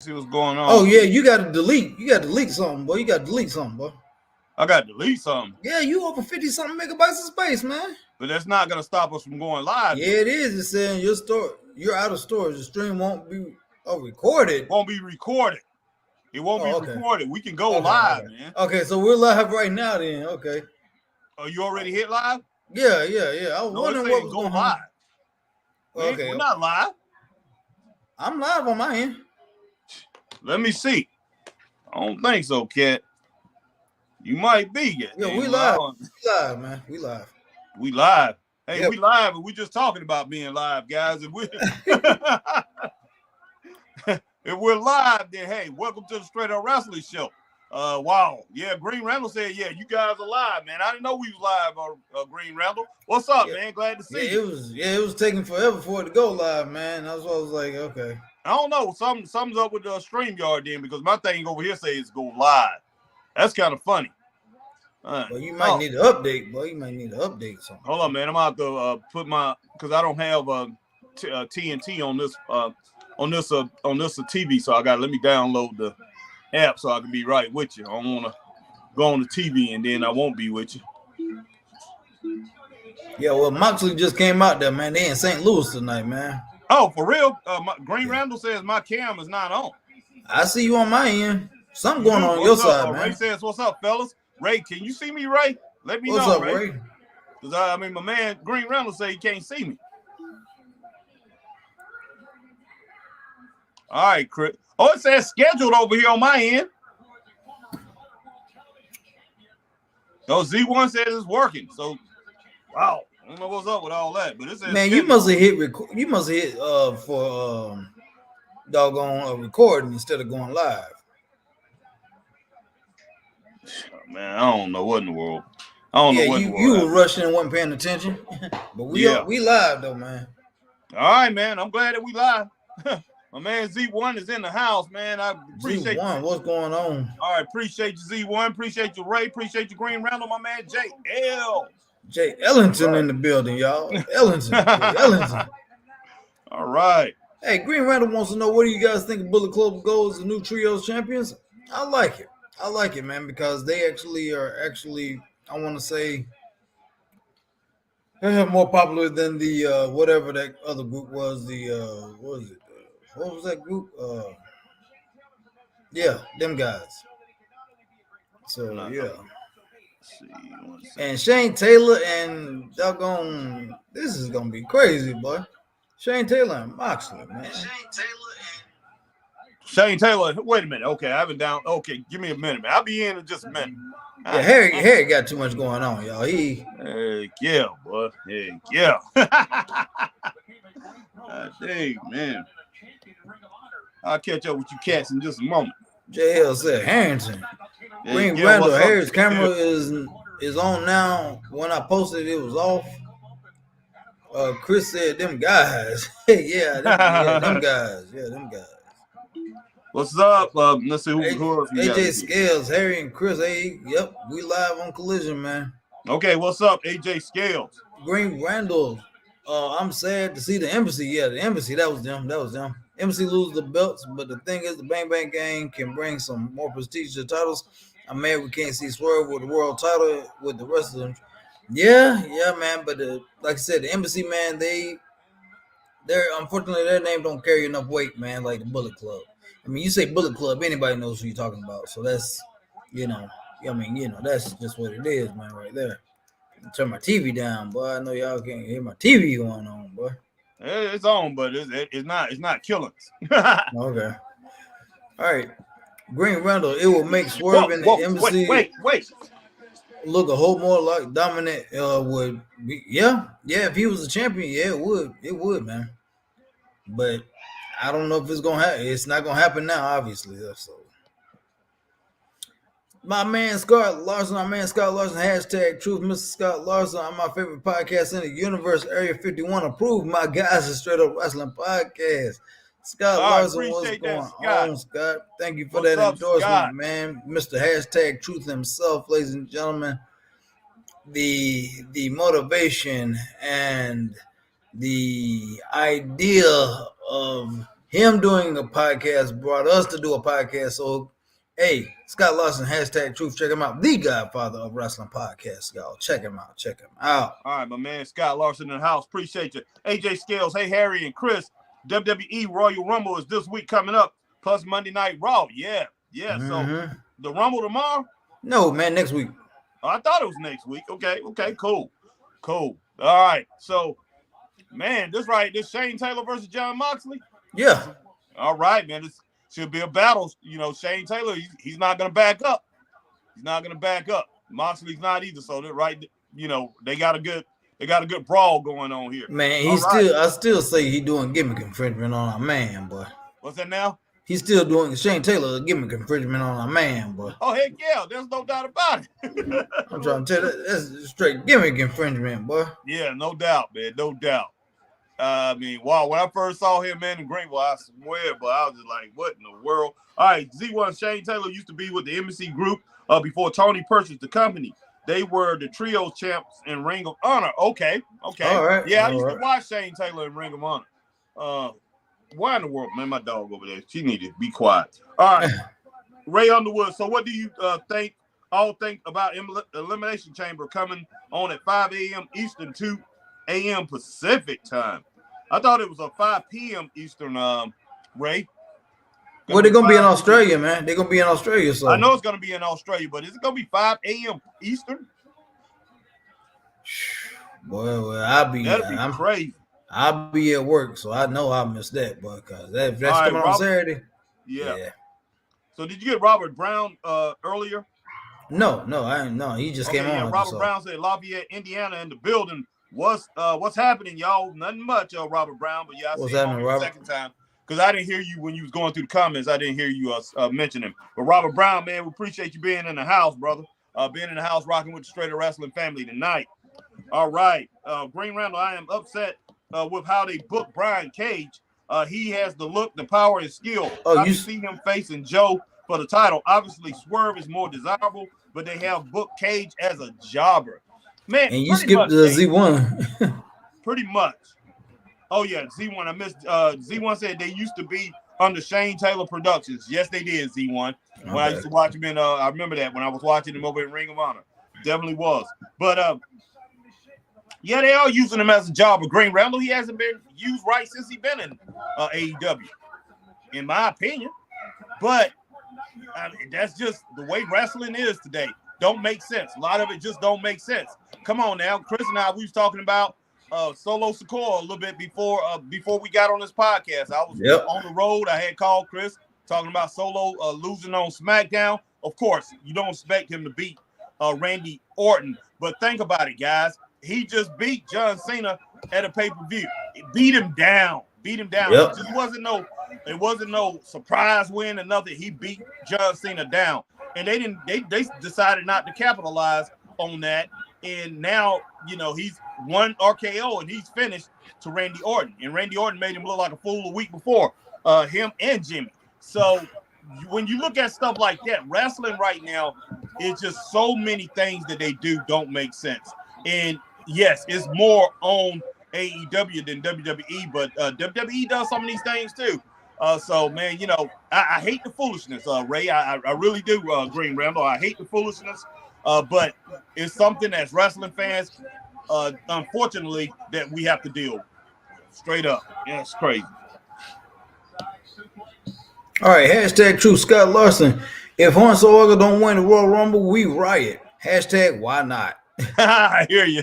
See what's going on. Oh yeah, you got to delete. You got to delete something, boy. You got to delete something, boy. I got to delete something. Yeah, you over 50 something megabytes of space, man. But that's not gonna stop us from going live. Yeah, it is. It's saying your store, you're out of storage. The stream won't be recorded. Won't be recorded. It won't be recorded. We can go live, man. Okay, so we're live right now then. Okay. Oh, you already hit live? Yeah. I was wondering what was going live. Okay. We're not live. I'm live on my end. Let me see. I don't think so, Cat. You might be. Yeah, we live. We live, man. We live. We live. Hey, yep. We live, and we just talking about being live, guys. If we're live, then hey, welcome to the Straight Up Wrestling Show. Wow. Yeah, Green Randall said, yeah, you guys are live, man. I didn't know we was live on Green Randall. What's up, man? Glad to see you. It was taking forever for it to go live, man. That's why I was like, okay. I don't know. Something's up with the StreamYard then, because my thing over here says go live. That's kind of funny. Well, you might need to update, boy. You might need to update something. Hold on, man. I'm about to put because I don't have TNT on this TV, so let me download the app so I can be right with you. I don't want to go on the TV and then I won't be with you. Yeah, well, Moxley just came out there, man. They in St. Louis tonight, man. Oh, for real? Green Randall says my cam is not on. I see you on my end. Something going on your side, man. Ray says, "What's up, fellas?" Ray, can you see me, Ray? Let me know, what's up, Ray. Because my man Green Randall say he can't see me. All right, Chris. Oh, it says scheduled over here on my end. Oh, Z1 says it's working. So, wow. I don't know what's up with all that, but it says man, scheduled. You must have hit for doggone recording instead of going live. Man, I don't know what in the world. I don't know what in the world. You were rushing and wasn't paying attention. But we live though, man. All right, man. I'm glad that we live. My man Z1 is in the house, man. I appreciate Z1. What's going on? All right, appreciate you, Z1. Appreciate you, Ray. Appreciate you, Green Randall. My man Jay Ellington in the building, y'all. Ellington. All right. Hey, Green Randall wants to know, what do you guys think of Bullet Club Gold as the new Trios champions? I like it, man, because they are I want to say, more popular than the whatever that other group was. What was it? What was that group? Them guys. So and Shane Taylor and doggone, this is gonna be crazy, boy. Shane Taylor and Moxley, man. Shane Taylor, wait a minute. Okay, I haven't down. Okay, give me a minute, man. I'll be in just a minute. Yeah, Harry got too much going on, y'all. Yeah, boy. Yeah. Dang, man. I'll catch up with you cats in just a moment. JL said Harrington. Green Randall, Harry's camera is on now. When I posted it was off. Chris said them guys. them guys. Yeah, them guys. What's up? Let's see who else we AJ Scales, Harry and Chris. Hey, yep, we live on Collision, man. Okay, what's up, AJ Scales? Green Randall. I'm sad to see the Embassy. Yeah, the Embassy. That was them. Embassy lose the belts, but the thing is, the Bang Bang Gang can bring some more prestigious titles. I'm mad we can't see Swerve with the world title with the rest of them. Yeah, man. But like I said, the Embassy, man, they're unfortunately their name don't carry enough weight, man, like the Bullet Club. I mean, you say Bullet Club, anybody knows who you're talking about. So that's, that's just what it is, man, right there. Turn my TV down, boy. I know y'all can't hear my TV going on, boy. It's on, but it's not killing us. Okay. All right. Green Randall, it will make Swerve in the Embassy wait. look a whole more like dominant would be. Yeah, if he was a champion, it would, man. But I don't know if it's gonna happen. It's not gonna happen now, obviously. So my man Scott Larson, hashtag Truth, Mr. Scott Larson. I'm my favorite podcast in the universe. Area 51 approved. My guys, a Straight Up Wrestling podcast. Scott Larson, what's going on, Scott? Thank you for that endorsement, Scott? Man. Mr. Hashtag Truth himself, ladies and gentlemen. The motivation and the idea of him doing a podcast brought us to do a podcast. So, hey, Scott Larson, hashtag truth. Check him out. The Godfather of Wrestling Podcast, y'all. Check him out. Check him out. All right, my man, Scott Larson in the house. Appreciate you. AJ Scales, hey, Harry and Chris. WWE Royal Rumble is this week coming up, plus Monday Night Raw. Yeah. So, the Rumble tomorrow? No, man, next week. Oh, I thought it was next week. Okay, cool. All right, so, man, this Shane Taylor versus John Moxley? Yeah. All right, man, this should be a battle. You know, Shane Taylor, he's not going to back up. Moxley's not either, so they're right, you know, they got a good brawl going on here. Man, I still say he's doing gimmick infringement on our man, boy. What's that now? He's still doing Shane Taylor gimmick infringement on our man, boy. Oh, heck yeah, there's no doubt about it. I'm trying to tell you, that's straight gimmick infringement, boy. Yeah, no doubt, man, no doubt. I mean, wow, when I first saw him, man, in Greenville, I swear, but I was just like, what in the world? All right, Z1 Shane Taylor used to be with the Embassy Group before Tony purchased the company. They were the Trios champs in Ring of Honor. Okay. All right. Yeah, I used to watch Shane Taylor in Ring of Honor. Why in the world, man? My dog over there. She need to be quiet. All right. Ray Underwood. So what do you think about Elimination Chamber coming on at 5 a.m. Eastern, 2 a.m. Pacific time? I thought it was a 5 p.m. Eastern, Ray. Well, they're going to be in Australia, man. They're going to be in Australia. So I know it's going to be in Australia, but is it going to be 5 a.m. Eastern? Boy, that'd be crazy. I'll be at work, so I know I'll miss that, boy, because that's coming on Saturday. Yeah. So did you get Robert Brown earlier? No, I didn't know. He just came on. Yeah, Robert Brown said Lafayette, Indiana in the building. What's happening, y'all? Nothing much, Robert Brown, but yeah, I see him the second time. Because I didn't hear you when you was going through the comments. I didn't hear you mention him. But Robert Brown, man, we appreciate you being in the house, brother. Being in the house, rocking with the Straight Up Wrestling family tonight. All right. Green Randall, I am upset with how they booked Brian Cage. He has the look, the power, and skill. I can see him facing Joe for the title. Obviously, Swerve is more desirable, but they have booked Cage as a jobber. Man, and you skipped the Z1. Pretty much. Oh, yeah, Z1. I missed. Z1 said they used to be under Shane Taylor Productions. Yes, they did, Z1. When I used to watch him I remember that when I was watching him over in Ring of Honor. Definitely was. But, yeah, they are using him as a jobber. Green Randall, he hasn't been used right since he's been in AEW, in my opinion. But that's just the way wrestling is today. Don't make sense. A lot of it just don't make sense. Come on now. Chris and I, we was talking about Solo Sikoa a little bit before we got on this podcast. I was on the road. I had called Chris talking about Solo losing on SmackDown. Of course, you don't expect him to beat Randy Orton. But think about it, guys. He just beat John Cena at a pay-per-view. Beat him down. Yep. It wasn't no surprise win or nothing. He beat John Cena down. And they decided not to capitalize on that. And now, he's won RKO and he's finished to Randy Orton. And Randy Orton made him look like a fool a week before, him and Jimmy. So when you look at stuff like that, wrestling right now, it's just so many things that they do don't make sense. And yes, it's more on AEW than WWE, but WWE does some of these things too. So, man, I hate the foolishness, Ray. I really do, Green Randall. I hate the foolishness, but it's something as wrestling fans, unfortunately, that we have to deal with. Straight up. Yeah, it's crazy. All right, hashtag true, Scott Larson. If Hornswoggle don't win the Royal Rumble, we riot. Hashtag why not? I hear you.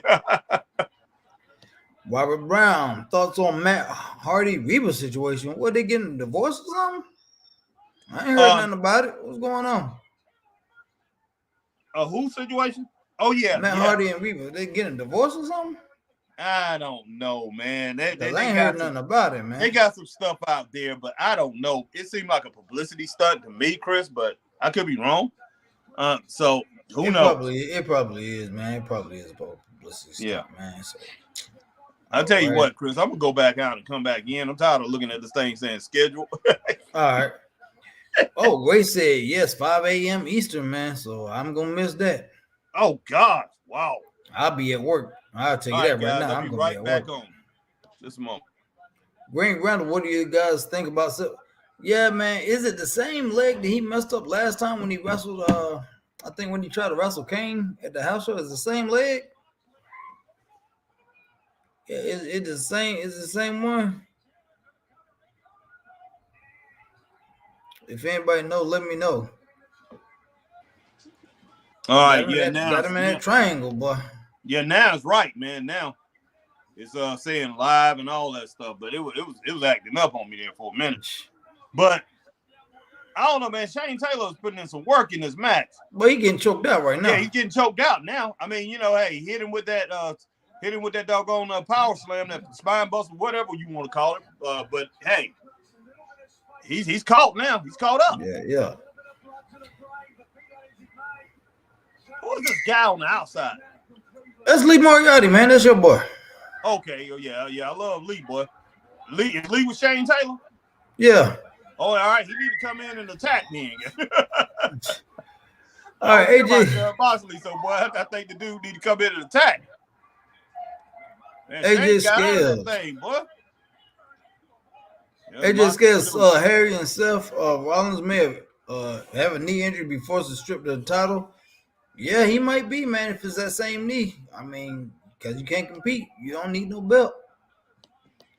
Robert Brown, thoughts on Matt Hardy Reba situation? What, they getting divorced or something? I ain't heard nothing about it. What's going on? A who situation? Oh yeah, Matt Hardy and Reba, they getting divorced or something? I don't know, man. They ain't heard nothing about it, man. They got some stuff out there, but I don't know. It seemed like a publicity stunt to me, Chris, but I could be wrong. So who knows? It probably is, man. It probably is a publicity stunt, man. So I'll tell you what, Chris, I'm gonna go back out and come back in. I'm tired of looking at this thing saying schedule. All right. Oh, Grace said yes, 5 a.m. Eastern, man. So I'm gonna miss that. Oh God, wow. I'll be at work. I'll tell you that right now. I'll be right back on. Just a moment. Green Randall, what do you guys think about? Yeah, man, is it the same leg that he messed up last time when he wrestled? I think when he tried to wrestle Kane at the house show, is the same leg? Yeah, it's the same. It's the same one. If anybody knows, let me know. All right, yeah, now got him in that triangle, boy. Yeah, now it's right, man. Now it's saying live and all that stuff, but it was acting up on me there for a minute. But I don't know, man. Shane Taylor's putting in some work in this match. But he getting choked out right now. Yeah, he's getting choked out now. I mean, hey, hit him with that doggone power slam, that spine buster, whatever you want to call it. But hey, he's caught now. He's caught up. Yeah. Who is this guy on the outside? That's Lee Moriarty, man. That's your boy. Okay, yeah. I love Lee, boy. Is Lee with Shane Taylor? Yeah. Oh, all right. He need to come in and attack me again. All right, AJ. Bosley, so boy, I think the dude need to come in and attack. Man, AJ Scales. Thing, boy. AJ Scales, Harry and Seth Rollins may have a knee injury before it's stripped of the title. Yeah, he might be, man, if it's that same knee. I mean, because you can't compete. You don't need no belt.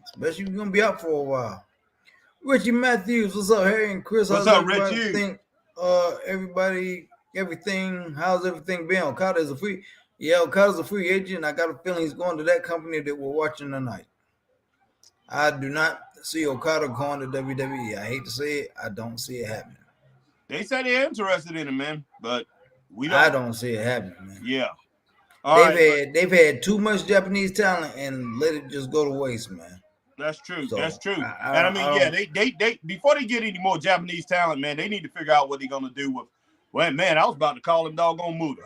Especially if you're going to be out for a while. Richie Matthews, what's up, Harry and Chris? What's up, Richie? How's everything been? Okada is a free. Yeah, Okada's a free agent. I got a feeling he's going to that company that we're watching tonight. I do not see Okada going to WWE. I hate to say it. I don't see it happening. They said they're interested in him, man, but I don't see it happening, man. Yeah. They've had too much Japanese talent and let it just go to waste, man. That's true. That's true. They before they get any more Japanese talent, man, they need to figure out what they're gonna do with. Well, man, I was about to call him doggone Muda,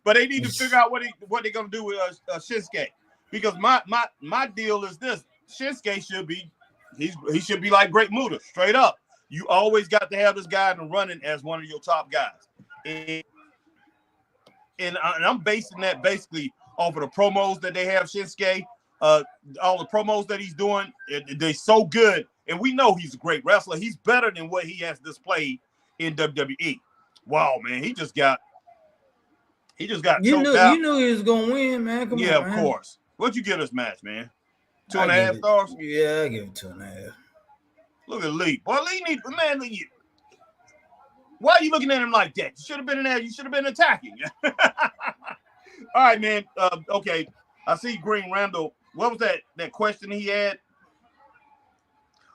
but they need to figure out what they're gonna do with Shinsuke, because my deal is this: Shinsuke should be he should be like Great Muda, straight up. You always got to have this guy in the running as one of your top guys, and I'm basing that basically off of the promos that they have Shinsuke. All the promos that he's doing, they're so good, and we know he's a great wrestler. He's better than what he has displayed in WWE. Wow, man, he just got choked out. You knew he was gonna win, man. Come on, of course. What'd you give this match, man? 2.5 stars? Yeah, I give it 2.5. Look at Lee. Boy, Lee need, man, Lee, why are you looking at him like that? You should have been in there. You should have been attacking. All right, man. Okay. I see Green Randall. What was that question he had?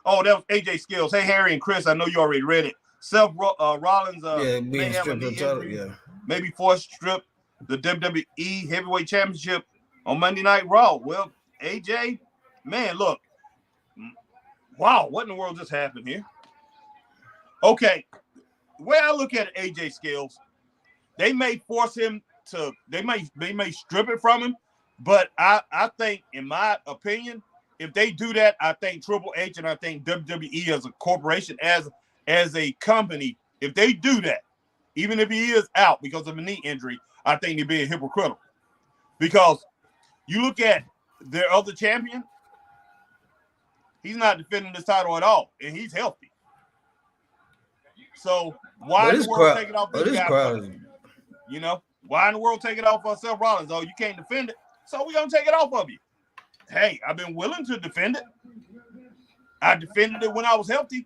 Oh, that was AJ Skills. Hey, Harry and Chris, I know you already read it. Seth Rollins may have a knee injury, maybe forced strip the WWE Heavyweight Championship on Monday Night Raw. Well, AJ, man, look. Wow, what in the world just happened here? Okay, the way I look at it, AJ Skills, they may force him to, they may strip it from him, but I think, in my opinion, if they do that, I think Triple H and I think WWE as a corporation, as a company, if they do that, even if he is out because of a knee injury, I think they're being hypocritical. Because you look at their other champion, he's not defending this title at all, and he's healthy. So why in the world take it off this guy? You know, why in the world take it off of Seth Rollins? Oh, you can't defend it, so we're gonna take it off of you. Hey, I've been willing to defend it. I defended it when I was healthy,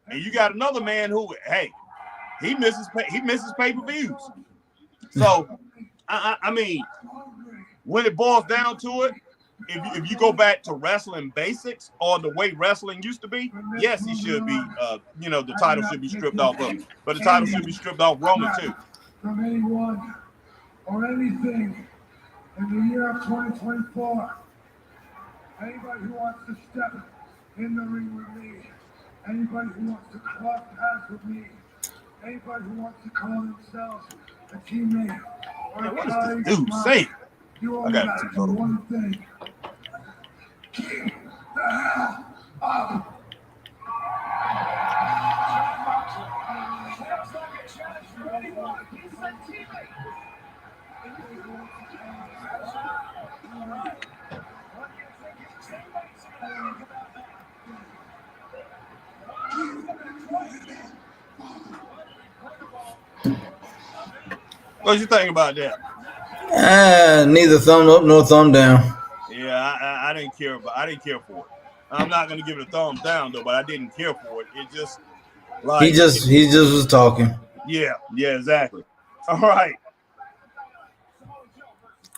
and you got another man who, hey, he misses pay-per-views. So I mean, when it boils down to it, if you go back to wrestling basics or the way wrestling used to be, yes, he should be. The title should be stripped off of him, but the title should be stripped off Roman too. From anyone or anything in the year of 2024, anybody who wants to step in the ring with me, anybody who wants to cross paths with me, anybody who wants to call themselves a teammate or a colleague, what is this dude saying? You all got to do one thing. Keep the hell up. What you think about that? Neither thumb up nor thumb down. Yeah, I didn't care, but I didn't care for it. I'm not gonna give it a thumbs down though, but I didn't care for it. It just He just was talking. Yeah, exactly. All right.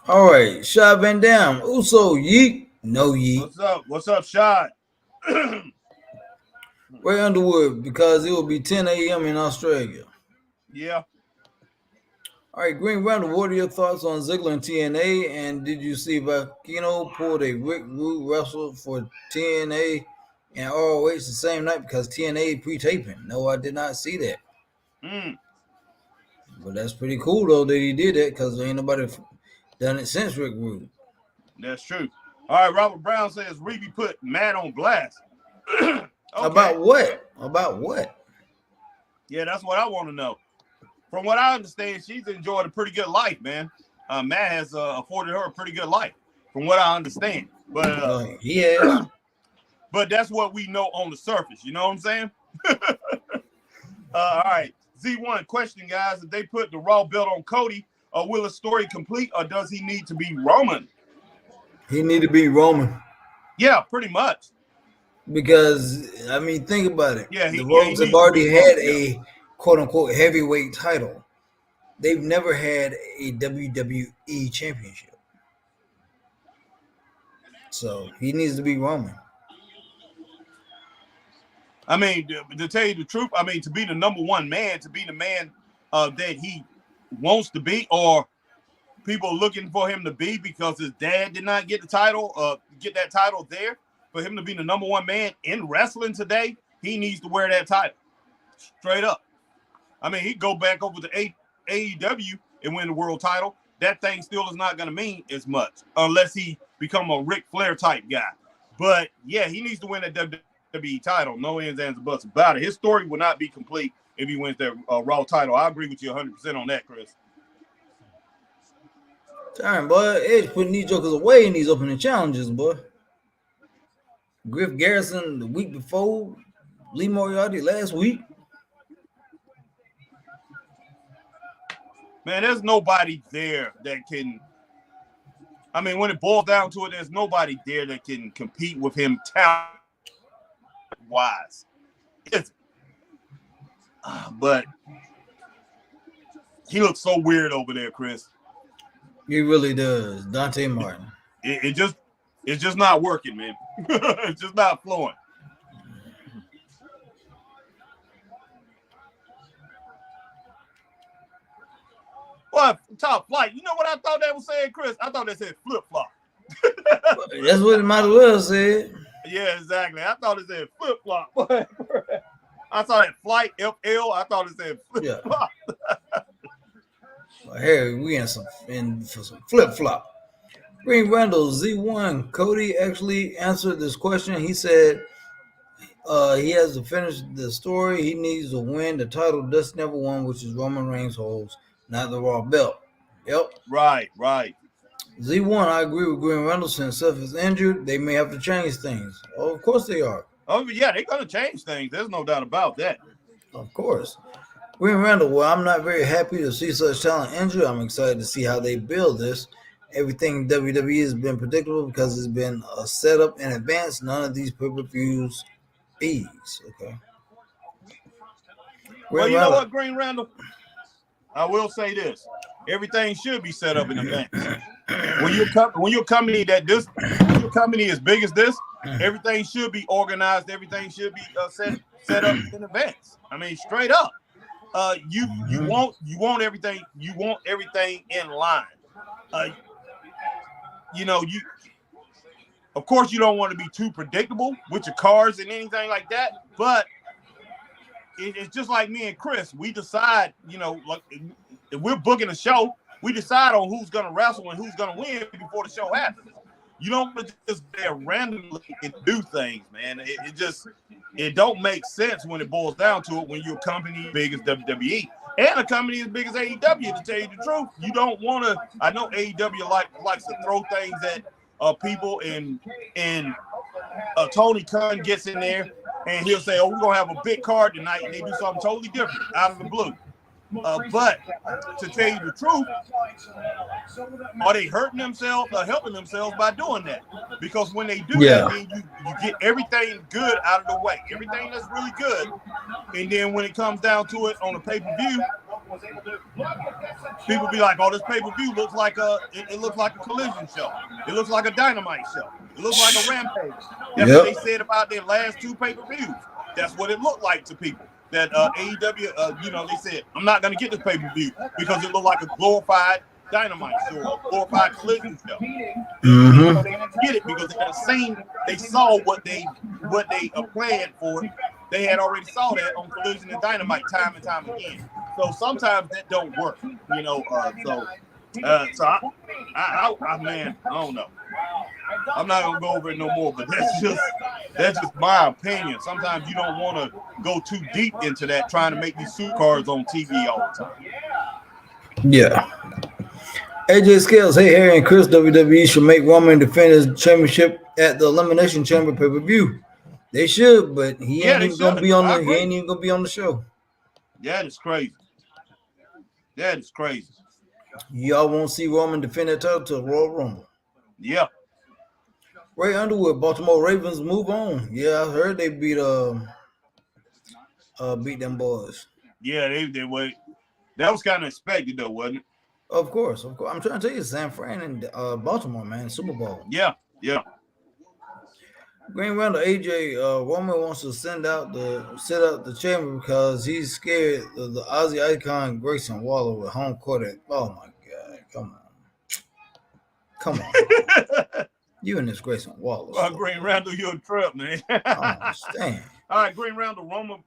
All right, Shad Van Dam. Uso yeet, no yeet. What's up, Shad? Ray Underwood, because it will be 10 a.m. in Australia. Yeah. All right, Green Randall, what are your thoughts on Ziggler and TNA? And did you see Vakino pulled a Rick Rude wrestle for TNA and ROH the same night because TNA pre-taping? No, I did not see that. But that's pretty cool, though, that he did that because ain't nobody done it since Rick Rude. That's true. All right, Robert Brown says Reeby put Matt on blast. Okay. About what? Yeah, that's what I want to know. From what I understand, she's enjoyed a pretty good life, man. Matt has afforded her a pretty good life, from what I understand. But he has. But that's what we know on the surface. You know what I'm saying? All right. Z1 question, guys. If they put the Raw belt on Cody, will the story complete, or does he need to be Roman? He need to be Roman. Yeah, pretty much. Because, I mean, think about it. Yeah, the Romans have already had a quote-unquote heavyweight title. They've never had a WWE championship. So, he needs to be Roman. I mean, to tell you the truth, I mean, to be the number one man, to be the man that he wants to be, or people looking for him to be because his dad did not get the title, get that title there, for him to be the number one man in wrestling today, he needs to wear that title. Straight up. I mean, he'd go back over to AEW and win the world title. That thing still is not going to mean as much unless he become a Ric Flair type guy. But, yeah, he needs to win that WWE title. No ands, ands, or buts about it. His story will not be complete if he wins that Raw title. I agree with you 100% on that, Chris. Darn, boy. Edge putting these jokers away in these opening challenges, boy. Griff Garrison the week before. Lee Moriarty last week. Man, there's nobody there that can. I mean, when it boils down to it, there's nobody there that can compete with him talent-wise. But he looks so weird over there, Chris. He really does. Dante Martin. It's just not working, man. It's just not flowing. Well, Top Flight, you know what I thought they were saying, Chris? I thought they said flip-flop. That's what it might as well say. Yeah, exactly. I thought it said flip-flop. I saw that Flight, FL. I thought it said flip-flop. Yeah. Well, here we in for some flip-flop. Green Randall, Z1. Cody actually answered this question. He said he has to finish the story. He needs to win the title Dusty never won, which is Roman Reigns holds, not the Raw belt. Yep. Right. Z1, I agree with Green Randall. Since Seth is injured, they may have to change things. Oh, of course they are. Oh, yeah, they're going to change things. There's no doubt about that. Of course. Green Randall, well, I'm not very happy to see such talent injured. I'm excited to see how they build this. Everything WWE has been predictable because it's been a setup in advance. None of these pay-per-views ease. Okay. Well, you know what, Green Randall? I will say this. Everything should be set up in advance. When you're a company your company as big as this, everything should be organized. Everything should be set up in advance. I mean, straight up. You want everything in line. Of course you don't want to be too predictable with your cars and anything like that, but it's just like me and Chris. We decide, like if we're booking a show, we decide on who's gonna wrestle and who's gonna win before the show happens. You don't just there randomly and do things, man. It don't make sense when it boils down to it when you're a company as big as WWE and a company as big as AEW. To tell you the truth, you don't want to. I know AEW likes to throw things at people, and Tony Khan gets in there and he'll say, "Oh, we're gonna have a big card tonight," and they do something totally different out of the blue. But to tell you the truth, are they hurting themselves or helping themselves by doing that? Because when they do that, then you get everything good out of the way, everything that's really good. And then when it comes down to it on a pay-per-view, people be like, "Oh, this pay-per-view looks like it looks like a Collision show. It looks like a Dynamite show. It looks like a Rampage." That's what they said about their last two pay-per-views. That's what it looked like to people. That AEW, they said, "I'm not going to get this pay-per-view because it looked like a glorified Dynamite show, or glorified Collision show." Mm-hmm. They didn't get it because they saw what they planned for. They had already saw that on Collision and Dynamite time and time again. So sometimes that don't work, So man, I don't know. I'm not gonna go over it no more, but that's just my opinion. Sometimes you don't want to go too deep into that, trying to make these suit cards on TV all the time. Yeah. AJ Scales, hey Harry and Chris, WWE should make Roman defend his championship at the Elimination Chamber pay-per-view. They should, but he ain't even gonna be on the show. That is crazy. That is crazy. Y'all won't see Roman defend that title till Royal Rumble. Yeah. Ray Underwood, Baltimore Ravens move on. Yeah, I heard they beat them boys. Yeah, they were. That was kind of expected though, wasn't it? Of course. I'm trying to tell you, San Fran and Baltimore, man, Super Bowl. Yeah. Green Randall, AJ Roman wants to set out the chamber because he's scared of the Aussie icon Grayson Waller with home court at. Oh my God! Come on! You and this Grayson Waller. Well, Green Randall, you're a trip, man. I understand. All right, Green Randall, Roman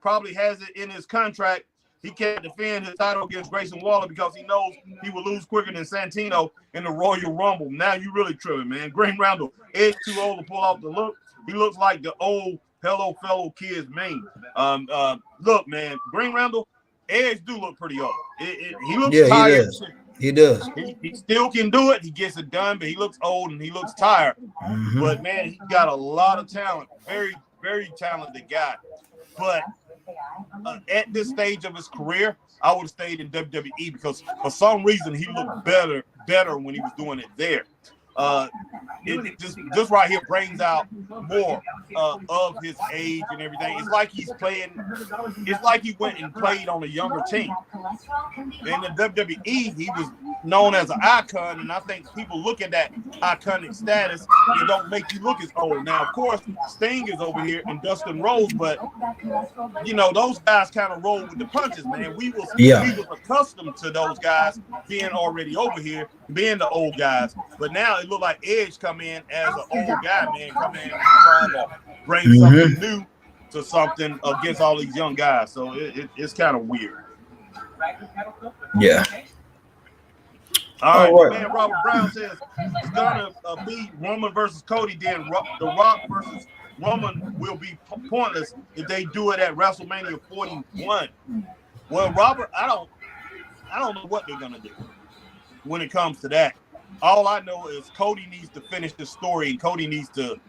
probably has it in his contract. He can't defend his title against Grayson Waller because he knows he will lose quicker than Santino in the Royal Rumble. Now you really tripping, man. Green Randall, Edge too old to pull off the look. He looks like the old Hello Fellow Kids meme. Look, man, Green Randall, Edge do look pretty old. He looks tired. He does. He still can do it. He gets it done, but he looks old and he looks tired. Mm-hmm. But, man, he's got a lot of talent. Very, very talented guy. But at this stage of his career, I would have stayed in WWE because for some reason he looked better when he was doing it there. It just right here brings out more of his age and everything. It's like he's playing. It's like he went and played on a younger team. In the WWE, he was known as an icon, and I think people look at that iconic status and don't make you look as old. Now, of course, Sting is over here and Dustin Rhodes, but those guys kind of roll with the punches, man. We was accustomed to those guys being already over here, being the old guys, but now it looked like Edge come in as an old guy, man, come in and trying to bring something new to something against all these young guys. So it's kind of weird. Yeah. All right, man. Robert Brown says it's gonna be Roman versus Cody. Then The Rock versus Roman will be pointless if they do it at WrestleMania 41. Well, Robert, I don't know what they're gonna do when it comes to that. All I know is Cody needs to finish the story, and Cody needs to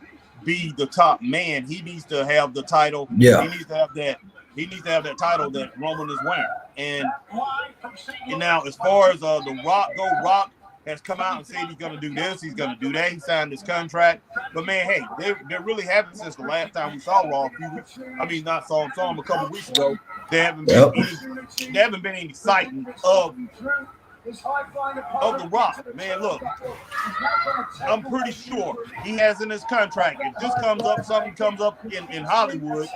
be the top man. He needs to have the title. Yeah. He needs to have that. He needs to have that title that Roman is wearing. And now, as far as the Rock has come out and said he's going to do this, he's going to do that. He signed this contract. But man, hey, they really haven't since the last time we saw Raw a few weeks. I mean, not saw him a couple weeks ago. There haven't been any sighting of The Rock. Man, look, I'm pretty sure he has in his contract, if this something comes up in Hollywood,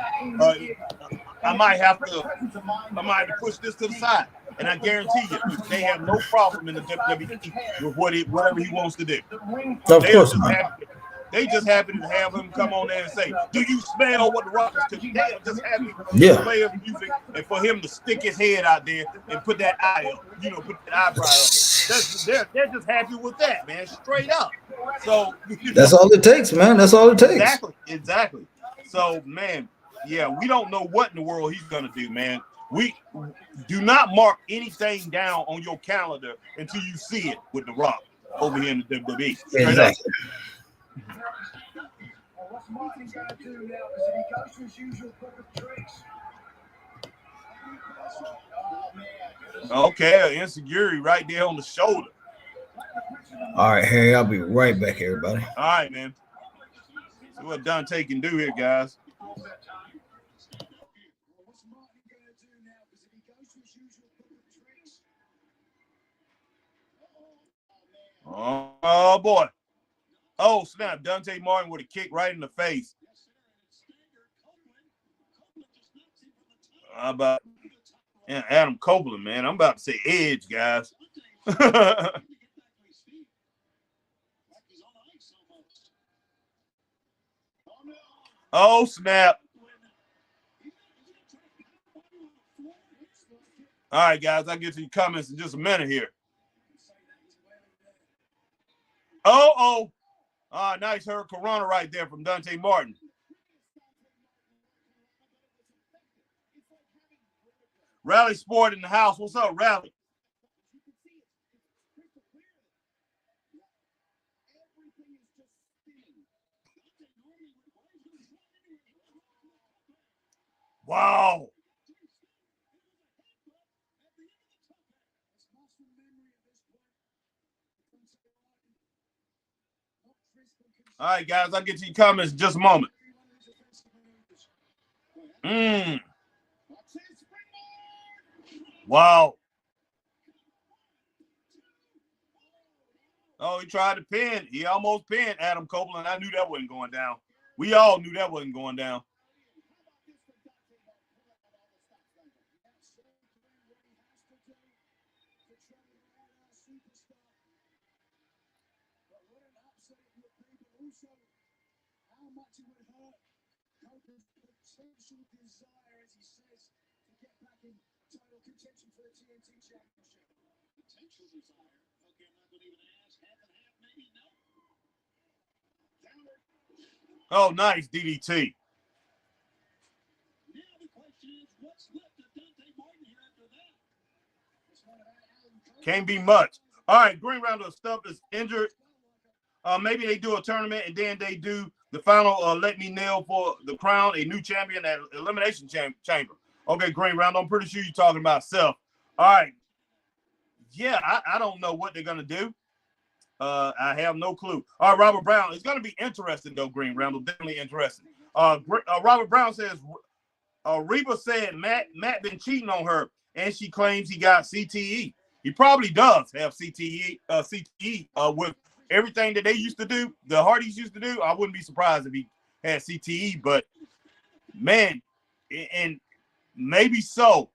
I might have to push this to the side. And I guarantee you, they have no problem in the WWE with whatever he wants to do. Of course not. They just happy to have him come on there and say, "Do you smell what The Rock is cooking?" They are just happy to play his music and for him to stick his head out there and put that eye up, put that eyebrow up. They're just happy with that, man, straight up. So that's all it takes, man. That's all it takes. Exactly. So, man, yeah, we don't know what in the world he's gonna do, man. We do not mark anything down on your calendar until you see it with The Rock over here in the WWE. Exactly. What's Martin going to do now? Because if he goes to his usual book of tricks. Oh, man. Okay, insecurity right there on the shoulder. All right, Harry, I'll be right back, everybody. All right, man. See what Dante can do here, guys. Oh boy. Oh, snap. Dante Martin with a kick right in the face. How about Adam Copeland, man? I'm about to say edge, guys. Oh, snap. All right, guys. I'll get to your comments in just a minute here. Oh. Nice hurricane Corona right there from Dante Martin. Rally Sport in the house. What's up, Rally? Wow. All right, guys, I'll get to your comments in just a moment. Wow. Oh, he tried to pin. He almost pinned Adam Copeland. I knew that wasn't going down. We all knew that wasn't going down. Oh, nice DDT. Can't be much. All right, Green Round Stuff is injured. Maybe they do a tournament and then they do the final Let Me Nail for the crown, a new champion at Elimination Chamber. Okay, Green Round, I'm pretty sure you're talking about Seth. All right. Yeah, I don't know what they're going to do. I have no clue. All right, Robert Brown. It's going to be interesting, though, Green Round. Definitely interesting. Robert Brown says, Reba said Matt been cheating on her, and she claims he got CTE. He probably does have CTE with everything that they used to do, the Hardys used to do. I wouldn't be surprised if he had CTE, but man, and maybe so.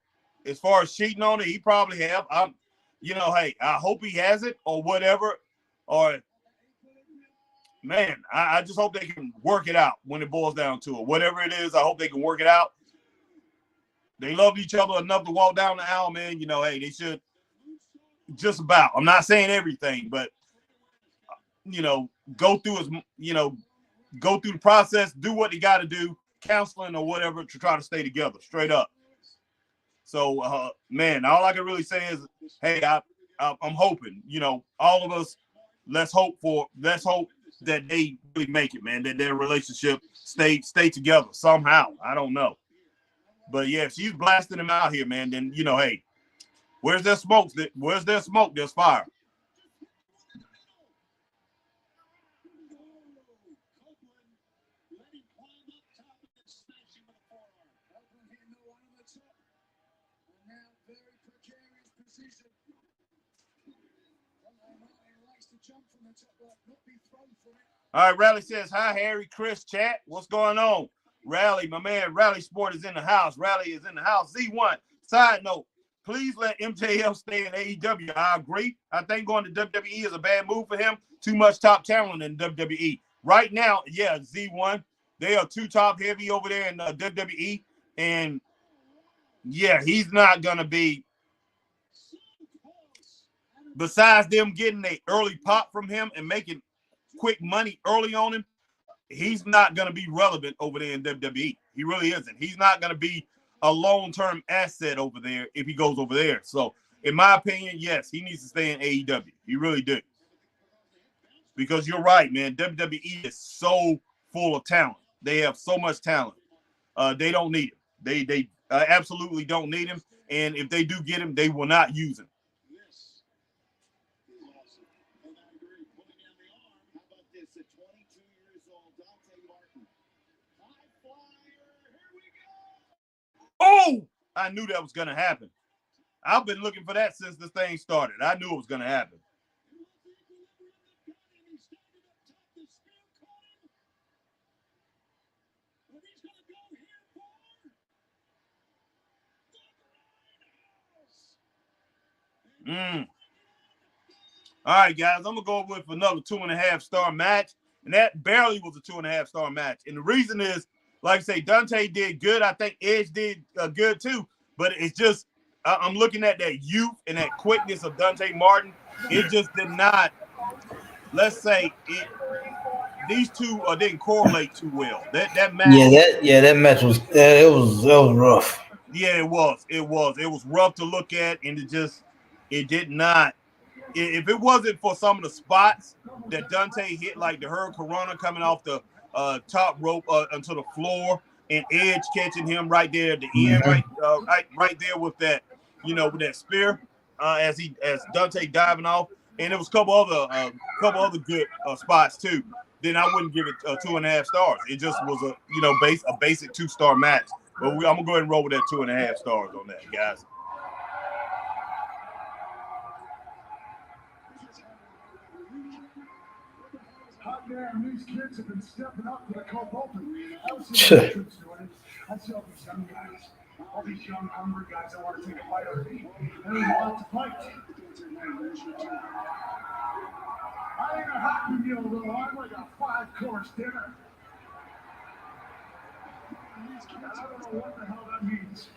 As far as cheating on it, he probably have. Hey, I hope he has it or whatever. Or man, I just hope they can work it out when it boils down to it. Whatever it is, I hope they can work it out. They love each other enough to walk down the aisle, man. Hey, they should just about. I'm not saying everything, but go through go through the process, do what they got to do, counseling or whatever to try to stay together, straight up. So, man, all I can really say is, hey, I'm hoping, all of us, let's hope that they really make it, man, that their relationship stay together somehow. I don't know. But yeah, if she's blasting him out here, man, then, hey, where's there smoke? Where's there smoke? There's fire. All right, Rally says, hi, Harry, Chris, chat. What's going on? Rally, my man, Rally Sport is in the house. Rally is in the house. Z1. Side note, please let MJF stay in AEW. I agree. I think going to WWE is a bad move for him. Too much top talent in WWE. Right now, yeah, Z1, they are too top heavy over there in WWE. And, yeah, he's not going to be, besides them getting an early pop from him and making quick money early on him, he's not going to be relevant over there in WWE. He really isn't. He's not going to be a long-term asset over there if he goes over there. So, in my opinion, yes, he needs to stay in AEW. He really do. Because you're right, man. WWE is so full of talent. They have so much talent. They don't need him. They absolutely don't need him. And if they do get him, they will not use him. Oh, I knew that was going to happen. I've been looking for that since this thing started. I knew it was going to happen. All right, guys, I'm going to go with another 2.5-star match. And that barely was a 2.5-star match. And the reason is, like I say, Dante did good. I think Edge did good too. But it's just, I'm looking at that youth and that quickness of Dante Martin. It just did not, let's say, these two didn't correlate too well. That match. That match was it was rough. Yeah, it was. It was rough to look at, and it did not. If it wasn't for some of the spots that Dante hit, like the Hurricanrana coming off the top rope onto the floor, and Edge catching him right there at the end, right there with that, with that spear, as Dante diving off, and there was a couple other good spots too. Then I wouldn't give it 2.5 stars. It just was a basic 2-star match. But I'm gonna go ahead and roll with that 2.5 stars on that, guys. Hot damn, these kids have been stepping up to the cold open. I don't see the troops doing it. I see all these young guys, all these young, hungry guys that want to take a bite out of me. They don't want to fight. I ain't a happy meal, though. I'm like a 5-course dinner. I don't know what the hell that means.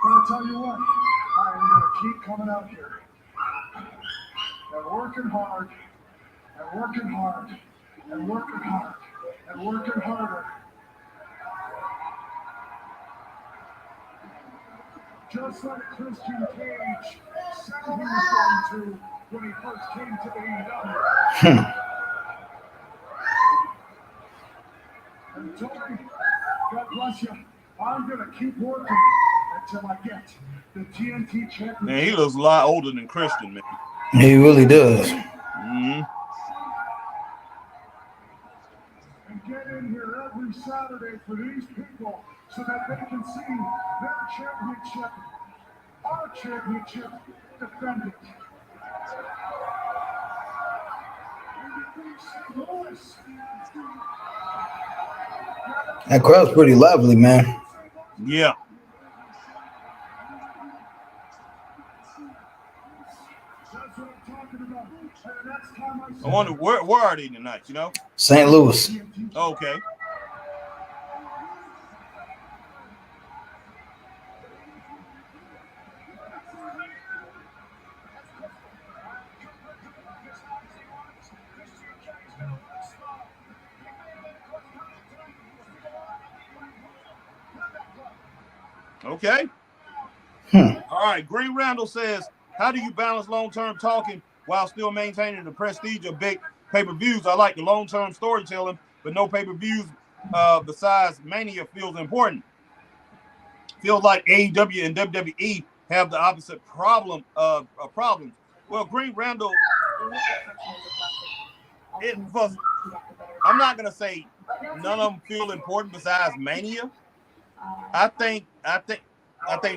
But I tell you what, I am going to keep coming out here. And working hard, and working hard, and working hard, and working harder. Just like Christian Cage said he was going to when he first came to AEW. And Tony, God bless you, I'm going to keep working until I get the TNT championship. Man, he looks a lot older than Christian, man. He really does. Mm-hmm. And get in here every Saturday for these people so that they can see their championship, our championship, defended. That crowd's pretty lively, man. Yeah. I wonder where are they tonight, St. Louis. Okay. Okay. All right. Green Randall says, how do you balance long-term talking while still maintaining the prestige of big pay-per-views? I like the long-term storytelling, but no pay-per-views besides Mania feels important. Feels like AEW and WWE have the opposite problems. Well, Green Randall, I'm not going to say none of them feel important besides Mania. I think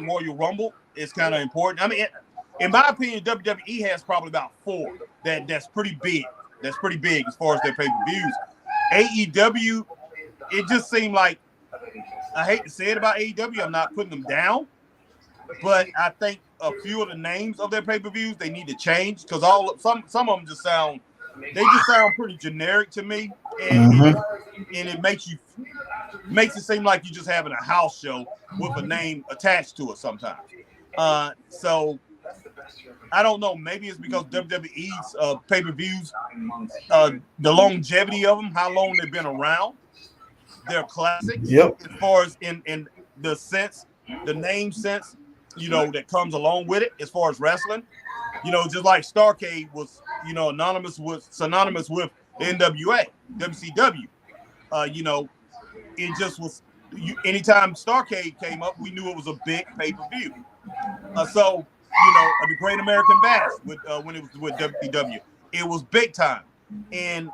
Royal Rumble is kind of important. I mean, in my opinion, WWE has probably about 4 that's pretty big. That's pretty big as far as their pay-per-views. AEW, it just seemed like, I hate to say it about AEW, I'm not putting them down, but I think a few of the names of their pay-per-views they need to change because some of them just sound pretty generic to me, and it makes it seem like you're just having a house show with a name attached to it sometimes. So I don't know. Maybe it's because WWE's pay-per-views, the longevity of them, how long they've been around, they're classics. Yep. As far as in the sense, the name sense, that comes along with it. As far as wrestling, just like Starrcade was, synonymous with NWA, WCW. It just was anytime Starrcade came up, we knew it was a big pay-per-view. So the Great American Bash with when it was with WCW, it was big time. And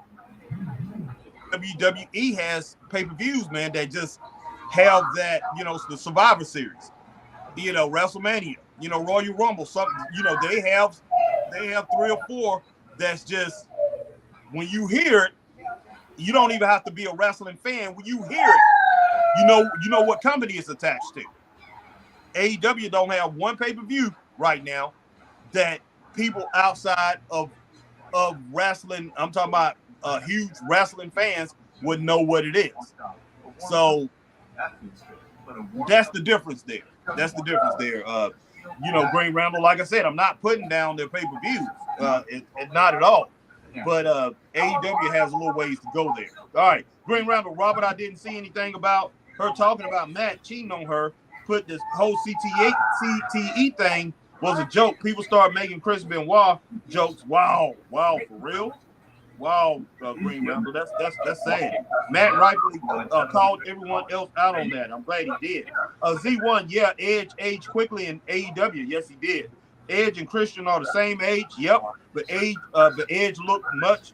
WWE has pay-per-views, man, that just have that, the Survivor Series, WrestleMania, Royal Rumble, something, they have 3 or 4 that's just, when you hear it, you don't even have to be a wrestling fan. When you hear it, you know what company it's attached to. AEW don't have one pay-per-view right now that people outside of wrestling, I'm talking about huge wrestling fans, would know what it is. So that's the difference there. Green Ramble, like I said, I'm not putting down their pay-per-views. Not at all. But AEW has a little ways to go there. All right, Green Ramble, Robert, I didn't see anything about her talking about Matt cheating on her. Put this whole CTE thing was a joke. People started making Chris Benoit jokes. Wow, for real? Wow, Green Ramble, that's sad. Matt rightfully called everyone else out on that. I'm glad he did. Z1, yeah, Edge aged quickly in AEW. Yes, he did. Edge and Christian are the same age. Yep, but Edge looked much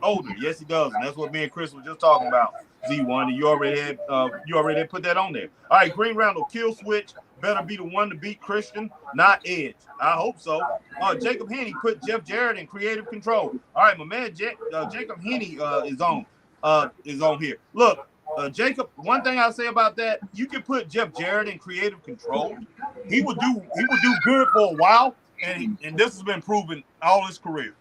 older. Yes, he does, and that's what me and Chris were just talking about. Z1, and you already had put that on there. All right, Green Round, Kill Switch better be the one to beat Christian, not Edge. I hope so. Jacob Henney put Jeff Jarrett in creative control. All right, my man Jacob Henney is on here. Look, Jacob, one thing I'll say about that, you can put Jeff Jarrett in creative control. He would do good for a while, and this has been proven all his career.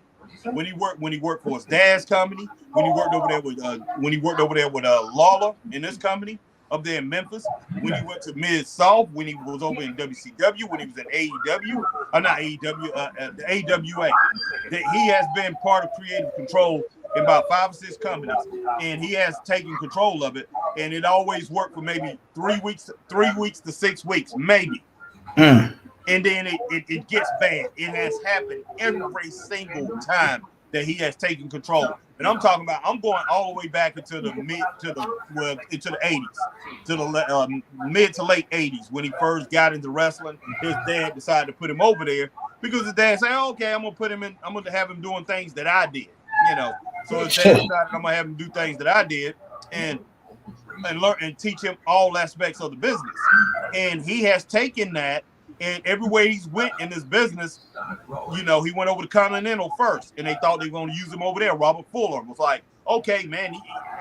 When he worked for his dad's company, when he worked over there with Lawler in this company up there in Memphis, when he went to Mid-South, when he was over in WCW, when he was at AEW, not AEW, the AWA. He has been part of creative control in about 5 or 6 companies, and he has taken control of it, and it always worked for maybe 3 weeks to 6 weeks, maybe. And then it gets bad. It has happened every single time that he has taken control. And I'm talking about, I'm going all the way back into the into the 80s, to the mid to late 80s when he first got into wrestling. His dad decided to put him over there because his dad said, okay, I'm gonna have him doing things that I did, So his dad decided I'm gonna have him do things that I did and learn and teach him all aspects of the business. And he has taken that. And everywhere he's went in this business, he went over to Continental first, and they thought they were going to use him over there. Robert Fuller was like, "Okay, man,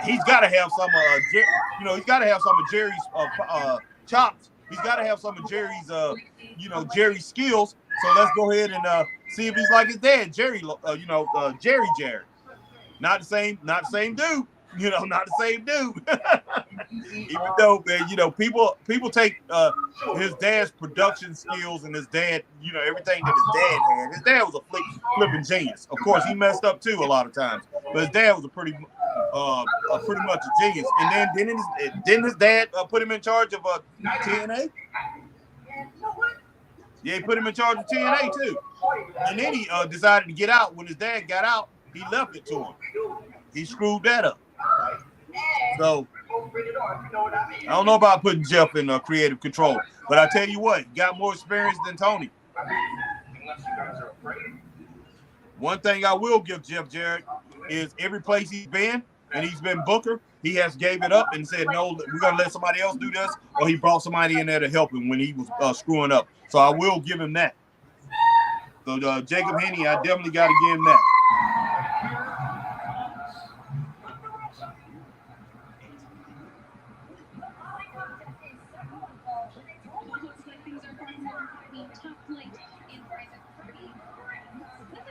he's got to have some, he's got to have some of Jerry's chops. He's got to have some of Jerry's, Jerry's skills. So let's go ahead and see if he's like his dad, Jerry. Jerry Jarrett. Not the same dude. Not the same dude. Even though, man, people take his dad's production skills and his dad, everything that his dad had. His dad was a flipping genius. Of course, he messed up too a lot of times, but his dad was pretty much a genius. And then didn't his dad put him in charge of TNA? Yeah, he put him in charge of TNA too. And then he decided to get out. When his dad got out, he left it to him. He screwed that up. So I don't know about putting Jeff in creative control, but I tell you what, he got more experience than Tony. One thing I will give Jeff Jarrett is every place he's been, and he's been Booker, he has gave it up and said, no, we're going to let somebody else do this, or he brought somebody in there to help him when he was screwing up. So I will give him that. So Jacob Henney, I definitely got to give him that.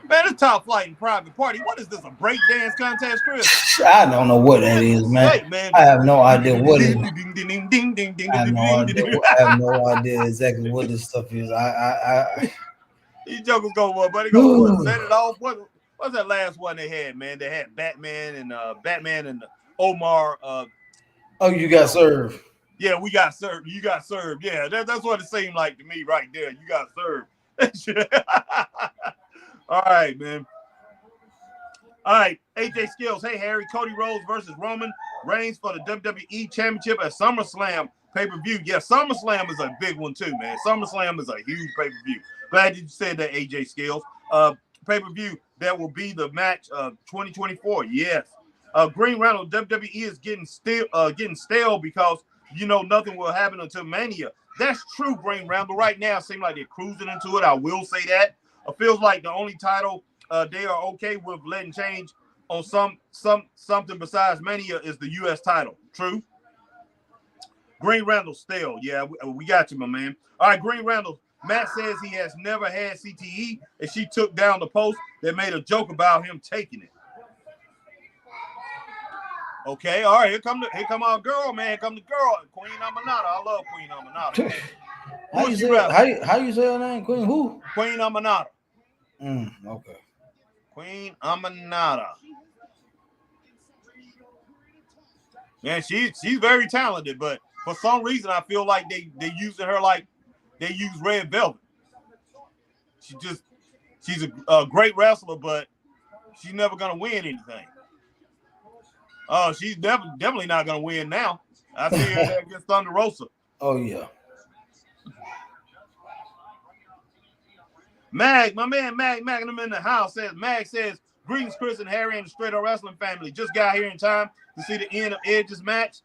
Man, it's Top Flight and Private Party. What is this, a break dance contest, Chris? I don't know what that is, man. Hey, man. I have no idea what it is. I have no idea exactly what this stuff is. These jokers go, well, buddy, go set it off. What's that last one they had, man? They had Batman and Omar. You got served. Yeah, we got served. You got served. Yeah, that's what it seemed like to me right there. You got served. All right, man. All right, AJ Skills. Hey, Harry. Cody Rhodes versus Roman Reigns for the WWE Championship at SummerSlam pay-per-view. Yeah, SummerSlam is a big one too, man. SummerSlam is a huge pay-per-view. Glad you said that, AJ Skills. Pay-per-view that will be the match of 2024. Yes. Green Reynolds, WWE is getting stale because nothing will happen until Mania. That's true, Green Reynolds. Right now, it seems like they're cruising into it. I will say that. It feels like the only title they are okay with letting change on something besides Mania is the U.S. title. True. Green Reynolds stale. Yeah, we got you, my man. All right, Green Reynolds. Matt says he has never had CTE, and she took down the post that made a joke about him taking it. Okay, all right. Here come our girl, man. Here come the girl, Queen Amanada. I love Queen Amanada. How you say her name? Queen who? Queen Amanada. Okay. Queen Amanada. Man, she's very talented, but for some reason I feel like they using her like they use Red Velvet. She's a great wrestler, but she's never gonna win anything. She's definitely not gonna win now. I see her there against Thunder Rosa. Oh yeah. Mag, my man Mag, I'm in the house. Mag says, greetings, Chris and Harry and the Straight Up Wrestling family. Just got here in time to see the end of Edge's match.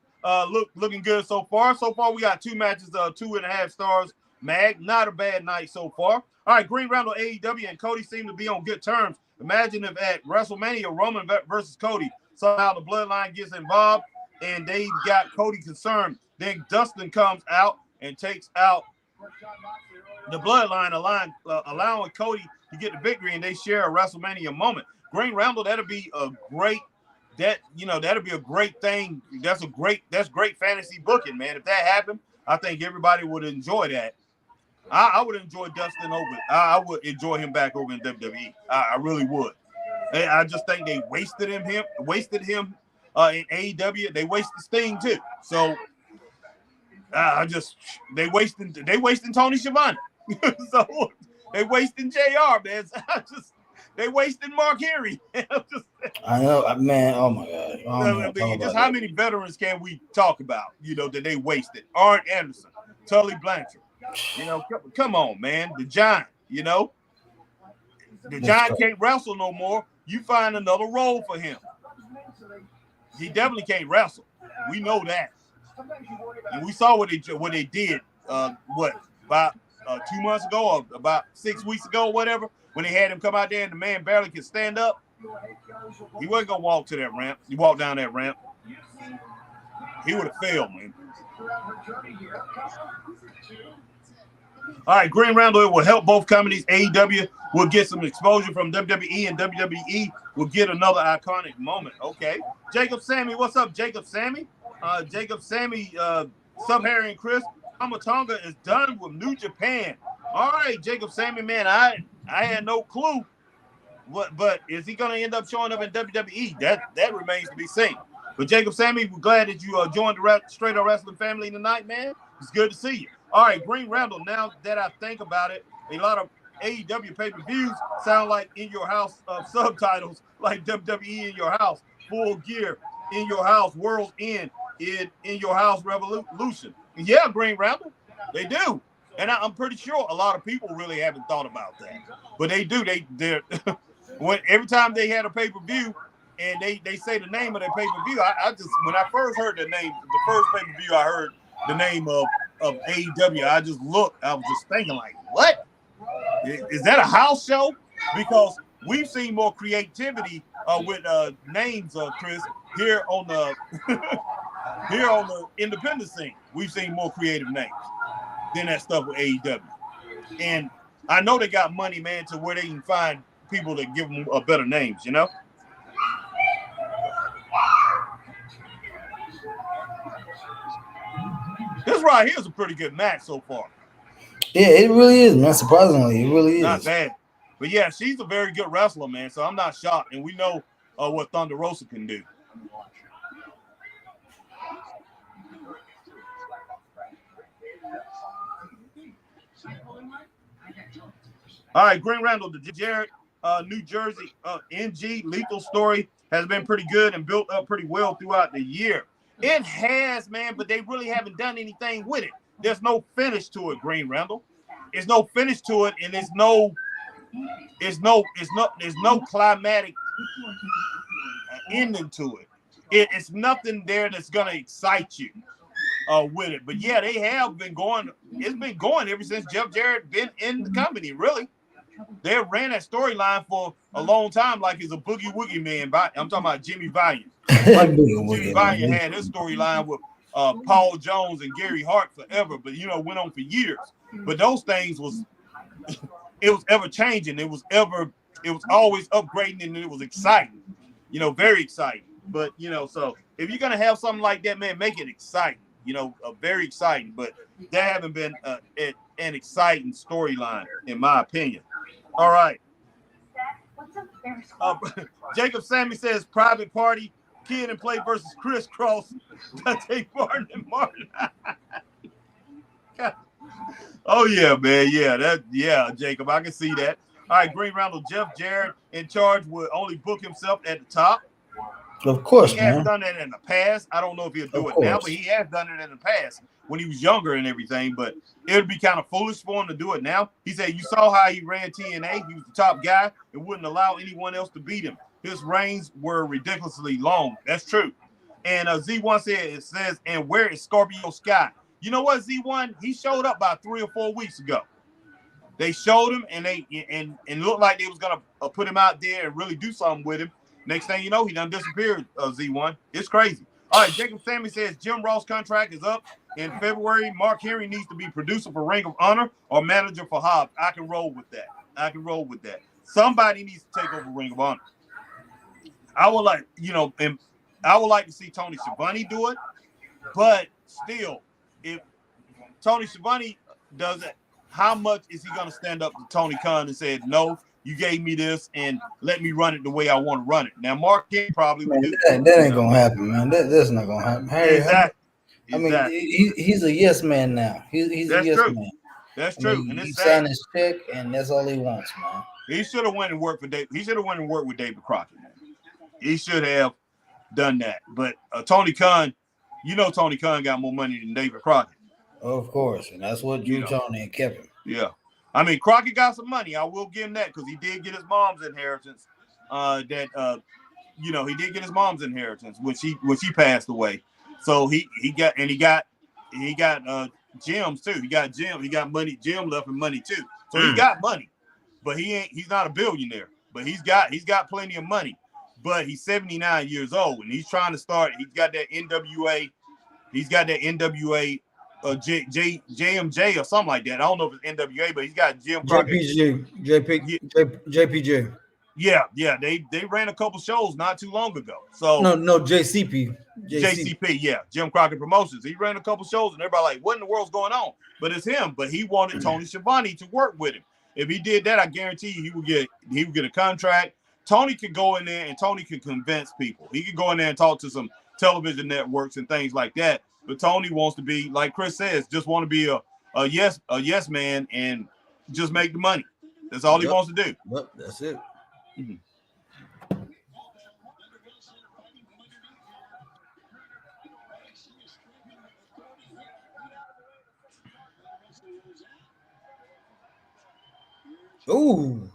Looking good so far. So far, we got 2 matches, 2.5 stars. Mag, not a bad night so far. All right, Green Round AEW and Cody seem to be on good terms. Imagine if at WrestleMania, Roman versus Cody, somehow the bloodline gets involved and they got Cody concerned. Then Dustin comes out and takes out the bloodline, allowing Cody to get the victory, and they share a WrestleMania moment. Green Rumble, that'll be a great thing. That's great fantasy booking, man. If that happened, I think everybody would enjoy that. I would enjoy Dustin over. I would enjoy him back over in WWE. I really would. I just think they wasted him in AEW. They wasted Sting too. So they wasting Tony Schiavone. So they wasting JR, man. They wasting Mark Henry. I know, man. Oh my God. Just how many veterans can we talk about? That they wasted. Arn Anderson, Tully Blanchard. Come on, man. The Giant. The Giant can't wrestle no more. You find another role for him. He definitely can't wrestle. We know that. And we saw what they did. About 2 months ago or about 6 weeks ago, or whatever, when they had him come out there and the man barely could stand up. He wasn't gonna walk to that ramp. He walked down that ramp. He would have failed, man. All right, Green Roundel, it will help both companies. AEW will get some exposure from WWE, and WWE will get another iconic moment. Okay. Jacob Sammy, what's up, Jacob Sammy? Jacob Sammy, Sub Harry and Chris. Amatonga is done with New Japan. All right, Jacob Sammy, man, I had no clue. But is he going to end up showing up in WWE? That remains to be seen. But Jacob Sammy, we're glad that you joined the Straight Up Wrestling family tonight, man. It's good to see you. All right, Green Randall, now that I think about it, a lot of AEW pay-per-views sound like In Your House subtitles, like WWE In Your House, Full Gear, In Your House, World's End, In Your House Revolution. Yeah, Green Randall, they do. And I'm pretty sure a lot of people really haven't thought about that. But they do. They're every time they had a pay-per-view and they say the name of their pay-per-view, I just, when I first heard the name, the first pay-per-view I heard the name of AEW, I just looked, I was just thinking like, what? Is that a house show? Because we've seen more creativity with names, Chris, here on the here on the independent scene. We've seen more creative names than that stuff with AEW. And I know they got money, man, to where they can find people that give them better names, This right here is a pretty good match so far. Yeah, it really is, man. Surprisingly, it really is. Not bad. But yeah, she's a very good wrestler, man. So I'm not shocked. And we know what Thunder Rosa can do. All right, Green Randall, Jared New Jersey NG Lethal story has been pretty good and built up pretty well throughout the year. It has, man, but they really haven't done anything with it. There's no finish to it, Green Randall. There's no finish to it, and there's no climatic ending to it. It's nothing there that's gonna excite you with it. But yeah, they have been going. It's been going ever since Jeff Jarrett been in the company. Really, they ran that storyline for a long time, like he's a boogie woogie man. I'm talking about Jimmy Valiant. Like Jimmy Valiant had his storyline with Paul Jones and Gary Hart forever, but went on for years. But those things was it was ever changing. It was always upgrading, and it was exciting. Very exciting. But so if you're gonna have something like that, man, make it exciting. Very exciting. But there haven't been an exciting storyline, in my opinion. All right. Jacob Sammy says private party, Kid and Play versus Crisscross. Take Martin and Martin. Oh yeah, man. Yeah, Jacob. I can see that. All right, Green Randall, Jeff Jarrett in charge would only book himself at the top. Of course, he has done that in the past. I don't know if he'll do it now, but he has done it in the past when he was younger and everything. But it would be kind of foolish for him to do it now. He said, "You saw how he ran TNA. He was the top guy and wouldn't allow anyone else to beat him. His reigns were ridiculously long." That's true. And Z1 says, "And where is Scorpio Sky?" You know what, Z1? He showed up about 3 or 4 weeks ago. They showed him, and it looked like they was gonna put him out there and really do something with him. Next thing you know, he done disappeared. Z1, it's crazy. All right, Jacob Sammy says Jim Ross' contract is up in February. Mark Henry needs to be producer for Ring of Honor or manager for Hobbs. I can roll with that. Somebody needs to take over Ring of Honor. I would like, and I would like to see Tony Schiavone do it, but still, if Tony Schiavone does it, how much is he going to stand up to Tony Khan and say, "No, you gave me this and let me run it the way I want to run it"? Now, Mark King probably would do that. That ain't going to happen, man. That's not going to happen. Exactly. I mean, he's a yes man now. He's a yes man. That's true. And he signed his check, and that's all he wants, man. He should have went and worked for Dave. He should have went and worked with David Crockett, man. He should have done that. But Tony Khan, Tony Khan got more money than David Crockett. Of course, and that's what drew Tony and kept him. Yeah, I mean Crockett got some money. I will give him that because he did get his mom's inheritance. He did get his mom's inheritance when she passed away. So he got Jim's too. He got money. Jim left him money too. So he got money, but he's not a billionaire. But he's got plenty of money. But he's 79 years old and he's trying to start. He's got that NWA. He's got that NWA. JMJ or something like that. I don't know if it's NWA, but he's got Jim Crockett. JPJ. Yeah. They ran a couple shows not too long ago. So no, JCP, yeah, Jim Crockett Promotions. He ran a couple shows, and everybody like, what in the world's going on? But it's him. But he wanted Tony Schiavone to work with him. If he did that, I guarantee you he would get a contract. Tony could go in there and Tony could convince people. He could go in there and talk to some television networks and things like that. But Tony wants to be, like Chris says, just want to be a yes man and just make the money. That's all he wants to do. Yep, that's it. Mm-hmm. Ooh,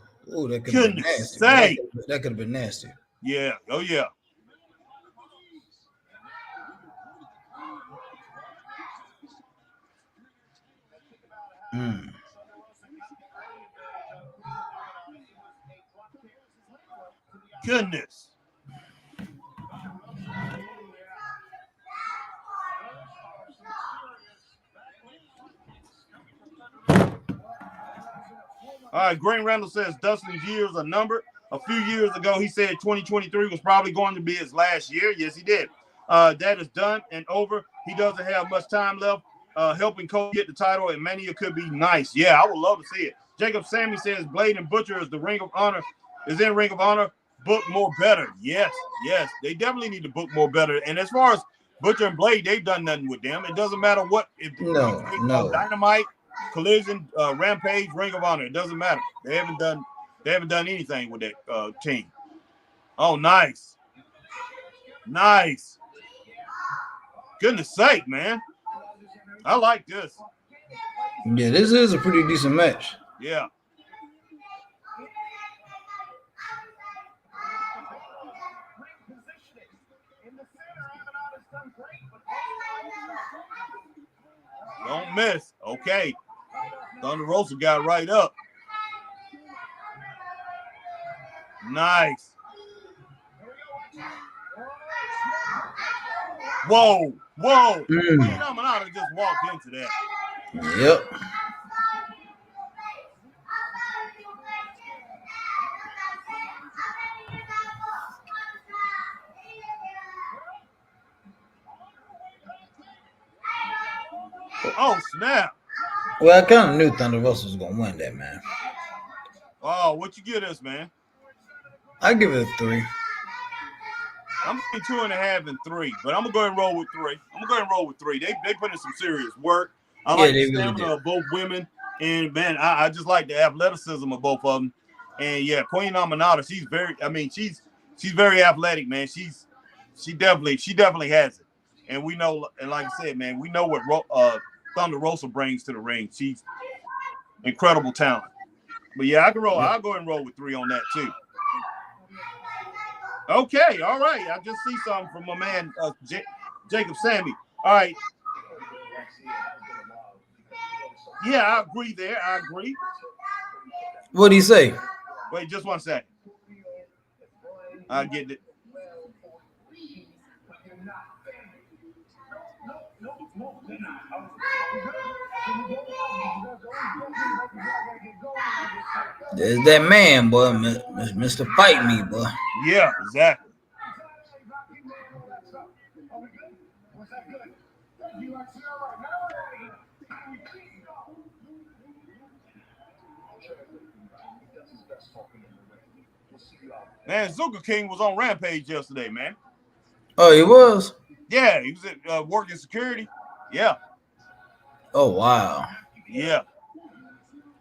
that could have been nasty. That could have been nasty. Yeah. Oh yeah. Goodness. All right, Green Randall says Dustin's years are numbered. A few years ago, he said 2023 was probably going to be his last year. Yes, he did. That is done and over. He doesn't have much time left. Helping Cole get the title and Mania could be nice. Yeah, I would love to see it. Jacob Sammy says Blade and Butcher is in Ring of Honor. Book more better. Yes. They definitely need to book more better. And as far as Butcher and Blade, they've done nothing with them. It doesn't matter what. No. Dynamite, Collision, Rampage, Ring of Honor. It doesn't matter. They They haven't done anything with that team. Oh, nice. Nice. Goodness sake, man. I like this. Yeah, this is a pretty decent match. Yeah. Don't miss. Okay. Thunder Rosa got right up. Nice. Whoa. Whoa. Queen Amanada just walked into that. Yep. Oh, snap. Well, I kind of knew Thunder Rosa was going to win that, man. Oh, what you give us, man? I give it a 3. I'm between 2.5 and 3, but I'm gonna go ahead and roll with 3. They put in some serious work. I like the stamina of both women, and man, I just like the athleticism of both of them. And yeah, Queen Amanada, she's very athletic, man. She definitely has it. And we know, and like I said, man, we know what Thunder Rosa brings to the ring. She's incredible talent. But yeah, I can roll. I'll go ahead and roll with 3 on that too. Okay, all right. I just see something from my man Jacob Sammy. All right. Yeah, I agree there. I agree. What'd he say? Wait, just 1 second. I get it. There's that man, boy, Mr. Fight Me, boy. Yeah, exactly. Man, Zuka King was on Rampage yesterday, man. Oh, he was? Yeah, he was at working security. Yeah. Oh, wow. Yeah.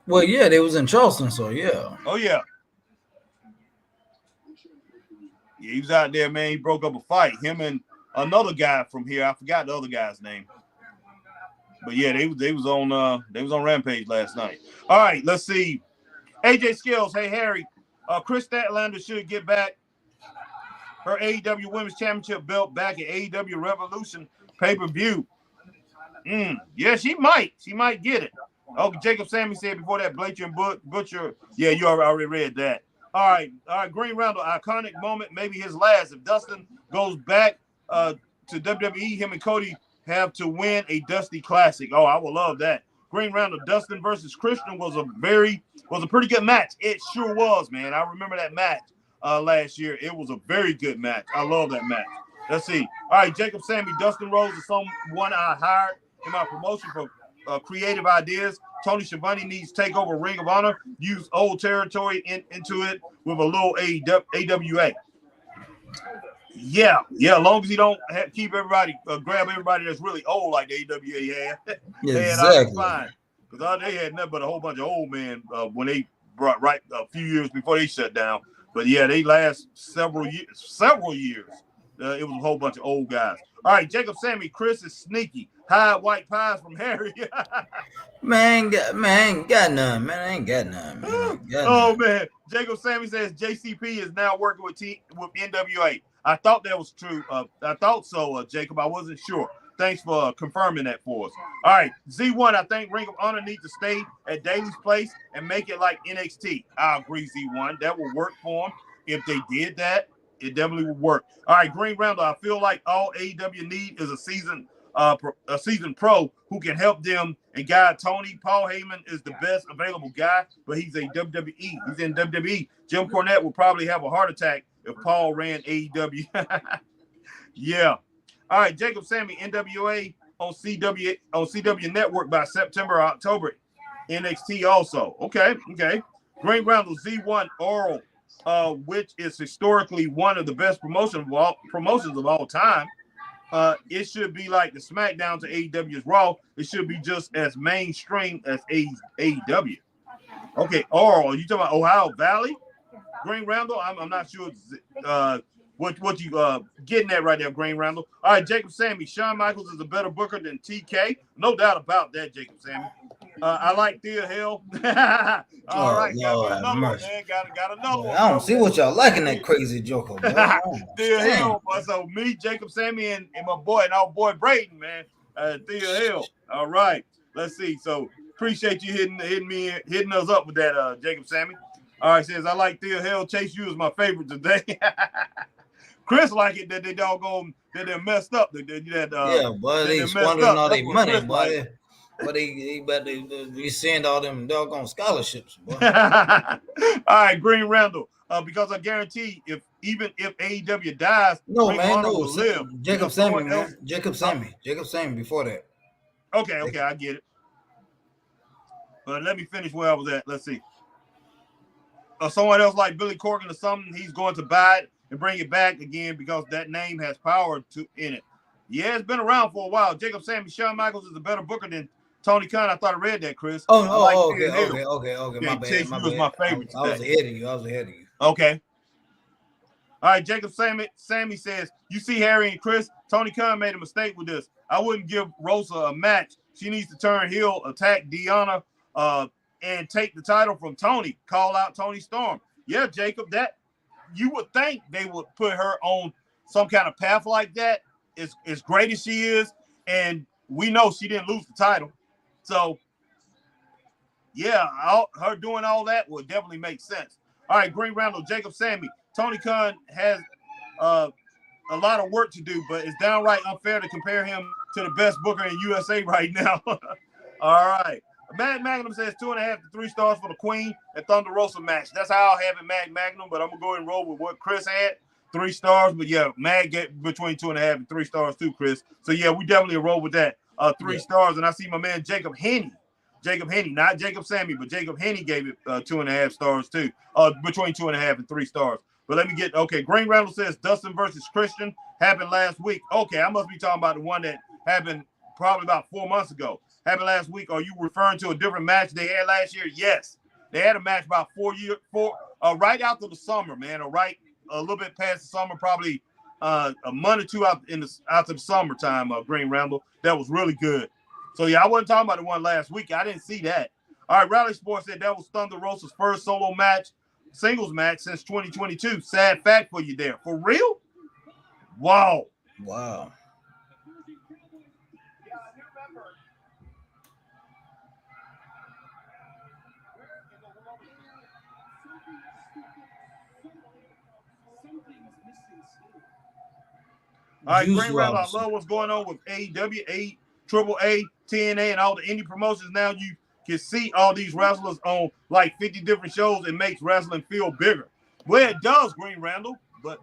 Well, yeah, they was in Charleston, so yeah. Oh, yeah. Yeah, he was out there, man. He broke up a fight. Him and another guy from here. I forgot the other guy's name. But yeah, they was on Rampage last night. All right, let's see. AJ Skills, hey Harry. Chris Statlander should get back her AEW Women's Championship belt back at AEW Revolution pay-per-view. Yeah, she might. She might get it. Oh, Jacob Sammy said before that, Butcher and Butcher. Yeah, you already read that. All right. Green Randall, iconic moment, maybe his last. If Dustin goes back to WWE, him and Cody have to win a Dusty Classic. Oh, I would love that. Green Randall, Dustin versus Christian was a pretty good match. It sure was, man. I remember that match last year. It was a very good match. I love that match. Let's see. All right, Jacob Sammy, Dustin Rhodes is someone I hired in my promotion for creative ideas. Tony Schiavone needs to take over Ring of Honor, use old territory into it with a little AWA. Yeah, as long as he don't keep everybody, grab everybody that's really old like the AWA had. Exactly. Fine. Because they had nothing but a whole bunch of old men when they brought right a few years before they shut down. But yeah, they last several years. It was a whole bunch of old guys. All right, Jacob Sammy, Chris is sneaky. Hide white pies from Harry. man, got none. Man, I ain't got none. Man. Man. Jacob Sammy says JCP is now working with NWA. I thought that was true. I thought so, Jacob. I wasn't sure. Thanks for confirming that for us. All right, Z1, I think Ring of Honor needs to stay at Daily's place and make it like NXT. I agree, Z1. That will work for them. If they did that, it definitely would work. All right, Green Randall, I feel like all AEW need is a seasoned pro who can help them and guide Tony. Paul Heyman is the best available guy, but he's a WWE. He's in WWE. Jim Cornette will probably have a heart attack if Paul ran AEW. Yeah. All right, Jacob Sammy, NWA on CW Network by September or October. NXT also. Okay. Green Randall, Z1 Oral, which is historically one of the best promotions of all time. It should be like the SmackDown to AEW's Raw. It should be just as mainstream as AEW. Okay, Oral, you talking about Ohio Valley? Green Randall? I'm not sure what you getting at right there, Green Randall. All right, Jacob Sammy. Shawn Michaels is a better booker than TK. No doubt about that, Jacob Sammy. I like Thea Hill. All right, got me another one, man. Got another one. I don't see what y'all liking that crazy joker, boy. Thea Hill. So me, Jacob Sammy, and my boy, and our boy Braden, man. Thea Hill. All right. Let's see. So appreciate you hitting us up with that, Jacob Sammy. All right, says I like Thea Hill. Chase U is my favorite today. Chris like it that they doggone that they're messed up. Yeah, boy, they squandering all their money, boy. But they send all them doggone scholarships, boy. All right, Green Randall. Because I guarantee even if AEW dies, no Ring man, Honor no will live. Jacob Sammy, man. Jacob Sammy before that. Okay, I get it. But let me finish where I was at. Let's see. Someone else like Billy Corgan or something, he's going to buy it and bring it back again because that name has power in it. Yeah, it's been around for a while. Jacob Sammy, Shawn Michaels is a better booker than Tony Khan. I thought I read that, Chris. Okay. My bad. Chase U was my favorite. I was ahead of you. Okay. All right, Jacob Sammy says, you see Harry and Chris, Tony Khan made a mistake with this. I wouldn't give Rosa a match. She needs to turn heel, attack Deanna, and take the title from Tony. Call out Tony Storm. Yeah, Jacob, that you would think they would put her on some kind of path like that. As great as she is, and we know she didn't lose the title. So, yeah, her doing all that would definitely make sense. All right, Green Randall, Jacob Sammy. Tony Khan has a lot of work to do, but it's downright unfair to compare him to the best booker in USA right now. All right. Mad Magnum says 2.5 to 3 stars for the Queen and Thunder Rosa match. That's how I'll have it, Mad Magnum, but I'm going to go ahead and roll with what Chris had. 3 stars, but yeah, Mag get between 2.5 and 3 stars too, Chris. So yeah, we definitely roll with that. 3 stars, and I see my man Jacob Henney, not Jacob Sammy, but Jacob Henney gave it 2.5 stars too. Between 2.5 and 3 stars. But let me get Green Randall says Dustin versus Christian happened last week. Okay, I must be talking about the one that happened probably about 4 months ago. Happened last week. Are you referring to a different match they had last year? Yes, they had a match about 4 years, right after the summer, man, or right a little bit past the summer, probably a month or two after the summertime. Green Randall, that was really good. So yeah, I wasn't talking about the one last week. I didn't see that. All right, Rally Sports said that was Thunder Rosa's first singles match since 2022. Sad fact for you there. For real? Wow. All right, Green Randall, I love what's going on with AEW, AAA, TNA, and all the indie promotions. Now you can see all these wrestlers on like 50 different shows. It makes wrestling feel bigger. Well, it does, Green Randall, but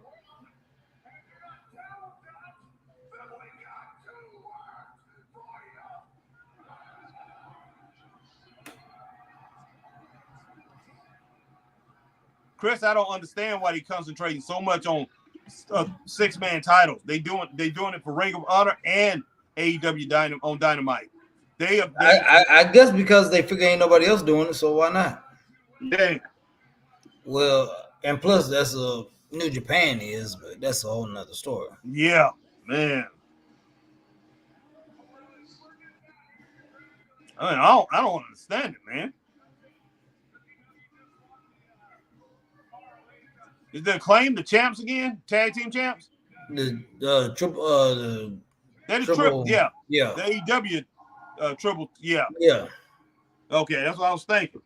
Chris, I don't understand why they're concentrating so much on 6-man titles. They doing it for Ring of Honor and AEW on Dynamite. I guess because they figure ain't nobody else doing it, so why not? Damn. Well, and plus that's a New Japan is, but that's a whole nother story. Yeah, man. I don't understand it, man. Is the Acclaim the champs again? Tag team champs? The triple. That is triple. Yeah. The AEW triple. Yeah. Yeah. Okay, that's what I was thinking.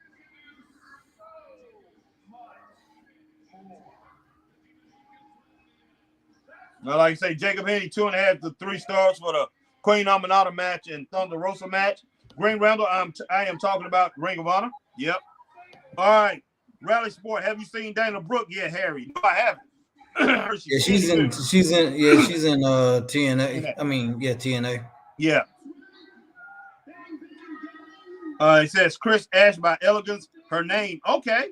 Now, like I say, Jacob Henney 2.5 to 3 stars for the Queen Aminata match and Thunder Rosa match. Green Randall, I am talking about Ring of Honor. Yep. All right. Rally Sport, have you seen Dana Brooke yet, Harry? No, I haven't. she's in TNA. I mean, TNA. Yeah. It says Chris Ash by Elegance, her name. Okay.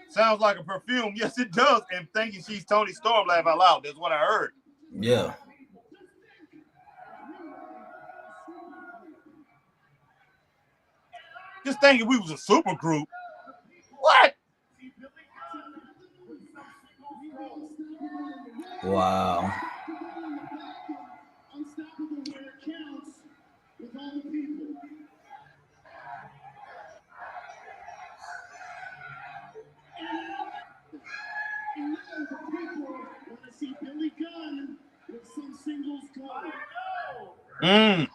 Sounds like a perfume. Yes, it does. And thinking she's Tony Storm, laugh out loud. That's what I heard. Yeah. Just thinking we was a super group. What? Wow. Mm.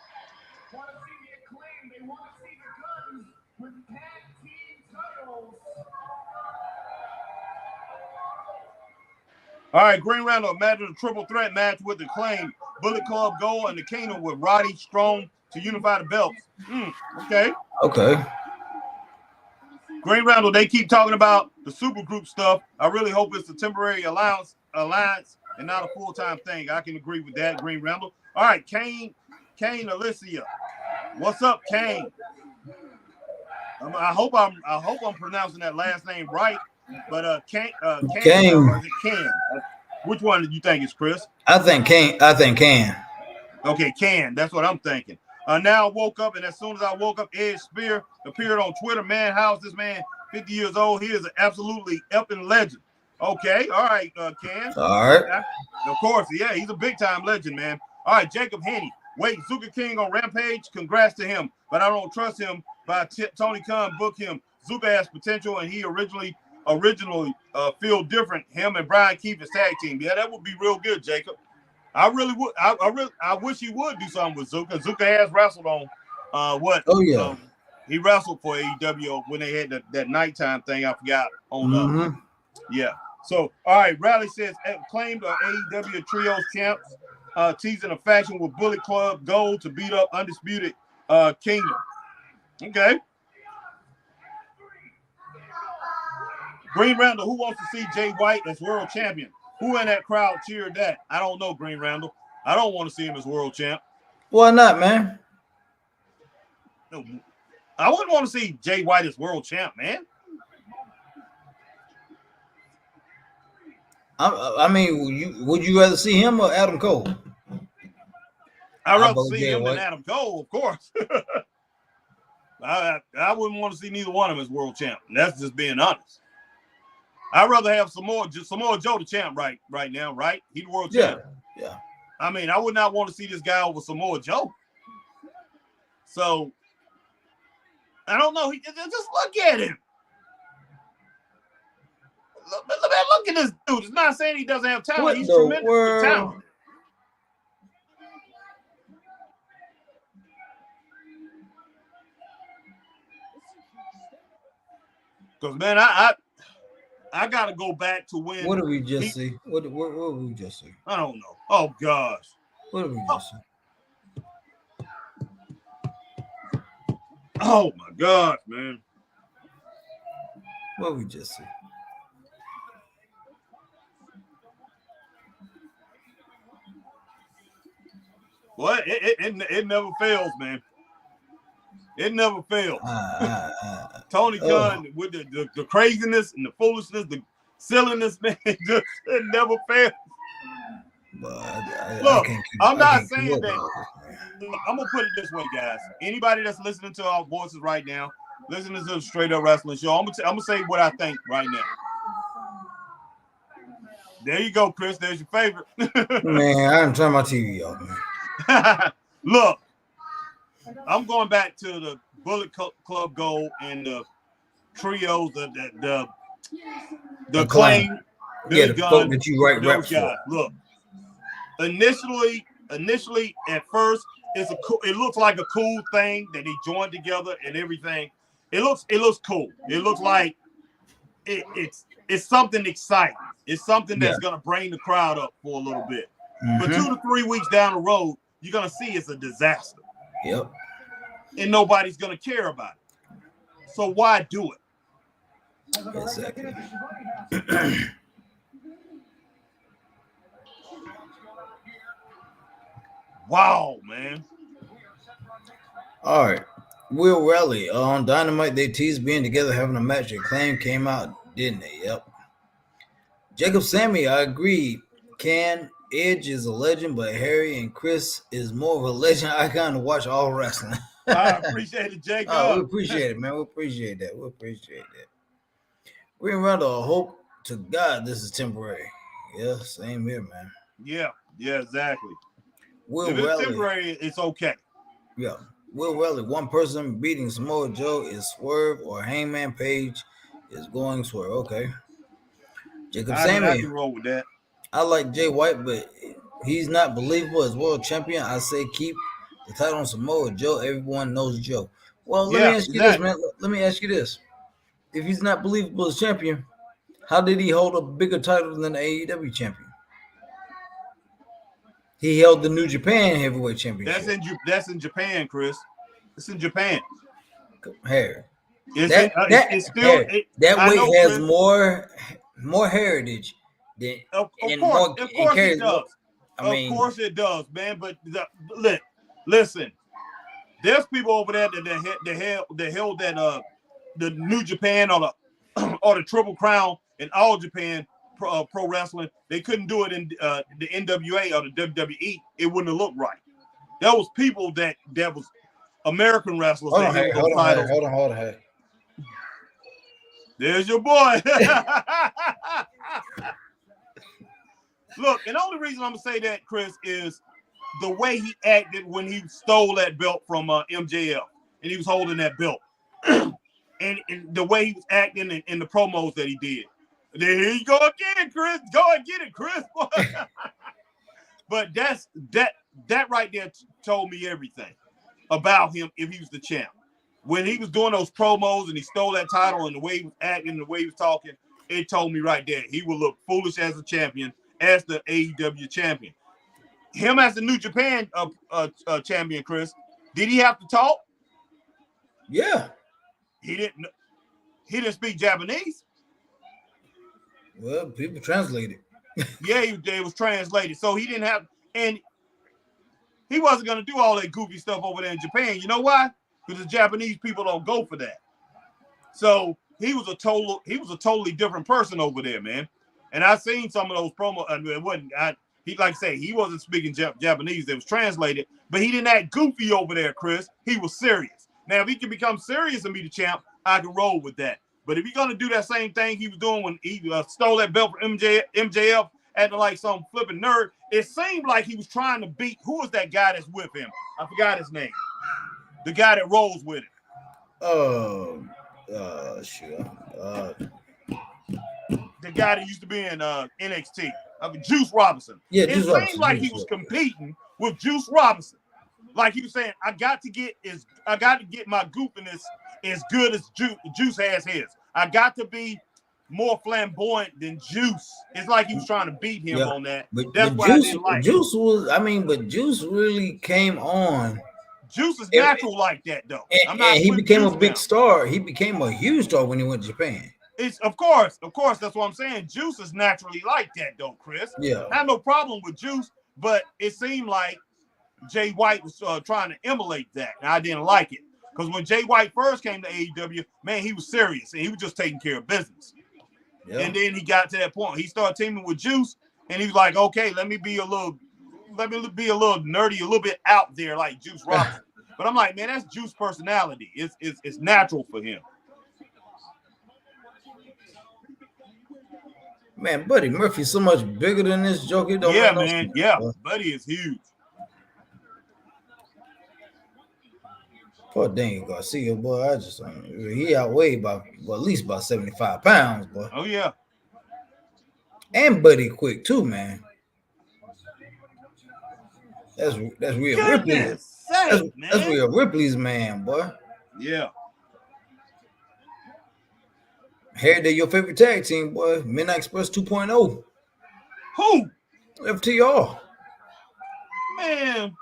All right, Green Randall, imagine a triple threat match with the Acclaim, Bullet Club Gold, and the Kingdom with Roddy Strong to unify the belts. Okay. Okay. Green Randall, they keep talking about the supergroup stuff. I really hope it's a temporary alliance and not a full-time thing. I can agree with that, Green Randall. All right, Kane Alicia. What's up, Kane? I hope I'm pronouncing that last name right. But Kane. Or is it Ken? Which one do you think is Chris? I think Ken. Okay, Ken. That's what I'm thinking. Now I woke up, and as soon as I woke up, Ed Spear appeared on Twitter. Man, how's this man? 50 years old. He is an absolutely effing legend. Okay, all right, Ken. All right. Of course, yeah, he's a big-time legend, man. All right, Jacob Henney. Wait, Zuka King on Rampage? Congrats to him, but I don't trust him. By Tony Khan book him. Zuka has potential, and he originally feel different. Him and Brian Keith as tag team. Yeah, that would be real good, Jacob. I really would. I wish he would do something with Zuka. Zuka has wrestled on what? Oh yeah. He wrestled for AEW when they had that nighttime thing. I forgot on. Yeah. So all right. Riley says claimed AEW Trios champs, teasing a faction with Bullet Club Gold to beat up Undisputed Kingdom. Okay. Green Randall, who wants to see Jay White as world champion? Who in that crowd cheered that? I don't know, Green Randall. I don't want to see him as world champ. Why not, man? No, I wouldn't want to see Jay White as world champ, man. I mean, would you rather see him or Adam Cole? I'd rather see him than Adam Cole, of course. I wouldn't want to see neither one of them as world champ. That's just being honest. I'd rather have Samoa Joe the champ right now, right? He's the world champ. Yeah. I mean, I would not want to see this guy over Samoa Joe. So I don't know. Just look at him. Look at this dude. It's not saying he doesn't have talent. He's tremendous with talent. Because man, I gotta go back to when. What did we just see? What did we just see? I don't know. Oh gosh. What did we just see? Oh my gosh, man. What did we just see? What? It never fails, man. It never fails. Tony Khan with the craziness and the foolishness, the silliness, man. It never fails. Look, I'm not saying that. I'm gonna put it this way, guys. Anybody that's listening to our voices right now, listening to the Straight Up Wrestling Show, I'm gonna say what I think right now. There you go, Chris. There's your favorite. Man, I didn't turn my TV off, man. Look, I'm going back to the Bullet Club Gold and the trios, the Claim, the folk that you write raps for. Look, initially at first, it looks like a cool thing that they joined together and everything. It looks cool. It looks like it's something exciting. It's something that's gonna bring the crowd up for a little bit. But 2 to 3 weeks down the road, you're gonna see it's a disaster. Yep. And nobody's gonna care about it. So why do it? Exactly. Wow, man. All right. Will Raleigh on Dynamite, they teased being together having a match. Their claim came out, didn't they? Yep. Jacob Sammy, I agree. Edge is a legend, but Harry and Chris is more of a legend icon to watch all wrestling. I appreciate it, Jacob. We appreciate it, man. We appreciate that. Green Randall, I hope to God this is temporary. Yeah, same here, man. Yeah, exactly. Will If it's Raleigh, temporary, it's okay. yeah. Will Raleigh, one person beating Samoa Joe is Swerve or Hangman Page is going Swerve. Okay. Jacob I Sammy, can roll with that. I like Jay White, but he's not believable as world champion. I say keep the title on Samoa Joe. Everyone knows Joe. Well, let me Yeah, ask you this, exactly. man. Let me ask you this. If he's not believable as champion, how did he hold a bigger title than the AEW champion? He held the New Japan Heavyweight Championship. That's in Japan, Chris. It's in Japan. Hair. It's still. That I weight know, has Chris. more heritage than Of and course, more of and course it carries more. does. I Of mean, course it does, man. But listen, there's people over there that held that the New Japan or the or the Triple Crown in All Japan pro wrestling. They couldn't do it in the NWA or the WWE. It wouldn't have looked right. There was people that was American wrestlers that held those titles. hold on, hey. There's your boy. Look, and the only reason I'm gonna say that, Chris, is the way he acted when he stole that belt from MJF and he was holding that belt, and the way he was acting in the promos that he did. There you go again, Chris. Go and get it, Chris. But that right there told me everything about him if he was the champ. When he was doing those promos and he stole that title and the way he was acting, the way he was talking, it told me right there he would look foolish as a champion, as the AEW champion. Him as the New Japan champion, Chris, did he have to talk? Yeah. He didn't speak Japanese. Well, people translate it. Yeah, it was translated. So he didn't have, and he wasn't going to do all that goofy stuff over there in Japan. You know why? Because the Japanese people don't go for that. So he was a totally different person over there, man. And I seen some of those promos. It wasn't. He like I say, he wasn't speaking Japanese. It was translated, but he didn't act goofy over there, Chris. He was serious. Now, if he can become serious and be the champ, I can roll with that. But if he's gonna do that same thing he was doing when he stole that belt from MJF, acting like some flipping nerd, it seemed like he was trying to beat. Who was that guy that's with him? I forgot his name. The guy that rolls with him. Sure. The guy that used to be in NXT, Juice Robinson. Yeah, it seemed like he was competing with Juice Robinson. Like he was saying, I got to get my goofiness as good as Juice has his. I got to be more flamboyant than Juice. It's like he was trying to beat him on that. That's why I didn't like Juice it. But Juice really came on. Juice is natural like that, though. And he became a big star. He became a huge star when he went to Japan. It's of course, that's what I'm saying. Juice is naturally like that, though, Chris. Yeah. I have no problem with Juice, but it seemed like Jay White was trying to emulate that, and I didn't like it. Because when Jay White first came to AEW, man, he was serious, and he was just taking care of business. Yeah. And then he got to that point. He started teaming with Juice, and he was like, okay, let me be a little nerdy, a little bit out there like Juice Robinson. But I'm like, man, that's Juice personality. It's natural for him. Man, Buddy Murphy's so much bigger than this joke. Yeah, man. Yeah, Buddy is huge. Poor Daniel Garcia, boy. He outweighed by at least about 75 pounds, boy. Oh, yeah. And Buddy quick, too, man. That's Rhea Ripley. That's Rhea Ripley's man, boy. Yeah. They're your favorite tag team, boy. Midnight Express 2.0. Who? FTR. Man.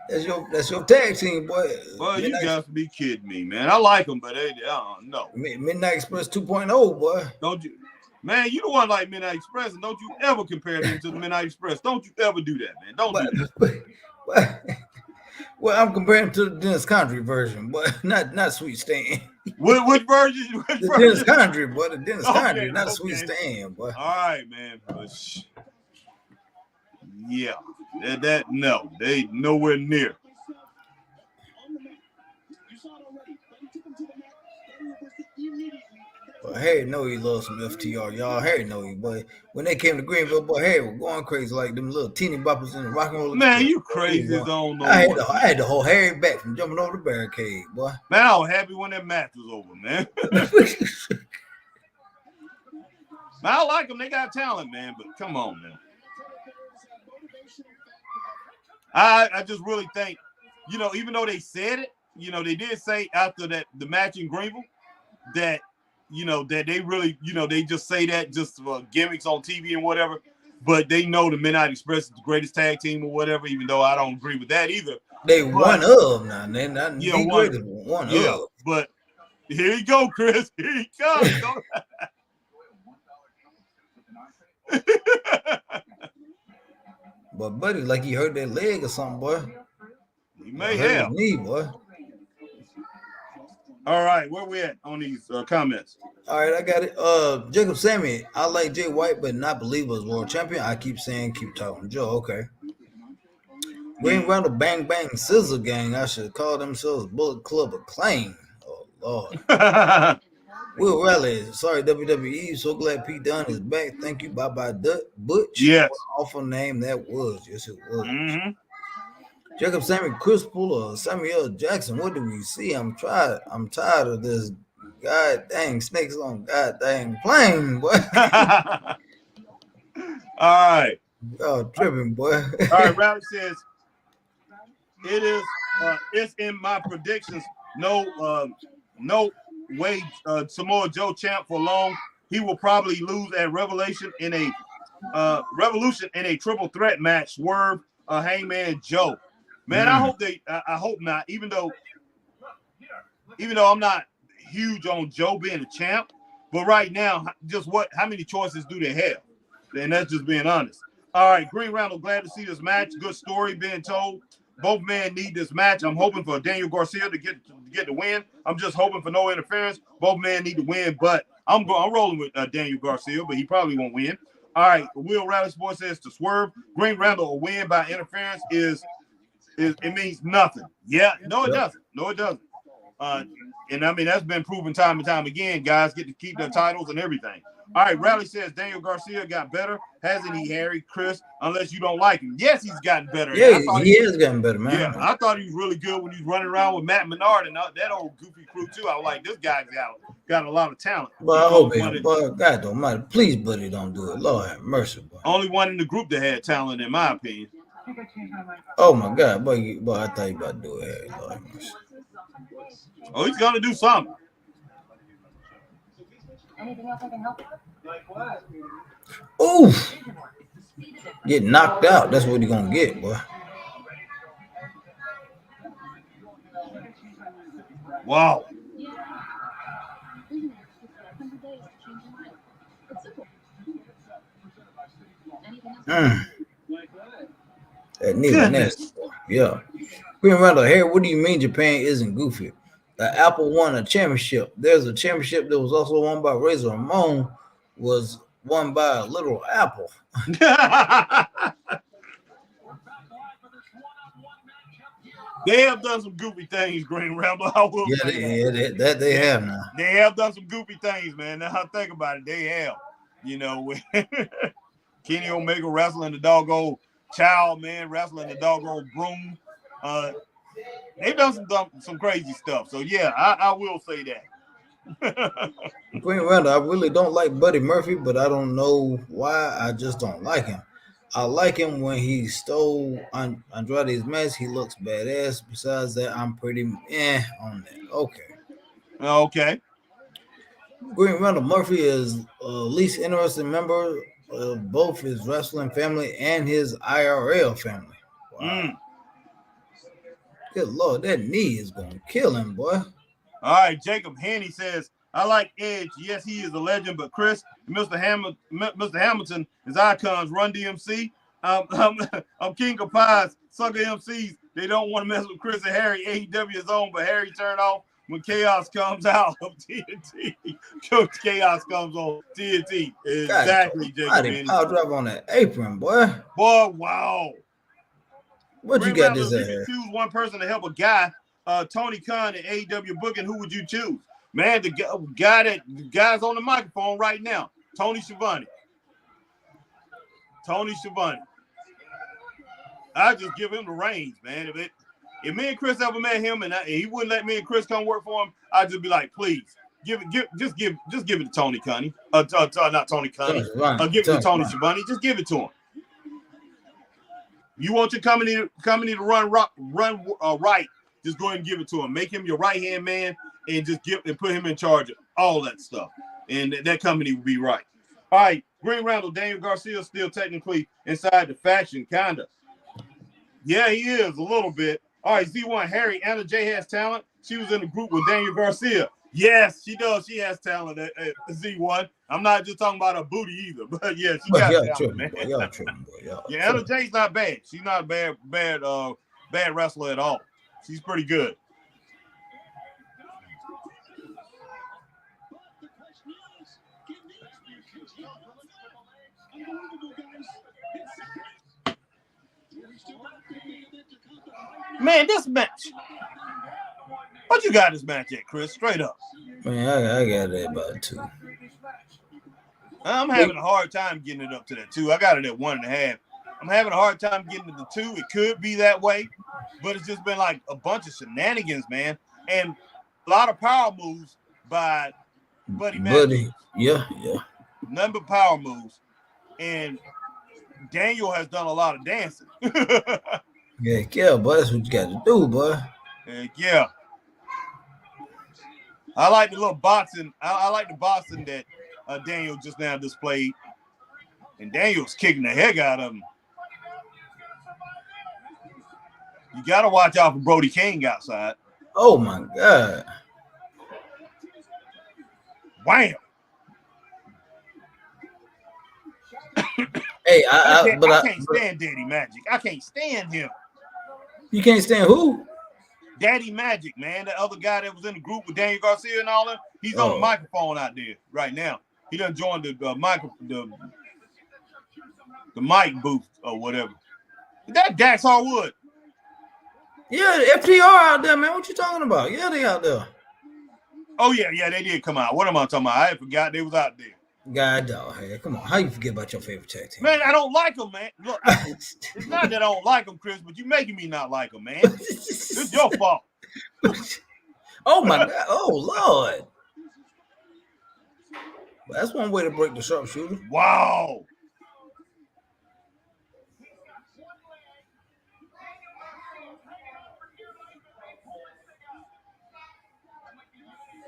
That's your tag team, boy. Well, you got to be kidding me, man. I like them, but I don't know. Midnight Express 2.0, boy. Don't you? Man, you the one like Midnight Express, and don't you ever compare them to the Midnight Express. Don't you ever do that, man. Don't do that. Well, I'm comparing to the Dennis Condrey version, but not Sweet Stan. Which version? Dennis Condrey, boy. The Dennis Condrey, not Sweet Stan, boy. All right, man. Yeah, no, they nowhere near. But Harry know he loves some FTR, y'all. Harry know he, but when they came to Greenville, boy, Harry was going crazy like them little teeny boppers in the Rock and Roll Man, Express. you crazy as I don't know I what. had to hold Harry back from jumping over the barricade, boy. Man, I was happy when that match was over, man. I like them. They got talent, man, but come on, man. I just really think, even though they said it, they did say after the match in Greenville that, that they really, they just say that just for gimmicks on TV and whatever. But they know the Midnight Express is the greatest tag team or whatever, even though I don't agree with that either. They one of now. They're not the greatest one of. But here you go, Chris. Here you come. But buddy, like he hurt that leg or something, boy. He may have. His knee, boy. All right, where we at on these comments? All right, I got it. Jacob Sammy, I like Jay White, but not believe as world champion. I keep saying, keep talking. Joe, okay. Green Round Bang Bang Scissor Gang, I should call themselves Bullet Club Acclaim. Oh, Lord. Will Riley, sorry, WWE. So glad Pete Dunne is back. Thank you. Bye-bye, Butch. Yes. What an awful name that was. Yes, it was. Mm-hmm. Jacob Sammy, Chris Puller, Samuel Jackson. What do we see? I'm tired of this god dang snakes on god dang plane, boy. All right. Y'all tripping, boy. All right, Riley says it's in my predictions. No way Samoa Joe champ for long. He will probably lose at Revolution in a triple threat match. Swerve, Hangman Joe. Man, I hope not. Even though I'm not huge on Joe being a champ, but right now, how many choices do they have? And that's just being honest. All right, Green Round, glad to see this match. Good story being told. Both men need this match. I'm hoping for Daniel Garcia to get the win. I'm just hoping for no interference. Both men need to win, but I'm rolling with Daniel Garcia, but he probably won't win. All right, Will Rally Sports says to Swerve, Green Randall will win by interference it means nothing. Yeah, no, it doesn't. No, it doesn't. And I mean, that's been proven time and time again. Guys get to keep their titles and everything. All right, Rally says Daniel Garcia got better. Hasn't he, Harry, Chris? Unless you don't like him. Yes, he's gotten better. Yeah, he has gotten better, man. Yeah, I thought he was really good when he was running around with Matt Menard and that old goofy crew, too. I was like, this guy's got a lot of talent. But I hope God don't mind. Please, buddy, don't do it. Lord have mercy, boy. Only one in the group that had talent, in my opinion. Oh, my God. Boy, I thought you about to do it, Harry. Lord have mercy. Oh, he's going to do something. Anything else I can help with? Oof! Get knocked out. That's what you're going to get, boy. Wow. That knee was nasty. Yeah. Green Randall, Harry, what do you mean Japan isn't goofy? The Apple won a championship. There's a championship that was also won by Razor Ramon, was won by a little Apple. They have done some goofy things, Green Ramble. I will say that they have now. They have done some goofy things, man. Now I think about it, they have. Kenny Omega wrestling the doggone child, man, wrestling the doggone broom. They've done some crazy stuff. So yeah, I will say that. Green Randall, I really don't like Buddy Murphy, but I don't know why. I just don't like him. I like him when he stole Andrade's mask. He looks badass. Besides that, I'm pretty on that. Okay. Green Randall, Murphy is least interesting member of both his wrestling family and his IRL family. Wow. Good Lord, that knee is going to kill him, boy. All right, Jacob Haney says, I like Edge. Yes, he is a legend, but Chris, Mr. Hamilton, his icons, Run DMC. I'm King of Pies, Sucker MCs. They don't want to mess with Chris and Harry. AEW is on, but Harry turned off when Chaos comes out of TNT. Chaos comes on TNT. Exactly, Jacob Haney. Power drive on that apron, boy. Boy, wow. What you got this at? Choose one person to help a guy. Tony Khan and AEW booking. Who would you choose? Man, the guy's on the microphone right now, Tony Schiavone. Tony Schiavone. I just give him the reins, man. If me and Chris ever met him and he wouldn't let me and Chris come work for him, I'd just be like, please, give it to Tony Connie. Not Tony Connie. Give it to Tony Schiavone. Just give it to him. You want your company to run right, just go ahead and give it to him. Make him your right-hand man and just put him in charge of all that stuff. And that company will be right. All right, Green Randall, Daniel Garcia still technically inside the faction, kind of. Yeah, he is a little bit. All right, Z1, Harry, Anna J has talent. She was in the group with Daniel Garcia. Yes, she does. She has talent at Z1. I'm not just talking about her booty either, but yeah, she got talent, man. Y'all tripping, boy. Yeah, Anna J's not bad. She's not a bad wrestler at all. She's pretty good. Man, this match. What you got this match at, Chris? Straight up. Man, I got it about 2. I'm having a hard time getting it up to that 2. I got it at 1.5. I'm having a hard time getting to the 2. It could be that way, but it's just been like a bunch of shenanigans, man, and a lot of power moves by Buddy Matthews. Yeah. Nothing but power moves, and Daniel has done a lot of dancing. Yeah, boy, that's what you got to do, boy. Yeah. I like the little boxing. I like the boxing that Daniel just now displayed, and Daniel's kicking the heck out of him. You got to watch out for Brody King outside. Oh, my God. Wham. Hey, I can't stand Daddy Magic. I can't stand him. You can't stand who? Daddy Magic, man. The other guy that was in the group with Daniel Garcia and all that. He's on the microphone out there right now. He done joined the mic booth or whatever. That Dax Harwood. Yeah, FTR out there, man. What you talking about? Yeah, they out there. Oh, yeah, they did come out. What am I talking about? I forgot they was out there. God, dog. Hey, come on. How you forget about your favorite tag team? Man, I don't like them, man. Look, it's not that I don't like them, Chris, but you making me not like them, man. It's your fault. Oh, my God. Oh, Lord. That's one way to break the sharpshooter. Wow.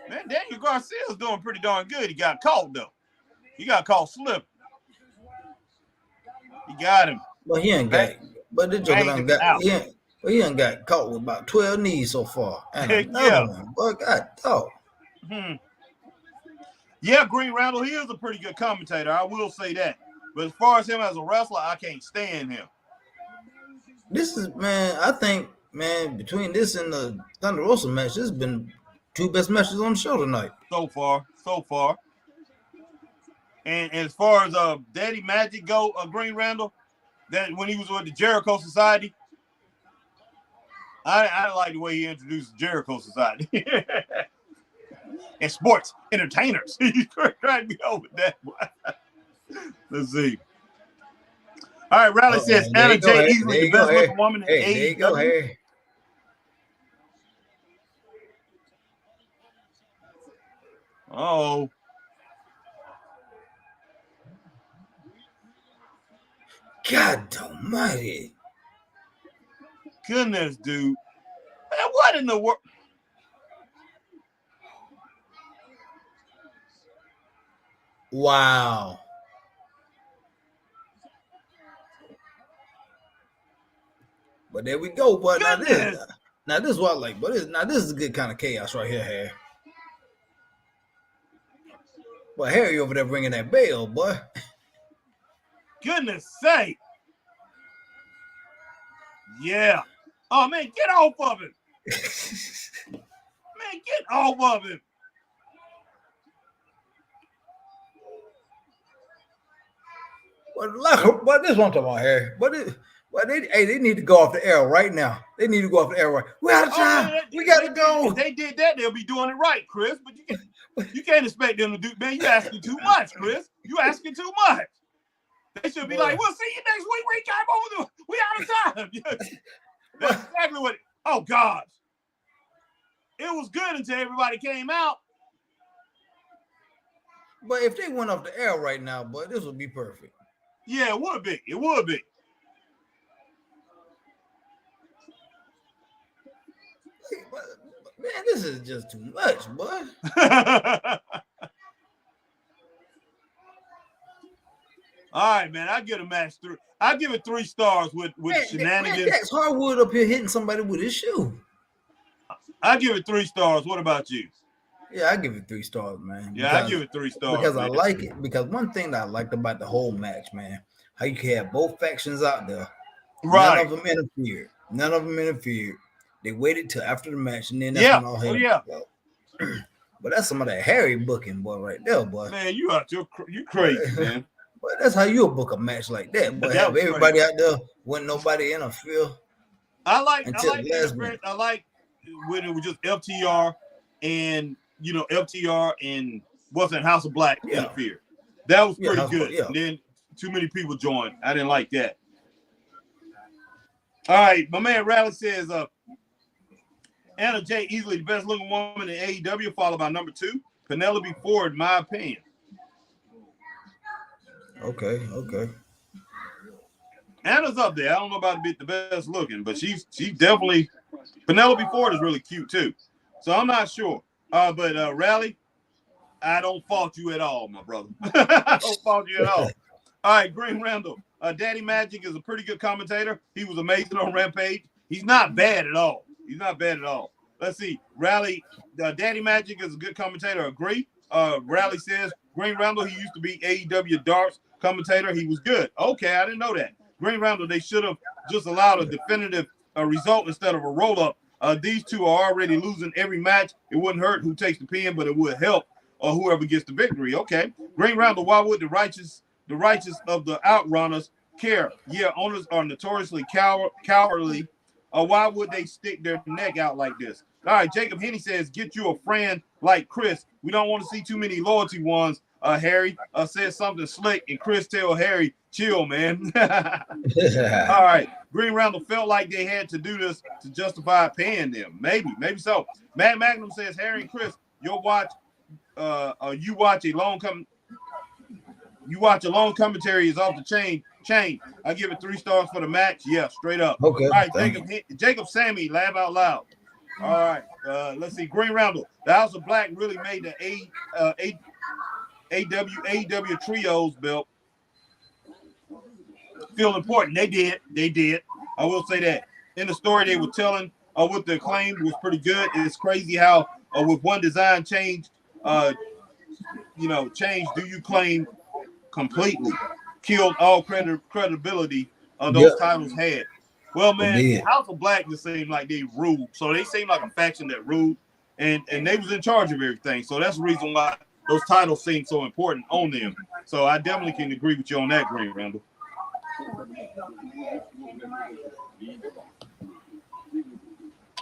Man, Daniel Garcia's doing pretty darn good. He got caught, though. He got caught slipping. He got him. Well, he ain't got. But the joker done got. He ain't got caught with about 12 knees so far. And another one. Boy, God, dog. Yeah, Green Randall, he is a pretty good commentator. I will say that. But as far as him as a wrestler, I can't stand him. This is, man, I think, man, between this and the Thunder Rosa match, this has been 2 best matches on the show tonight. So far. And as far as Daddy Magic go, Green Randall, that when he was with the Jericho Society, I like the way he introduced Jericho Society. And sports entertainers. He's trying to be over that. Let's see. All right, Riley says Anna J easily the best looking woman in AEW. There you go, Harry. Oh. God almighty. Goodness, dude. Man, what in the world? Wow. But there we go. But now this is what I like. But this is a good kind of chaos right here, Harry. But Harry over there ringing that bell, boy. Goodness sake. Yeah. Oh, man, get off of him. Man, get off of him. What this one talking about, Harry? Well, they need to go off the air right now. They need to go off the air right. We're out of time. We got to go. If they did that, they'll be doing it right, Chris. But you can't expect them to do. Man, you asking too much, Chris. You asking too much. They should be like, "We'll see you next week. We out of time." That's exactly what. Oh gosh, it was good until everybody came out. But if they went off the air right now, but this would be perfect. Yeah, it would be. It would be. Man, this is just too much, boy. All right, man. I give a match 3. I give it 3 stars with shenanigans. Man, Dax Harwood up here hitting somebody with his shoe. I give it 3 stars. What about you? Yeah, I give it 3 stars, man. Yeah, I give it 3 stars because I like it. Because one thing that I liked about the whole match, man, how you can have both factions out there. Right. None of them interfered. They waited till after the match, and then that's when all hell. But that's some of that Harry booking, boy, right there, boy. Man, you crazy, man. But that's how you book a match like that. But have everybody out there when nobody interfere. I like when it was just FTR and FTR and wasn't House of Black interfered. That was pretty good. And then too many people joined. I didn't like that. All right, my man Raleigh says Anna Jay easily the best looking woman in AEW, followed by number 2, Penelope Ford, in my opinion. Okay. Anna's up there. I don't know about to be the best looking, but she's definitely. Penelope Ford is really cute too. So I'm not sure. But Raleigh, I don't fault you at all, my brother. I don't fault you at all. All right, Green Randall. Daddy Magic is a pretty good commentator. He was amazing on Rampage. He's not bad at all. Let's see. Raleigh, Daddy Magic is a good commentator. Agree. Raleigh says Green Randall, he used to be AEW Darts commentator. He was good. Okay, I didn't know that. Green Randall, they should have just allowed a definitive result instead of a roll-up. These two are already losing every match. It wouldn't hurt who takes the pin, but it would help whoever gets the victory. Okay. Green Randall, why would the righteous of the outrunners care? Yeah, owners are notoriously cowardly. Why would they stick their neck out like this? All right, Jacob Henney says, get you a friend like Chris. We don't want to see too many loyalty ones. Harry said something slick, and Chris tell Harry, chill, man. All right. Green Randall felt like they had to do this to justify paying them. Maybe so. Matt Magnum says, Harry and Chris, you watch a long commentary is off the chain. I give it 3 stars for the match. Yeah, straight up. Okay. All right, Jacob Sammy, laugh out loud. All right. Let's see. Green Randall. The House of Black really made the AEW trios belt feel important. They did. I will say that. In the story they were telling with the Acclaim was pretty good. It's crazy how with one design change, do you claim completely killed all credibility those titles had. Well, man, House of Black just seemed like they ruled. So they seemed like a faction that ruled, and they was in charge of everything. So that's the reason why those titles seem so important on them. So I definitely can agree with you on that, Green Randall.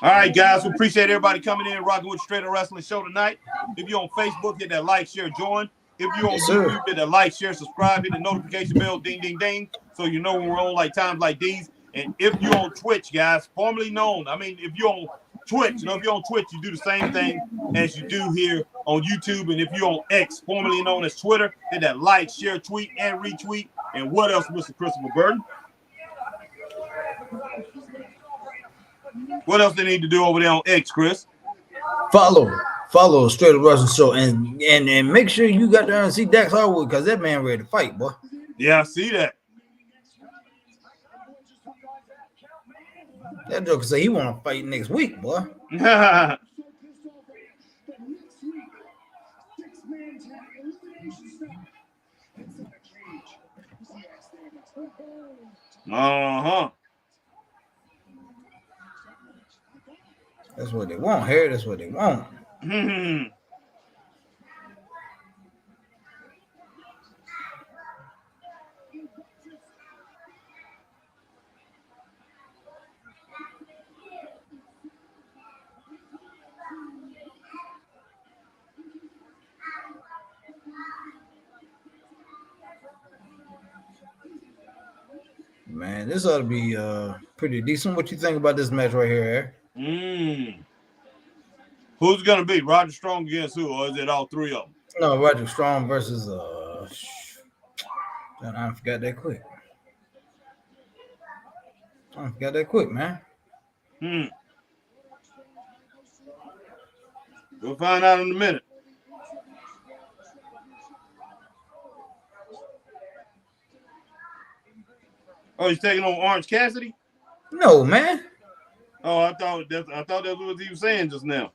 All right, guys, we appreciate everybody coming in and rocking with Straight Up Wrestling Show tonight. If you're on Facebook, hit that like, share, join. If you're on YouTube, hit that like, share, subscribe, hit the notification bell, ding, ding, ding, so you know when we're on like times like these. And if you're on Twitch, guys, formerly known, if you're on Twitch, if you're on Twitch, you do the same thing as you do here on YouTube. And if you're on X, formerly known as Twitter, hit that like, share, tweet, and retweet. And what else, Mr. Christopher Burton? What else they need to do over there on X, Chris? Follow Straight Up Wrestling Show and make sure you got there and see Dax Harwood because that man ready to fight, boy. Yeah, I see that. That joker say he want to fight next week, boy. That's what they want, Harry. That's what they want. man. This ought to be pretty decent. What you think about this match right here, Eric? Who's gonna be Roger Strong against who, or is it all three of them? No, Roger Strong versus I forgot that quick. Man. We'll find out in a minute. Oh, he's taking on Orange Cassidy? No, man. Oh, I thought that's what he was saying just now.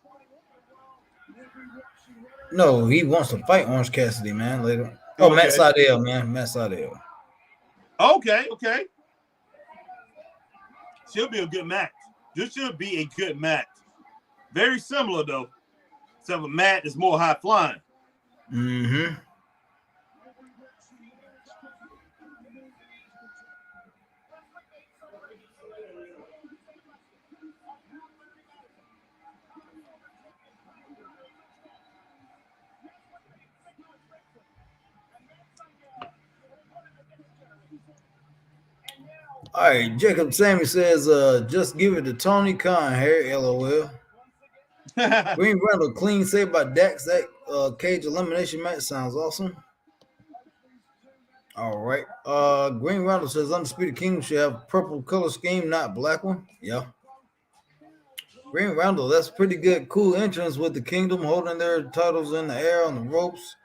No, he wants to fight Orange Cassidy, man, later. Oh, okay. Matt Sydal, man. Matt Sydal. Okay. Should be a good match. This should be a good match. Very similar, though. Except for Matt is more high flying. Mm-hmm. All right, Jacob Sammy says, just give it to Tony Khan here, LOL. Green Randall clean save by Dax. That cage elimination match sounds awesome. All right. Green Randall says Undisputed King should have purple color scheme, not black one. Yeah. Green Randall, that's pretty good. Cool entrance with the Kingdom holding their titles in the air on the ropes.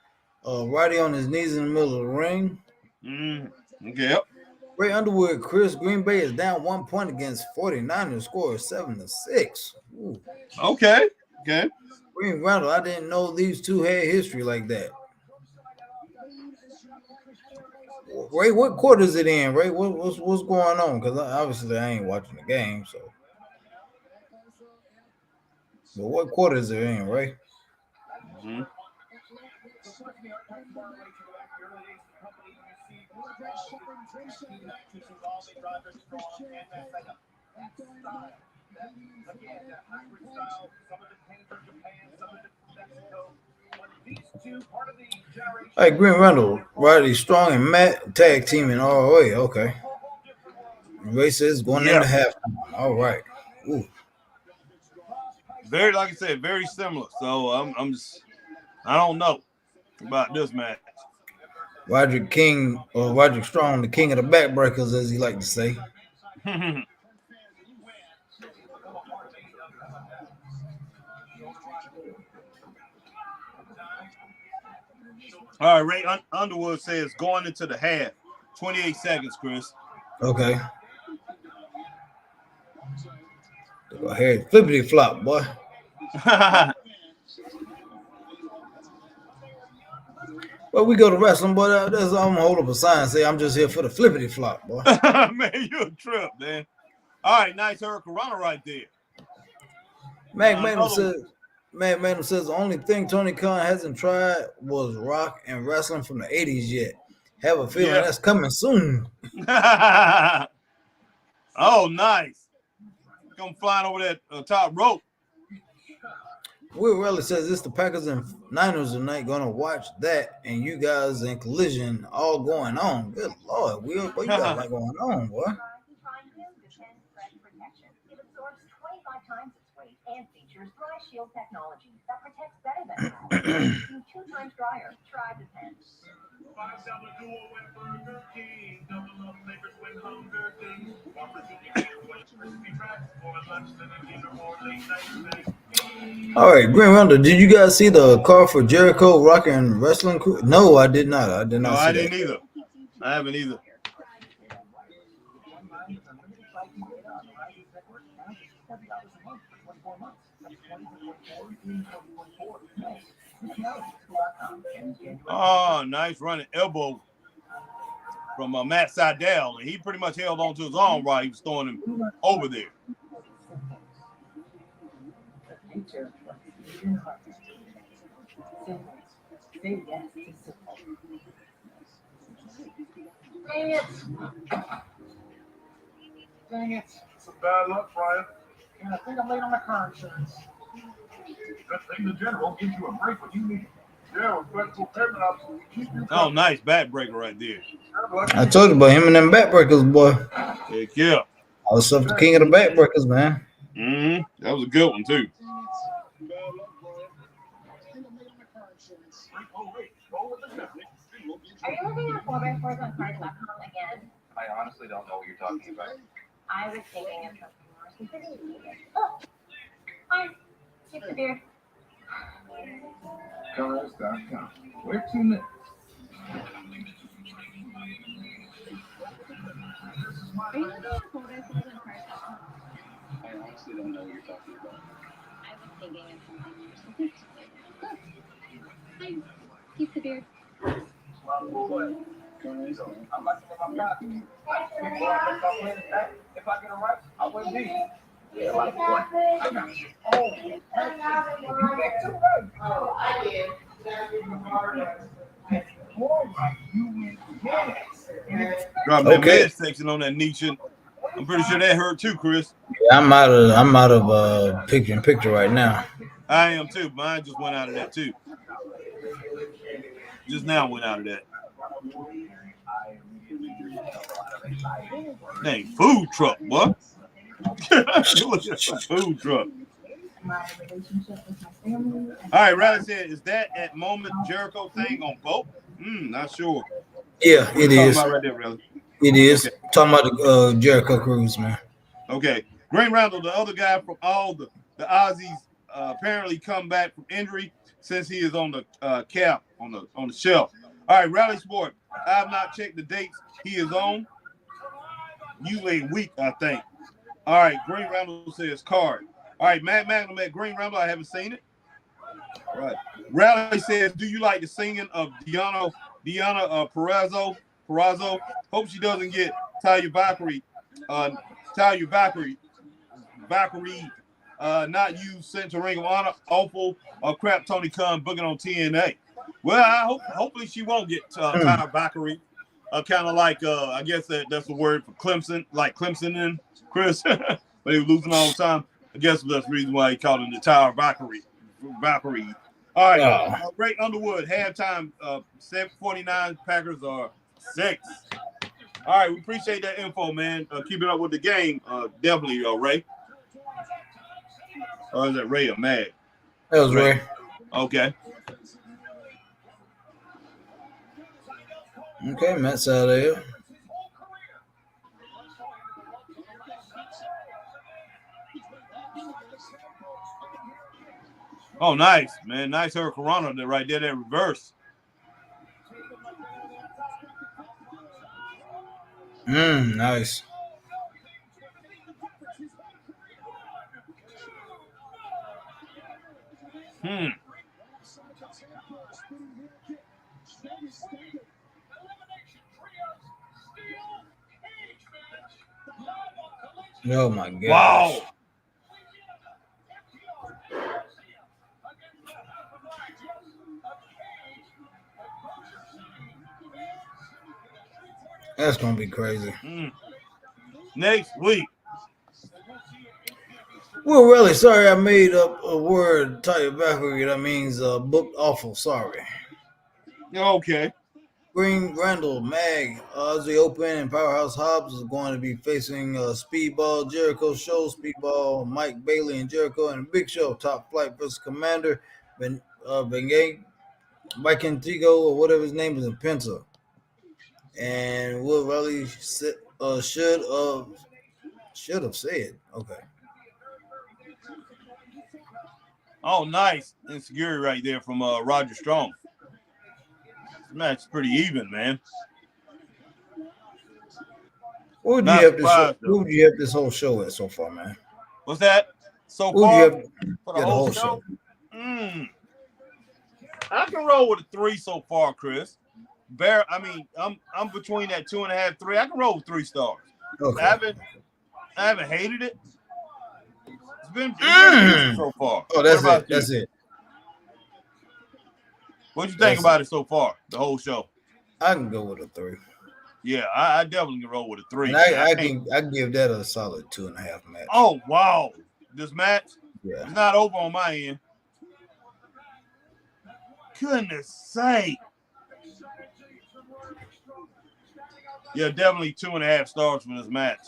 Roddy on his knees in the middle of the ring. Okay. Ray Underwood, Chris Green Bay is down 1 point against 49ers, score 7-6. Ooh. Okay. Green Randall, I didn't know these two had history like that. Ray, what quarter is it in, Ray? What's going on? Because obviously I ain't watching the game, so. But what quarter is it in, Ray? Mm-hmm. All right, Green Randall, Roddy Strong and Matt tag teaming all the way. Okay. Ray says going into halftime. All right. Ooh. Very, like I said, very similar. So I don't know about this match. Roderick King, or Roderick Strong, the king of the backbreakers, as he like to say. All right, Ray Underwood says going into the half. 28 seconds, Chris. Okay. Go ahead. Flippity flop, boy. Well, we go to wrestling, but I'm going to hold up a sign and say I'm just here for the flippity flop, boy. Man, you a trip, man. All right, nice hurricanrana right there. Mac Madam says the only thing Tony Khan hasn't tried was rock and wrestling from the 80s yet. Have a feeling that's coming soon. Oh, nice. Come flying over that top rope. Will Raleigh says it's the Packers and Niners tonight. Gonna watch that, and you guys in Collision all going on. Good Lord, Will, what you got like going on, boy? It absorbs 25 times its weight and features dry shield technology that protects better than 2 times drier. Try the pen. $5 duo at Burger King. Double up flavors with Hunger Games. All right, Green Rounder, did you guys see the car for Jericho Rock and Wrestling Crew? No, I did not. I did not. No, see I didn't that. either. I haven't either. Oh, nice running elbow from Matt Sydal. And he pretty much held on to his arm while he was throwing him over there. Dang it. It's a bad luck, Brian. And I think I'm late on my car insurance. Good thing the general gives you a break when you need it. Yeah, flexible payment options. Oh, nice backbreaker right there. I told you about him and them backbreakers, boy. Heck yeah. I was the king of the backbreakers, man. Mm-hmm. That was a good one too. Are you looking at 4x4s on cars.com again? I honestly don't know what you're talking about. I was thinking of something more specific. Oh, hi. Keep the beer. Cars.com. Where to next? Are you looking at 4x4s on cars.com? I honestly don't know what you're talking about. I was thinking of something more specific. Oh, hi. Keep the beer. I'm not gonna lie. If I get them right, I wouldn't be. Yeah, like what? I got you. Oh, perfect. You make two right. Oh, I did. Dropping that med section on that niche. I'm pretty sure that hurt too, Chris. Yeah, I'm out of picture right now. I am too. Mine just went out of that too. Just now went out of that. Dang, food truck, what? Look at the food truck. All right, Riley said, is that at moment Jericho thing on both? Not sure. Yeah, it is. Right there, Riley. It is. Okay. Talking about the Jericho Cruise, man. Okay. Green Randall, the other guy from all the Aussies, apparently come back from injury since he is on the cap on the shelf. All right, Rally Sport. I have not checked the dates he is on. Usually a week, I think. All right, Green Randall says card. All right, Matt Magnum at Green Randall. I haven't seen it. All right. Rally says, do you like the singing of Diana Perazzo? Hope she doesn't get Talia Valkyrie, not you sent to Ring of Honor. Awful crap. Tony Khan booking on TNA. Well, hopefully she won't get Talia Valkyrie. Kind of like I guess that's the word for Clemson, like Clemson and Chris, but he was losing all the time. I guess that's the reason why he called him the Talia Valkyrie. All right, Ray Underwood halftime. 749 Packers are 6. All right, we appreciate that info, man. Keep it up with the game. Definitely, Ray. Or is that Ray or Mag? That was Ray. Okay. Okay, Matt's out of here. Oh, nice, man. Nice Hurricanrana there right there, that reverse. Nice. Oh my God! Wow. That's gonna be crazy. Next week. Well, really sorry I made up a word, Talia Valkyrie. That means booked awful. Sorry. Okay. Green Randall, Mag, Aussie Open, and Powerhouse Hobbs is going to be facing Speedball, Jericho Show, Speedball, Mike Bailey, and Jericho, and Big Show, Top Flight versus Commander, Bengay, Mike Antigo, or whatever his name is in Penta. And Will Riley should have said, okay. Oh, nice. Insecurity right there from Roger Strong. This match is pretty even, man. What would you have this whole show at so far, man? What's that? So far for the whole show? I can roll with a 3 so far, Chris. I'm between that 2.5, 3. I can roll with 3 stars. Okay. I haven't hated it. It's been decent so far. Oh, that's it. What you think about it so far? The whole show. I can go with a 3. Yeah, I definitely can roll with a 3. And I can give that a solid 2.5 match. Oh wow, this match? Yeah, it's not over on my end. goodness sake. Yeah, definitely 2.5 stars for this match.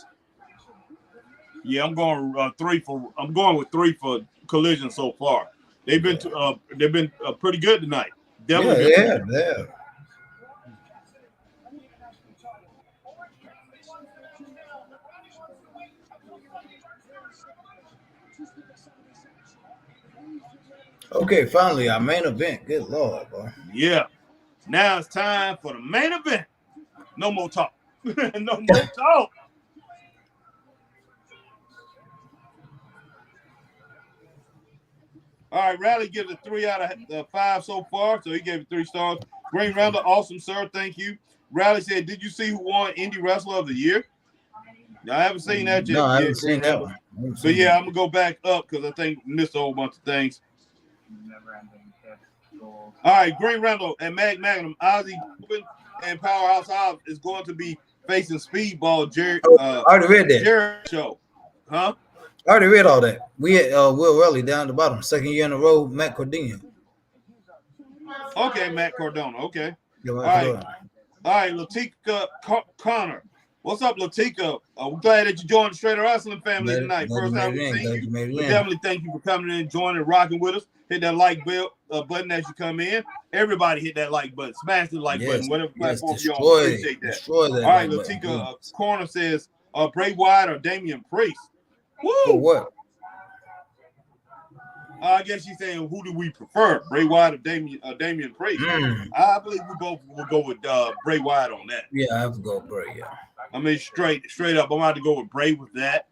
Yeah, I'm going with 3 for Collision so far. They've been pretty good tonight. Definitely good. Yeah. Okay, finally our main event. Good Lord, bro. Yeah. Now it's time for the main event. No more talk. No more talk. All right, Riley gives it 3 out of 5 so far, so he gave it 3 stars. Green Randall, awesome, sir. Thank you. Riley said, "Did you see who won Indie Wrestler of the Year?" I haven't seen that yet. No, I haven't seen that one. But yeah, I'm gonna go back up because I think we missed a whole bunch of things. All right, Green Randall and Magnum, Ozzy and Powerhouse Hobbs is going to be facing Speedball Jerry. I already read that. Jericho, huh? I already read all that. We had Will Raleigh down at the bottom, 2nd year in a row. Matt Cordino. Okay, Matt Cardona. Okay. Yeah, All right, Latika Connor. What's up, Latika? We're glad that you joined the Straight Wrestling family tonight. First time we've seen you. We definitely thank you for coming in, joining, rocking with us. Hit that like button as you come in. Everybody hit that like button. Smash the like button. Whatever platform you're on. Appreciate that. All right, Latika Corner says Bray Wyatt or Damian Priest. Woo! For what? I guess she's saying, who do we prefer, Bray Wyatt or Damian Priest? I believe we both will go with Bray Wyatt on that. Yeah, I have to go with Bray. Yeah. I mean, straight up, I'm about to go with Bray with that.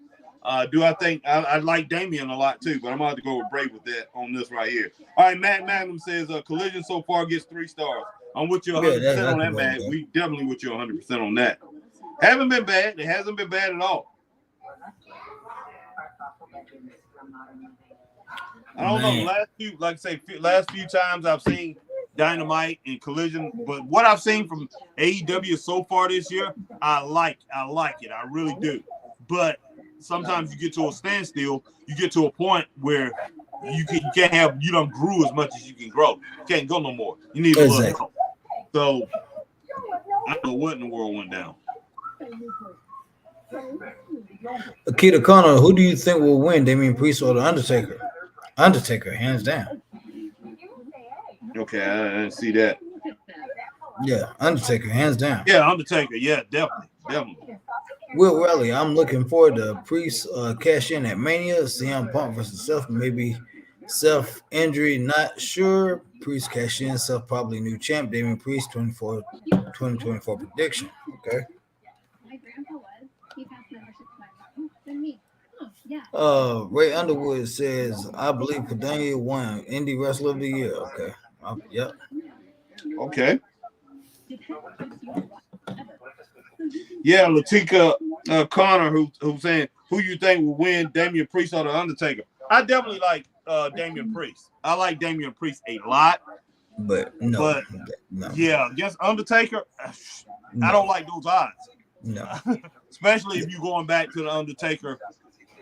Do I think I like Damian a lot too, but I'm about to go with Bray with that on this right here. All right, Matt Magnum says Collision so far gets 3 stars. I'm with you 100% on that, Matt. We definitely with you 100% on that. Haven't been bad. It hasn't been bad at all. I don't know. Last few times I've seen Dynamite and Collision, but what I've seen from AEW so far this year, I like it. I really do. But sometimes you get to a standstill. You get to a point where you don't grew as much as you can grow. You can't go no more. You need a little help. So I don't know what in the world went down. Akita Connor, who do you think will win, Damian Priest or the Undertaker? Undertaker, hands down. Okay, I didn't see that. Yeah, Undertaker, hands down. Yeah, Undertaker. Yeah, definitely. Will Raleigh, I'm looking forward to Priest cash in at Mania. CM Punk versus Seth, maybe Seth injury, not sure. Priest cash in, Seth probably new champ. Damian Priest 2024 prediction. Okay. My grandpa was. He passed membership to my mom than me. Yeah. Ray Underwood says, I believe Padania won Indie Wrestler of the Year. Okay. Yep. Okay. Yeah, Latika Connor, who's saying who you think will win, Damian Priest or the Undertaker? I definitely like Damian Priest. I like Damian Priest a lot. But no. Yeah, against Undertaker, no. I don't like those odds. No. Especially if you're going back to the Undertaker.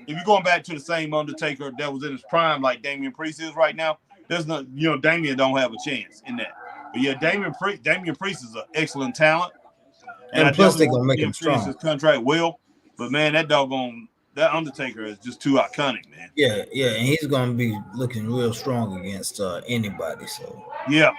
If you're going back to the same Undertaker that was in his prime like Damian Priest is right now, there's no, Damian don't have a chance in that. But yeah, Damian Priest is an excellent talent. And plus they're gonna make him strong. His contract will, but man, that Undertaker is just too iconic, man. Yeah, and he's gonna be looking real strong against anybody. So yeah.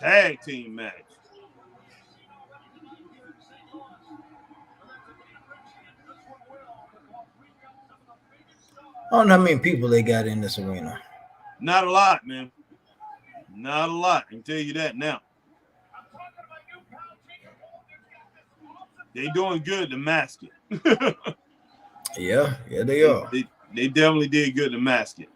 Tag team match. I don't know how many people they got in this arena. Not a lot, man. Not a lot. I can tell you that now. They doing good to mask it. Yeah, they are. They definitely did good to mask it.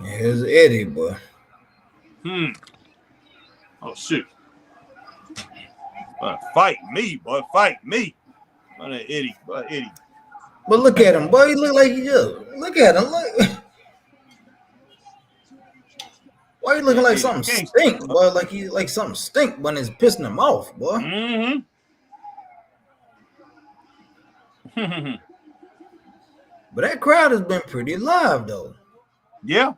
Here's Eddie, boy. Oh, shoot. Fight me, boy. Fight me. What an idiot. What an idiot. But look at him, boy. He look like he just look at him. Look. Why you looking like something stink, boy? Like he like something stink when it's pissing him off, boy. Mm-hmm. But that crowd has been pretty live, though. Yeah.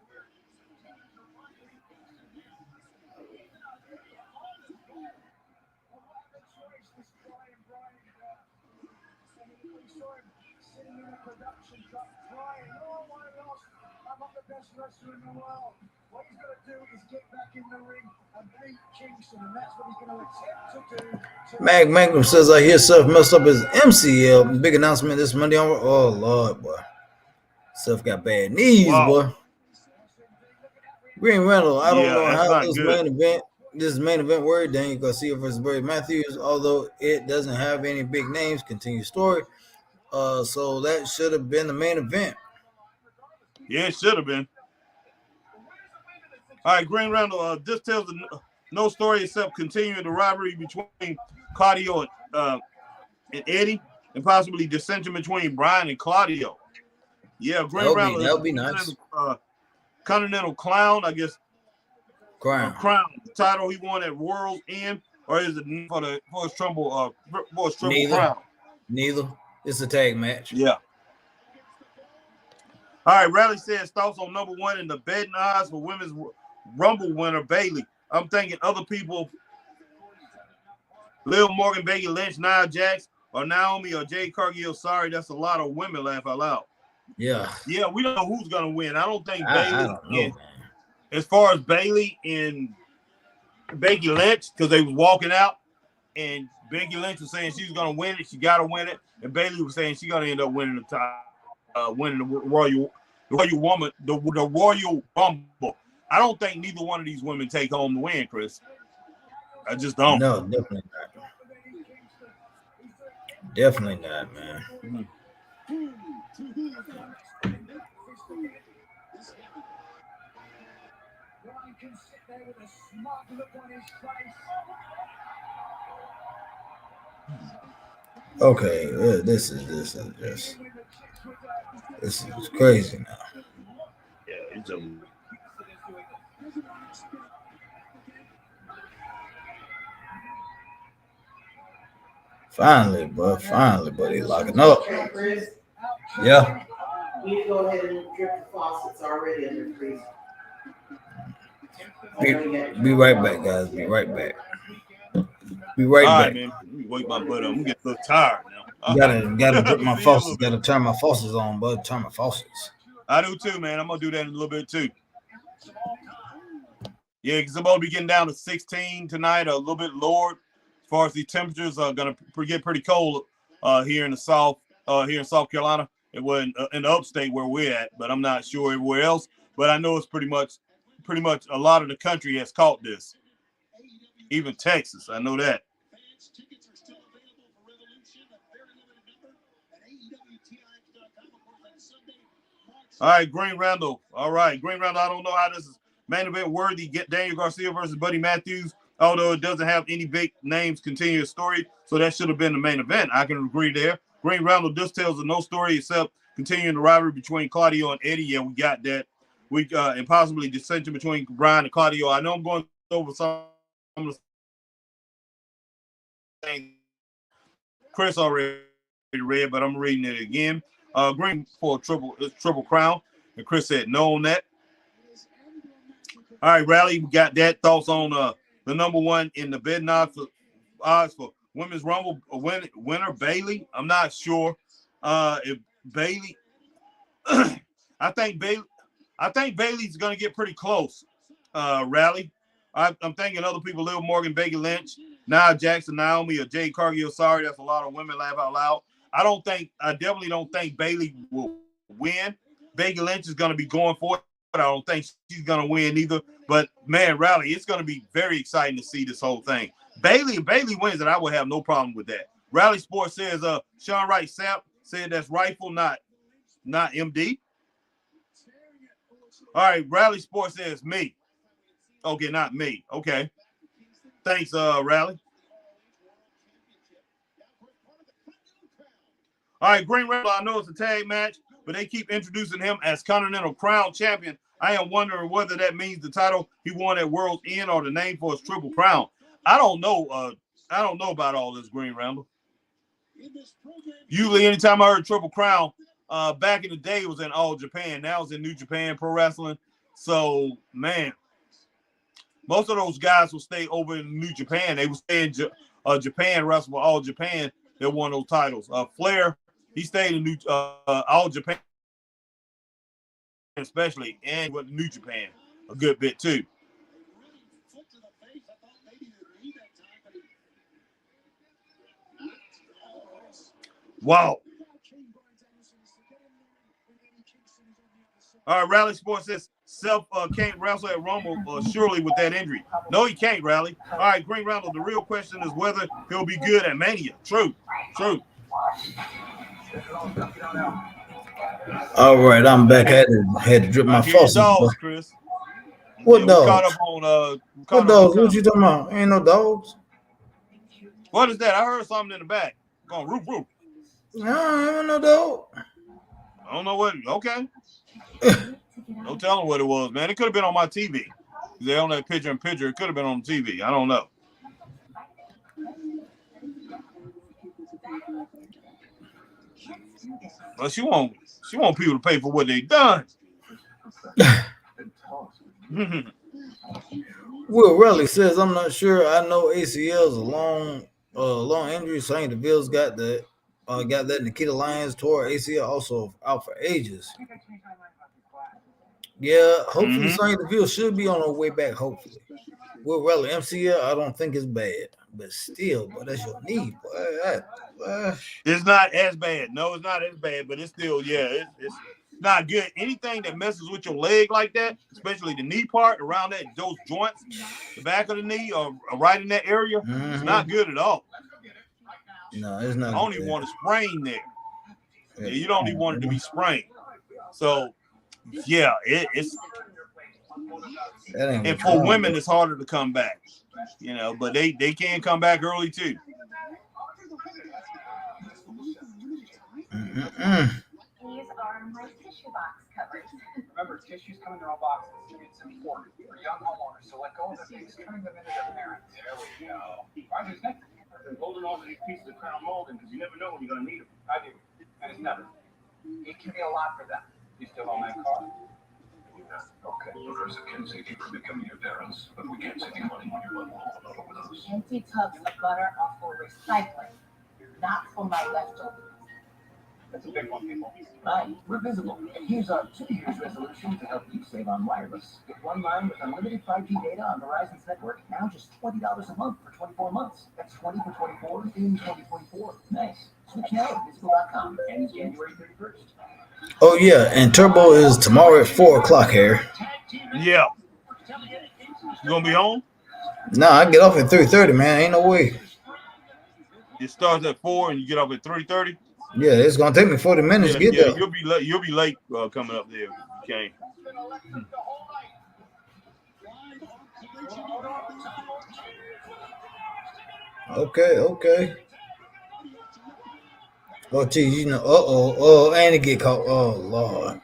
Wrestler in the world. What he's going to do is get back in the ring and beat Kingston, and that's what he's going to attempt to do. Mag Magnum says I hear Seth messed up his MCL. Big announcement this Monday on. Oh Lord, boy. Seth got bad knees, boy. Green Randall, I don't know how this main event word, Daniel Garcia versus Buddy Matthews, although it doesn't have any big names, continue story. So that should have been the main event. Yeah, it should have been. All right, Green Randall, this tells no story except continuing the rivalry between Claudio and Eddie, and possibly dissension between Brian and Claudio. Yeah, Green Randall. That would be nice. Continental Clown, I guess. Crown title he won at World's End, or is it for his Triple Crown? Neither. It's a tag match. Yeah. All right, Riley says thoughts on number one in the betting odds for Women's Rumble winner Bayley. I'm thinking other people, Liv Morgan, Becky Lynch, Nia Jax, or Naomi, or Jade Cargill. Sorry, that's a lot of women. Laugh out loud. Yeah. Yeah, we don't know who's gonna win. I don't think I Bayley. don't know, as far as Bayley and Becky Lynch, because they was walking out, and Becky Lynch was saying she was gonna win it. She gotta win it, and Bayley was saying she's gonna end up winning the title, winning the Royal Rumble. I don't think neither one of these women take home the win, Chris. I just don't. No, definitely not. Definitely not, man. Mm-hmm. Okay, this is crazy now. Yeah, it's a. Finally, buddy, locking up. Yeah. You need to go ahead and drip the faucets already in the freezer. Be right back, guys. Be right back. Be right back. All right, man. Let me wake my butt up. I'm getting a little tired now. Gotta drip my faucets. Gotta turn my faucets on, bud. Turn my faucets. I do too, man. I'm gonna do that in a little bit too. Yeah, because I'm gonna be getting down to 16 tonight, a little bit lower. As far as the temperatures are gonna get pretty cold here in the South Carolina. It wasn't in the upstate where we're at, but I'm not sure everywhere else. But I know it's pretty much a lot of the country has caught this. Even Texas, I know that. All right, Green Randall. All right, Green Randall. I don't know how this is main event worthy. Get Daniel Garcia versus Buddy Matthews. Although it doesn't have any big names, continuous story, so that should have been the main event. I can agree there. Green Randall just tells no story except continuing the rivalry between Claudio and Eddie. Yeah, we got that. And possibly dissension between Brian and Claudio. I know I'm going over some of the things Chris already read, but I'm reading it again. Green for a triple crown, and Chris said no on that. All right, Rally, we got that. Thoughts on the number one in the betting odds for Women's Rumble winner Bayley? I'm not sure if Bayley. I think Bayley's going to get pretty close. Rally, I'm thinking other people: Liv Morgan, Becky Lynch, Nia Jackson, Naomi, or Jade Cargill. Sorry, that's a lot of women. Laugh out loud. I definitely don't think Bayley will win. Becky Lynch is going to be going for it. I don't think she's going to win either. But, man, Rally, it's going to be very exciting to see this whole thing. Bayley wins, and I will have no problem with that. Rally Sports says Sean Wright Sapp said that's Rifle, not MD. All right, Rally Sports says me. Okay, not me. Okay. Thanks, Rally. All right, Green Rebel, I know it's a tag match, but they keep introducing him as Continental Crown Champion. I am wondering whether that means the title he won at World's End or the name for his Triple Crown. I don't know. I don't know about all this, Green Rebel. Usually, anytime I heard Triple Crown, back in the day, it was in All Japan. Now it's in New Japan Pro Wrestling. So, man, most of those guys will stay over in New Japan. They will stay in Japan wrestle for All Japan. They won those titles. Flair, he stayed in All Japan, especially, and went to New Japan a good bit too. Wow. All right, Rally Sports says Self can't wrestle at Rumble surely with that injury. No, he can't, Rally. All right, Green Rumble, the real question is whether he'll be good at Mania. True. All right, I'm back. I had to drip my faucet. Dogs, Chris. What dogs? Caught up on what dogs? What you talking about? Ain't no dogs. What is that? I heard something in the back. Going roof roof. No, ain't no dog. I don't know what. Okay. No telling what it was, man. It could have been on my TV. They on that picture-in-picture. It could have been on TV. I don't know. But she want people to pay for what they done. Will Raleigh says, I'm not sure. I know ACL is a long injury. Sonya Deville's got that. Nikita Lyons tore ACL also out for ages. Yeah, hopefully Sonya Deville should be on her way back. Hopefully, Will Raleigh MCL, I don't think it's bad, but still, but that's your knee. It's not as bad. No, it's not as bad, but it's still, it's not good. Anything that messes with your leg like that, especially the knee part around those joints, the back of the knee or right in that area, it's not good at all. No, it's not. I don't even want to sprain there. Yeah, you don't even want it to be sprained. So, yeah, it's. And for women, it's harder to come back, but they can come back early too. These are my tissue box covers. Remember, tissues come in their own boxes. It's important for young homeowners to let go of the things turning them into their parents. There we go. Right, who's next? I've been holding on to these pieces of crown molding because you never know when you're going to need them. I do. And it's never. It can be a lot for them. You still own that car? Okay. Professor can save you from becoming your parents, but we can't save you money when you're alone with us. Empty tubs of butter are for recycling, not for my leftovers. That's a big one, people. Hi, we're Visible, and here's our 2 years resolution to help you save on wireless. Get one line with unlimited 5G data on Verizon's network, now just $20 a month for 24 months. That's 20 for 24 in 2024. Nice. Switch now at Visible.com. Ends January 31st. Oh, yeah, and Turbo is tomorrow at 4 o'clock here. Yeah. You going to be home? No, I get off at 3:30, man. Ain't no way. It starts at 4 and you get off at 3:30? Yeah, it's gonna take me 40 minutes to get there. You'll be late coming up there if you can't. Okay. Oh, geez, and it get caught. Oh, Lord.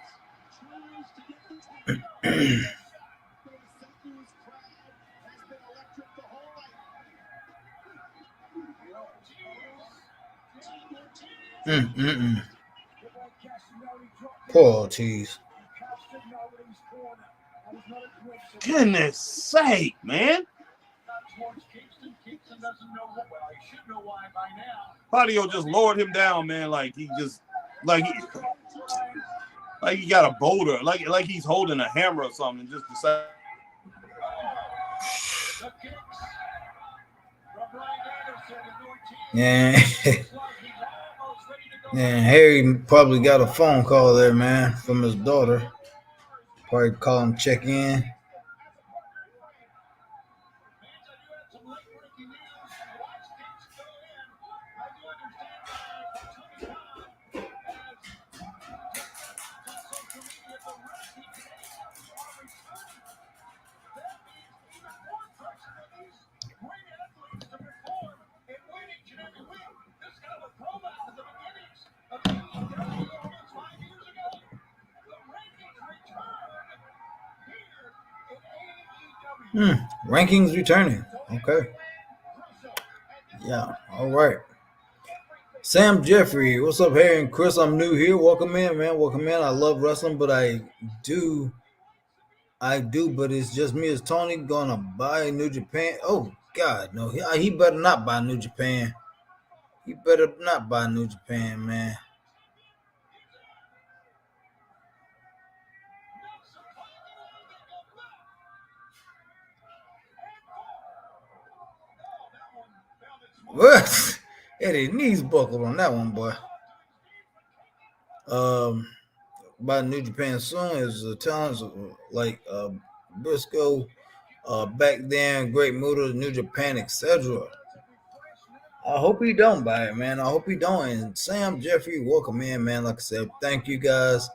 Poor Ortiz. Goodness sake, man. Claudio just lowered him down, man. Like he got a boulder, like he's holding a hammer or something. Just decided. Yeah. And Harry probably got a phone call there, man, from his daughter. Probably call him, check in. Rankings returning. Okay. Yeah. All right. Sam Jeffrey, what's up, Harry and Chris? I'm new here. Welcome in, man. Welcome in. I love wrestling, but I do, but it's just me. Is Tony gonna buy New Japan? Oh God, no. He better not buy New Japan. He better not buy New Japan, man. What? Eddie knees buckled on that one, boy. By New Japan soon is the talents like Briscoe, back then, Great Muta, New Japan, etc. I hope he don't buy it, man. I hope he don't. And Sam Jeffrey, welcome in, man. Like I said, thank you guys.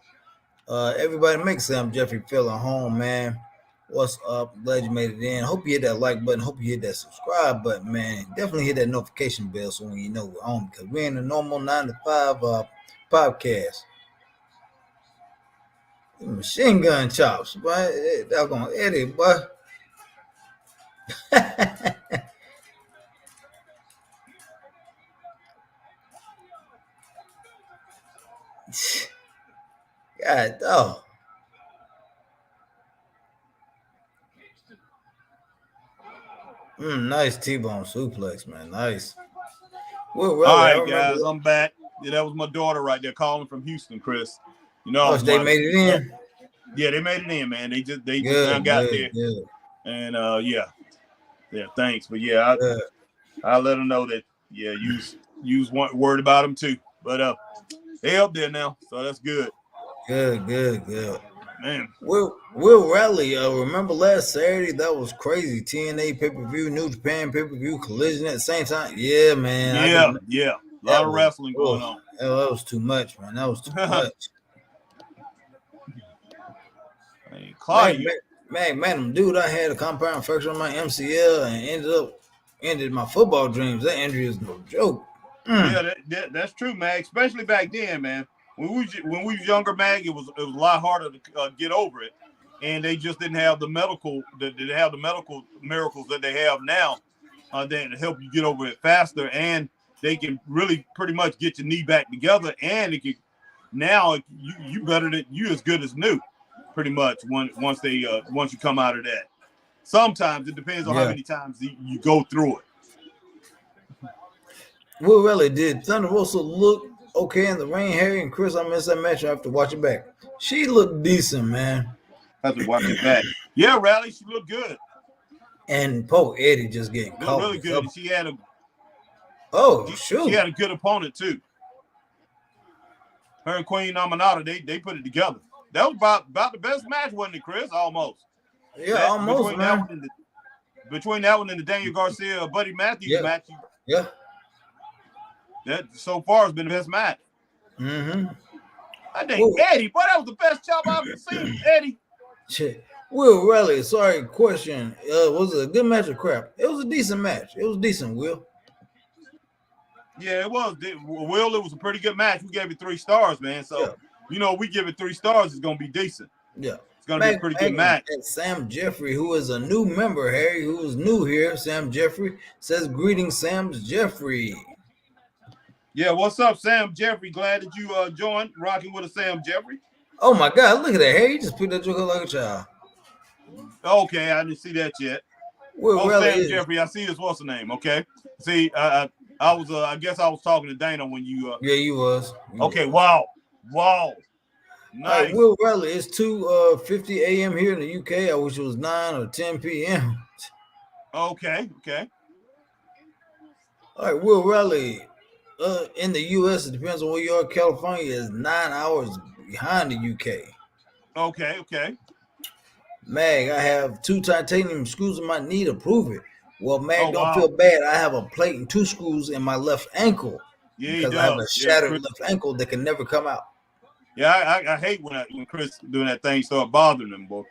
Everybody make Sam Jeffrey feel at home, man. What's up? Glad you made it in. Hope you hit that like button. Hope you hit that subscribe button, man. Definitely hit that notification bell so when you know we're on, because we're in the normal 9 to 5 podcast. Machine gun chops, boy. They're gonna edit, boy. God, oh. Nice T-bone suplex, man. Nice. All right, guys, I'm back. Yeah, that was my daughter right there calling from Houston, Chris. You know, they made it in. Yeah, they made it in, man. They just got there. Good. And yeah, thanks. But yeah, I let them know that use worried about them too. But they up there now, so that's good. Good. Man, Will Rally, remember last Saturday? That was crazy. TNA pay-per-view, New Japan pay-per-view, Collision at the same time. Yeah, man. Yeah. A lot of wrestling going on. That was too much, man. That was too much. Hey, Claudia. Man, dude, I had a compound fracture on my MCL and ended my football dreams. That injury is no joke. Yeah, that's true, man. Especially back then, man. When we was younger, Mag, it was a lot harder to get over it, and they just didn't have the medical miracles that they have now that help you get over it faster, and they can really pretty much get your knee back together, and it can now you as good as new, pretty much once you come out of that. Sometimes it depends on how many times you go through it. Will really did Thunder Rosa look okay in the ring? Harry and Chris, I missed that match. I have to watch it back. She looked decent, man. I have to watch it back. Yeah, Rally, she looked good. And poor Eddie just getting caught. Really good. She had She had a good opponent too. Her and Queen Amanada, they put it together. That was about the best match, wasn't it, Chris? Almost. Yeah, almost. Between that one and the Daniel Garcia Buddy Matthews match. Yeah. That so far has been the best match. I think Eddie, boy, that was the best job I've ever seen, Eddie. Will Raleigh, sorry, question. Was it a good match or crap? It was a decent match. It was decent, Will. Yeah, it was. Will, it was a pretty good match. We gave it 3 stars, man. So, we give it 3 stars, it's going to be decent. Yeah. It's going to be a pretty good match. Sam Jeffrey, who is a new member, Harry, who is new here, Sam Jeffrey, says, greetings, Sam Jeffrey. Yeah, what's up, Sam Jeffrey? Glad that you joined, rocking with a Sam Jeffrey. Oh, my God, look at that, Harry. You just picked that joke up like a child. Okay, I didn't see that yet. Sam Jeffrey, I see his what's the name, okay? See, I guess I was talking to Dana when you Yeah, you was. Okay, wow. Nice. Will Riley, it's 2:50 a.m. here in the UK. I wish it was 9 or 10 p.m. Okay. All right, Will Riley, in the U.S., it depends on where you are. California is 9 hours behind the UK. Okay. Mag, I have 2 titanium screws in my knee to prove it. Well, Mag, don't feel bad. I have a plate and 2 screws in my left ankle because I have a shattered left ankle that can never come out. Yeah, I hate when Chris doing that thing start bothering him, boy.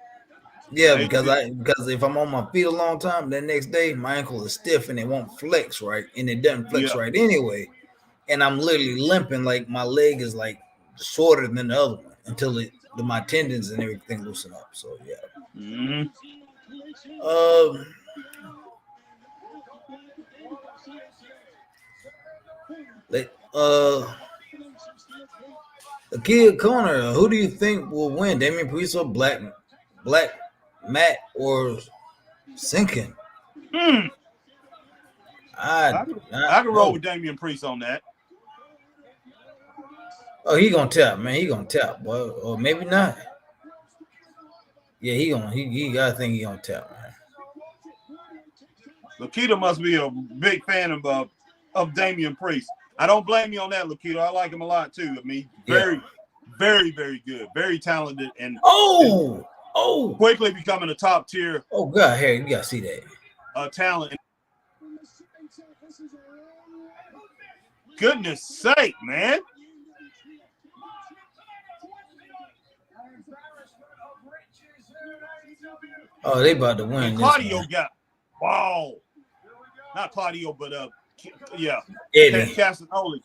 Yeah, because if I'm on my feet a long time, the next day my ankle is stiff and it won't flex right, and it doesn't flex right anyway. And I'm literally limping, like my leg is like shorter than the other one until my tendons and everything loosen up. So yeah. The Kid Corner. Who do you think will win? Damian Priest or Black Matt or Sinkin? I can roll with Damian Priest on that. Oh, he gonna tap, man. He gonna tap, boy. Or maybe not. Yeah, he gotta think he gonna tap, man. Lakita must be a big fan of Damian Priest. I don't blame you on that, Lakita. I like him a lot too. I mean, very, very good, very talented, and quickly becoming a top tier. Oh God, Harry, you gotta see that talent. Goodness sake, man! Oh, they about to win. And Claudio got not Claudio, but Eddie Castagnoli.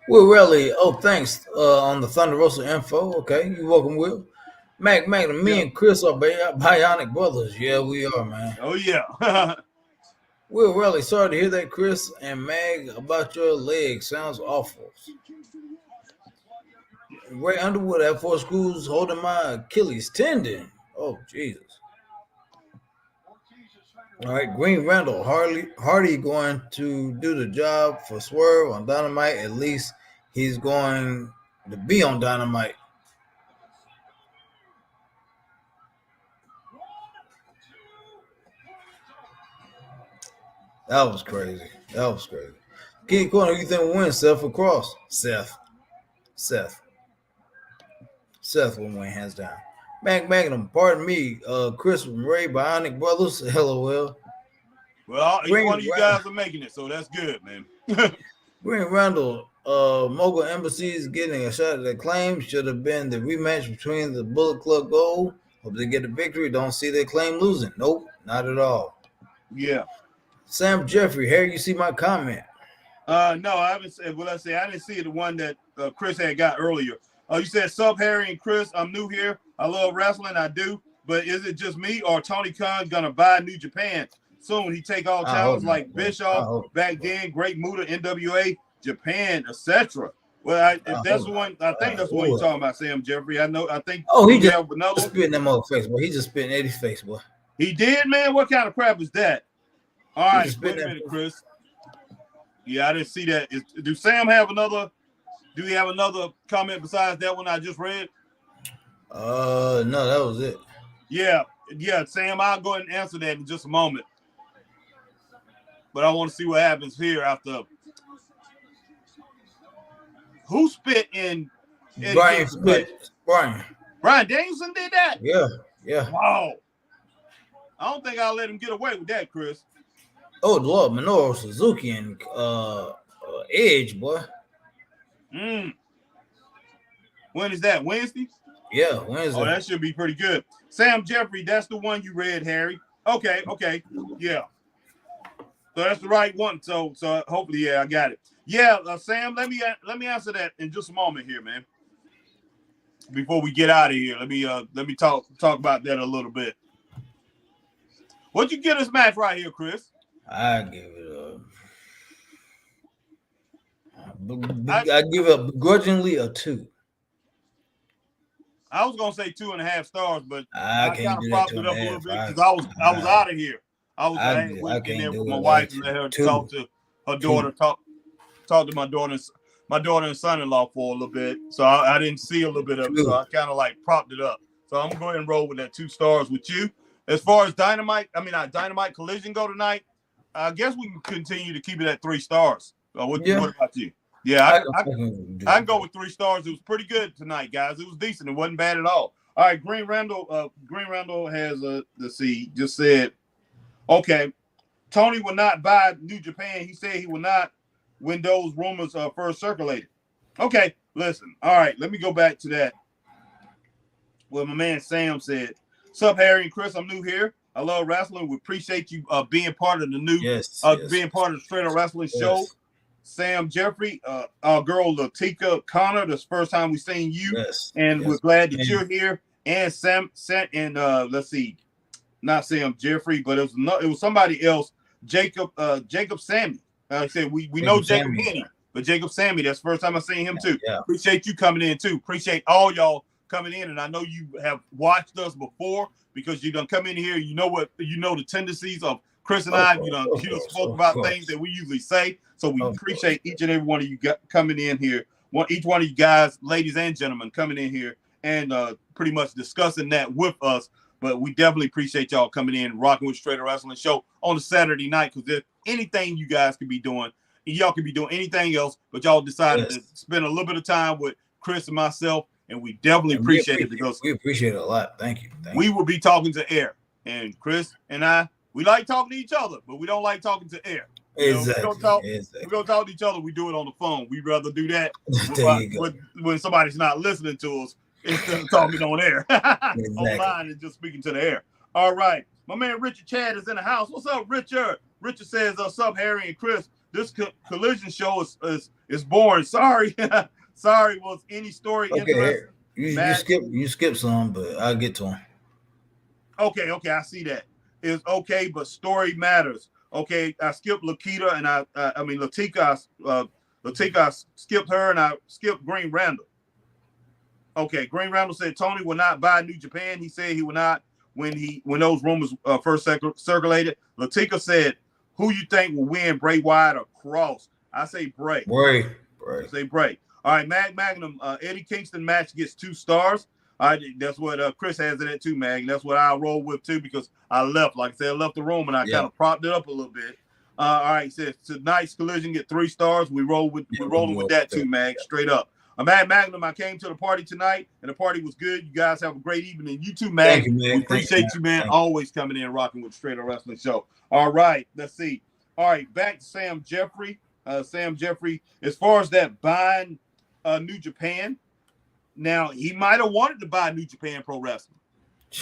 Will Relly, thanks on the Thunder Rosa info. Okay, you're welcome, Will. Me and Chris are bionic brothers. Yeah, we are, man. Oh yeah. Will Relly, sorry to hear that, Chris and Mag, about your leg. Sounds awful. Ray Underwood at 4 schools holding my Achilles tendon. Oh, Jesus. All right, Green Randall, Hardy going to do the job for Swerve on Dynamite. At least he's going to be on Dynamite. That was crazy. King Corner, who you think will win? Seth or Cross? Seth will win hands down. Magnum, pardon me, Chris from Ray Bionic Brothers. LOL. Well, each one of you guys are making it, so that's good, man. Green Randall, Mogul Embassy is getting a shot at the claim. Should have been the rematch between the Bullet Club Gold. Hope they get a victory. Don't see their claim losing. Nope, not at all. Yeah. Sam Jeffrey, Harry, you see my comment? No, I haven't said. Well, I didn't see the one that Chris had got earlier. You said, "Sub Harry and Chris, I'm new here. I love wrestling, I do. But is it just me or Tony Khan gonna buy New Japan soon? He take all talents like Bischoff back then, Great Muta, NWA, Japan, etc." Well, if that's the one, I think that's what you're talking about, Sam Jeffrey. I think. Oh, he just spitting them on face, boy. He just spitting Eddie's face, boy. He did, man. What kind of crap is that? All right, wait a minute, Chris. Yeah, I didn't see that. Do Sam have another? Do he have another comment besides that one I just read? No, that was it. Yeah, Sam, I'll go ahead and answer that in just a moment. But I want to see what happens here after. Who spit in? Brian spit. Brian Danielson did that? Yeah. Wow. I don't think I'll let him get away with that, Chris. Oh, Lord, Minoru Suzuki and Edge, boy. When is that? Wednesday? Yeah, Wednesday. Oh, that should be pretty good. Sam Jeffrey, that's the one you read, Harry. Okay. Yeah. So that's the right one. So hopefully, yeah, I got it. Yeah, Sam, let me answer that in just a moment here, man. Before we get out of here, let me talk about that a little bit. What'd you get this match right here, Chris? I give it I give it begrudgingly a 2. I was gonna say 2.5 stars, but I kind of propped it up a little bit because I was out of here. I went in there with my wife and let her talk to her daughter, talk to my daughter and son-in-law for a little bit. So I didn't see a little bit of it, so I kind of like propped it up. So I'm gonna go ahead and roll with that 2 stars with you. As far as Dynamite Collision go tonight, I guess we can continue to keep it at 3 stars. What about you? Yeah, I can go with 3 stars. It was pretty good tonight, guys. It was decent. It wasn't bad at all. All right, Green Randall has just said, okay, Tony will not buy New Japan. He said he will not when those rumors first circulated. Okay, listen. All right, let me go back to that. Well, my man Sam said, "Sup, Harry and Chris, I'm new here. I love wrestling. We appreciate you being part of the new, being part of the Straight Up Wrestling show." Sam Jeffrey, our girl Latika Connor, this first time we've seen you, and we're glad that you're here. and Sam and let's see, not Sam Jeffrey, but it was somebody else. Jacob Sammy. He said we know Jacob Henny, but Jacob Sammy. That's the first time I seen him too. Yeah. Appreciate you coming in too. Appreciate all y'all coming in, and I know you have watched us before because you done come in here. You know the tendencies of Chris and I. You done spoke about things that we usually say. So we appreciate each and every one of you coming in here. Each one of you guys, ladies and gentlemen, coming in here and pretty much discussing that with us. But we definitely appreciate y'all coming in, rocking with Straight Up Wrestling Show on a Saturday night, because there's anything you guys could be doing, y'all could be doing anything else, but y'all decided to spend a little bit of time with Chris and myself, and we definitely appreciate it because we appreciate it a lot. Thank you. We will be talking to air, and Chris and I, we like talking to each other, but we don't like talking to air. Exactly. We don't talk to each other. We do it on the phone. We'd rather do that when somebody's not listening to us instead of talking on air, online and just speaking to the air. All right. My man Richard Chad is in the house. What's up, Richard? Richard says, what's up, Harry and Chris? This collision show is boring. Sorry. Sorry. Was any story interesting? You skip some, but I'll get to them. Okay. I see that. It's okay, but story matters. Okay, I skipped Latika and Latika. I skipped her and I skipped Green Randall. Okay, Green Randall said Tony will not buy New Japan. He said he will not when those rumors first circulated. Latika said, "Who you think will win, Bray Wyatt or Cross?" I say Bray. Bray. I say Bray. All right, Magnum. Eddie Kingston match gets 2 stars. That's what Chris has in it too, Mag. That's what I roll with too because I left. Like I said, I left the room and I kind of propped it up a little bit. All right, he says tonight's collision get 3 stars. We're rolling with that too, Mag. Straight up. Magnum, I came to the party tonight and the party was good. You guys have a great evening. You too, Mag. Thank you, man. We appreciate you, man. Always coming in and rocking with the Straight Up Wrestling Show. All right, let's see. All right, back to Sam Jeffrey. Sam Jeffrey, as far as that buying New Japan. Now, he might have wanted to buy New Japan Pro Wrestling,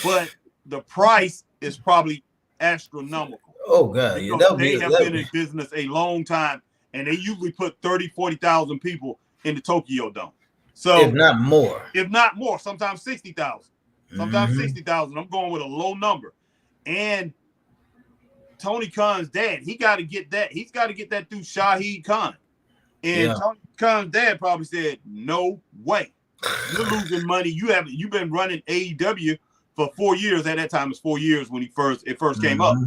but the price is probably astronomical. Oh, God. Yeah, they have been in business a long time, and they usually put 30,000, 40,000 people in the Tokyo Dome. So, if not more, sometimes 60,000. Sometimes 60,000. I'm going with a low number. And Tony Khan's dad, he got to get that. He's got to get that through Shahid Khan. And Tony Khan's dad probably said, no way. You're losing money. You've been running AEW for 4 years. At that time, it's 4 years when it first came up.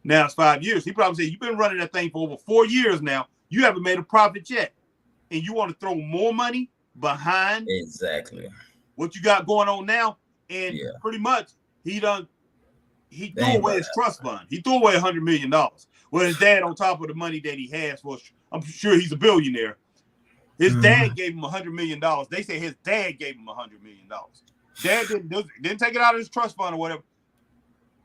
Now it's 5 years. He probably said, you've been running that thing for over 4 years now. You haven't made a profit yet. And you want to throw more money behind what you got going on now. And pretty much he threw away his trust fund. He threw away $100 million. Well, his dad, on top of the money that he has, I'm sure he's a billionaire. His dad gave him $100 million. They say his dad gave him $100 million. Dad didn't take it out of his trust fund or whatever.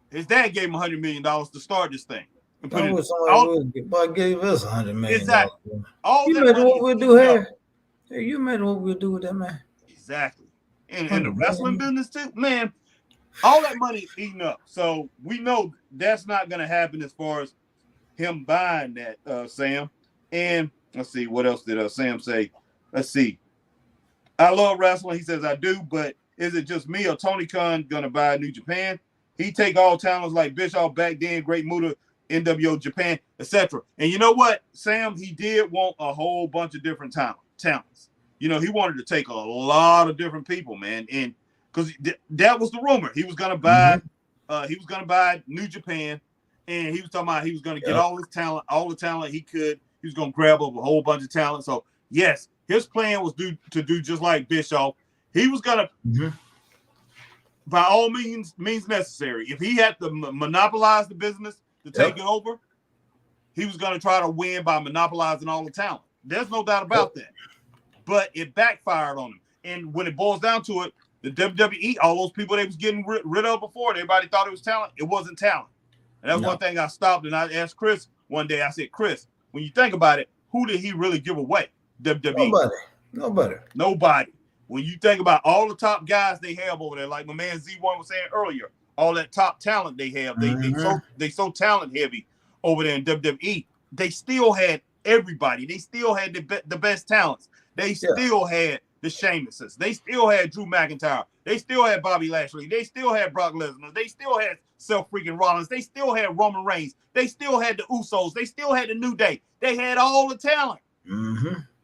His dad gave him $100 million to start this thing. Gave us $100 million. Exactly. You imagine what we'll do here? Hey, you imagine what we'll do with that, man? Exactly. And the wrestling business too, man. All that money is eating up. So we know that's not going to happen as far as him buying that, Sam. And let's see, what else did Sam say? Let's see. I love wrestling. He says, I do, but is it just me or Tony Khan going to buy New Japan? He take all talents like Bischoff back then, Great Muta, NWO Japan, etc. And you know what, Sam? He did want a whole bunch of different talents. You know, he wanted to take a lot of different people, man. And because that was the rumor. He was going to buy New Japan. And he was talking about he was going to get all his talent, all the talent he could. He was going to grab up a whole bunch of talent. So, yes, his plan was to do just like Bischoff. He was going to, by all means necessary, if he had to monopolize the business to take it over, he was going to try to win by monopolizing all the talent. There's no doubt about that. But it backfired on him. And when it boils down to it, the WWE, all those people they was getting rid of before, and everybody thought it was talent. It wasn't talent. And that's one thing I stopped and I asked Chris one day. I said, Chris, when you think about it, who did he really give away? WWE. Nobody. When you think about all the top guys they have over there, like my man Z1 was saying earlier, all that top talent they have, they so talent heavy over there in WWE. They still had everybody. They still had the best talents. They still had the Sheamuses. They still had Drew McIntyre. They still had Bobby Lashley. They still had Brock Lesnar. They still had Seth freaking Rollins. They still had Roman Reigns. They still had the Usos. They still had the New Day. They had all the talent.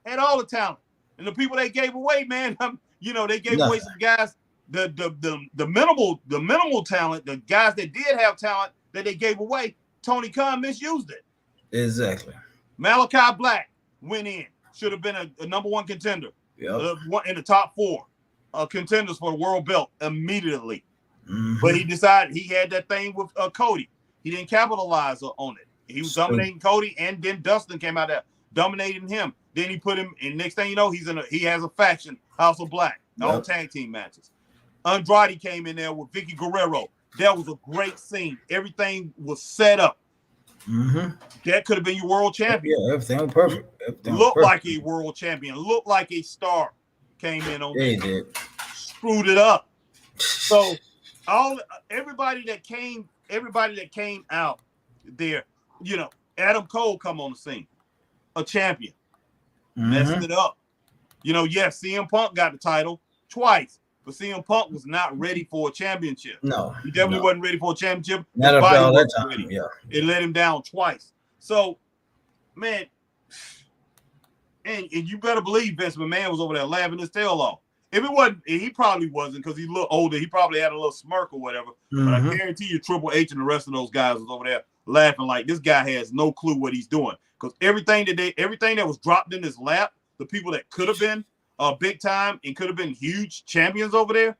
Had all the talent. And the people they gave away, man, they gave away some guys. The minimal talent, the guys that did have talent that they gave away, Tony Khan misused it. Exactly. Malachi Black went in. Should have been a number one contender. Yep. In the top 4 contenders for the world belt immediately. But he decided he had that thing with Cody. He didn't capitalize on it. He was dominating Cody, and then Dustin came out there dominating him. Then he put him, and next thing you know, he has a faction, House of Black, all tag team matches. Andrade came in there with Vicky Guerrero. That was a great scene. Everything was set up. That could have been your world champion. Yeah, everything was perfect. Looked like a world champion. Looked like a star. Came in on he did. Screwed it up. So everybody that came out there, Adam Cole come on the scene, a champion, messed it up. Yes, CM Punk got the title twice, but CM Punk was not ready for a championship. No, he definitely wasn't ready for a championship. Not after all that time. Ready. Yeah, it let him down twice. So, man, and you better believe Vince McMahon was over there laughing his tail off. If it wasn't, he probably wasn't because he looked older. He probably had a little smirk or whatever. But I guarantee you, Triple H and the rest of those guys was over there laughing like this guy has no clue what he's doing. Because everything that was dropped in his lap, the people that could have been big time and could have been huge champions over there,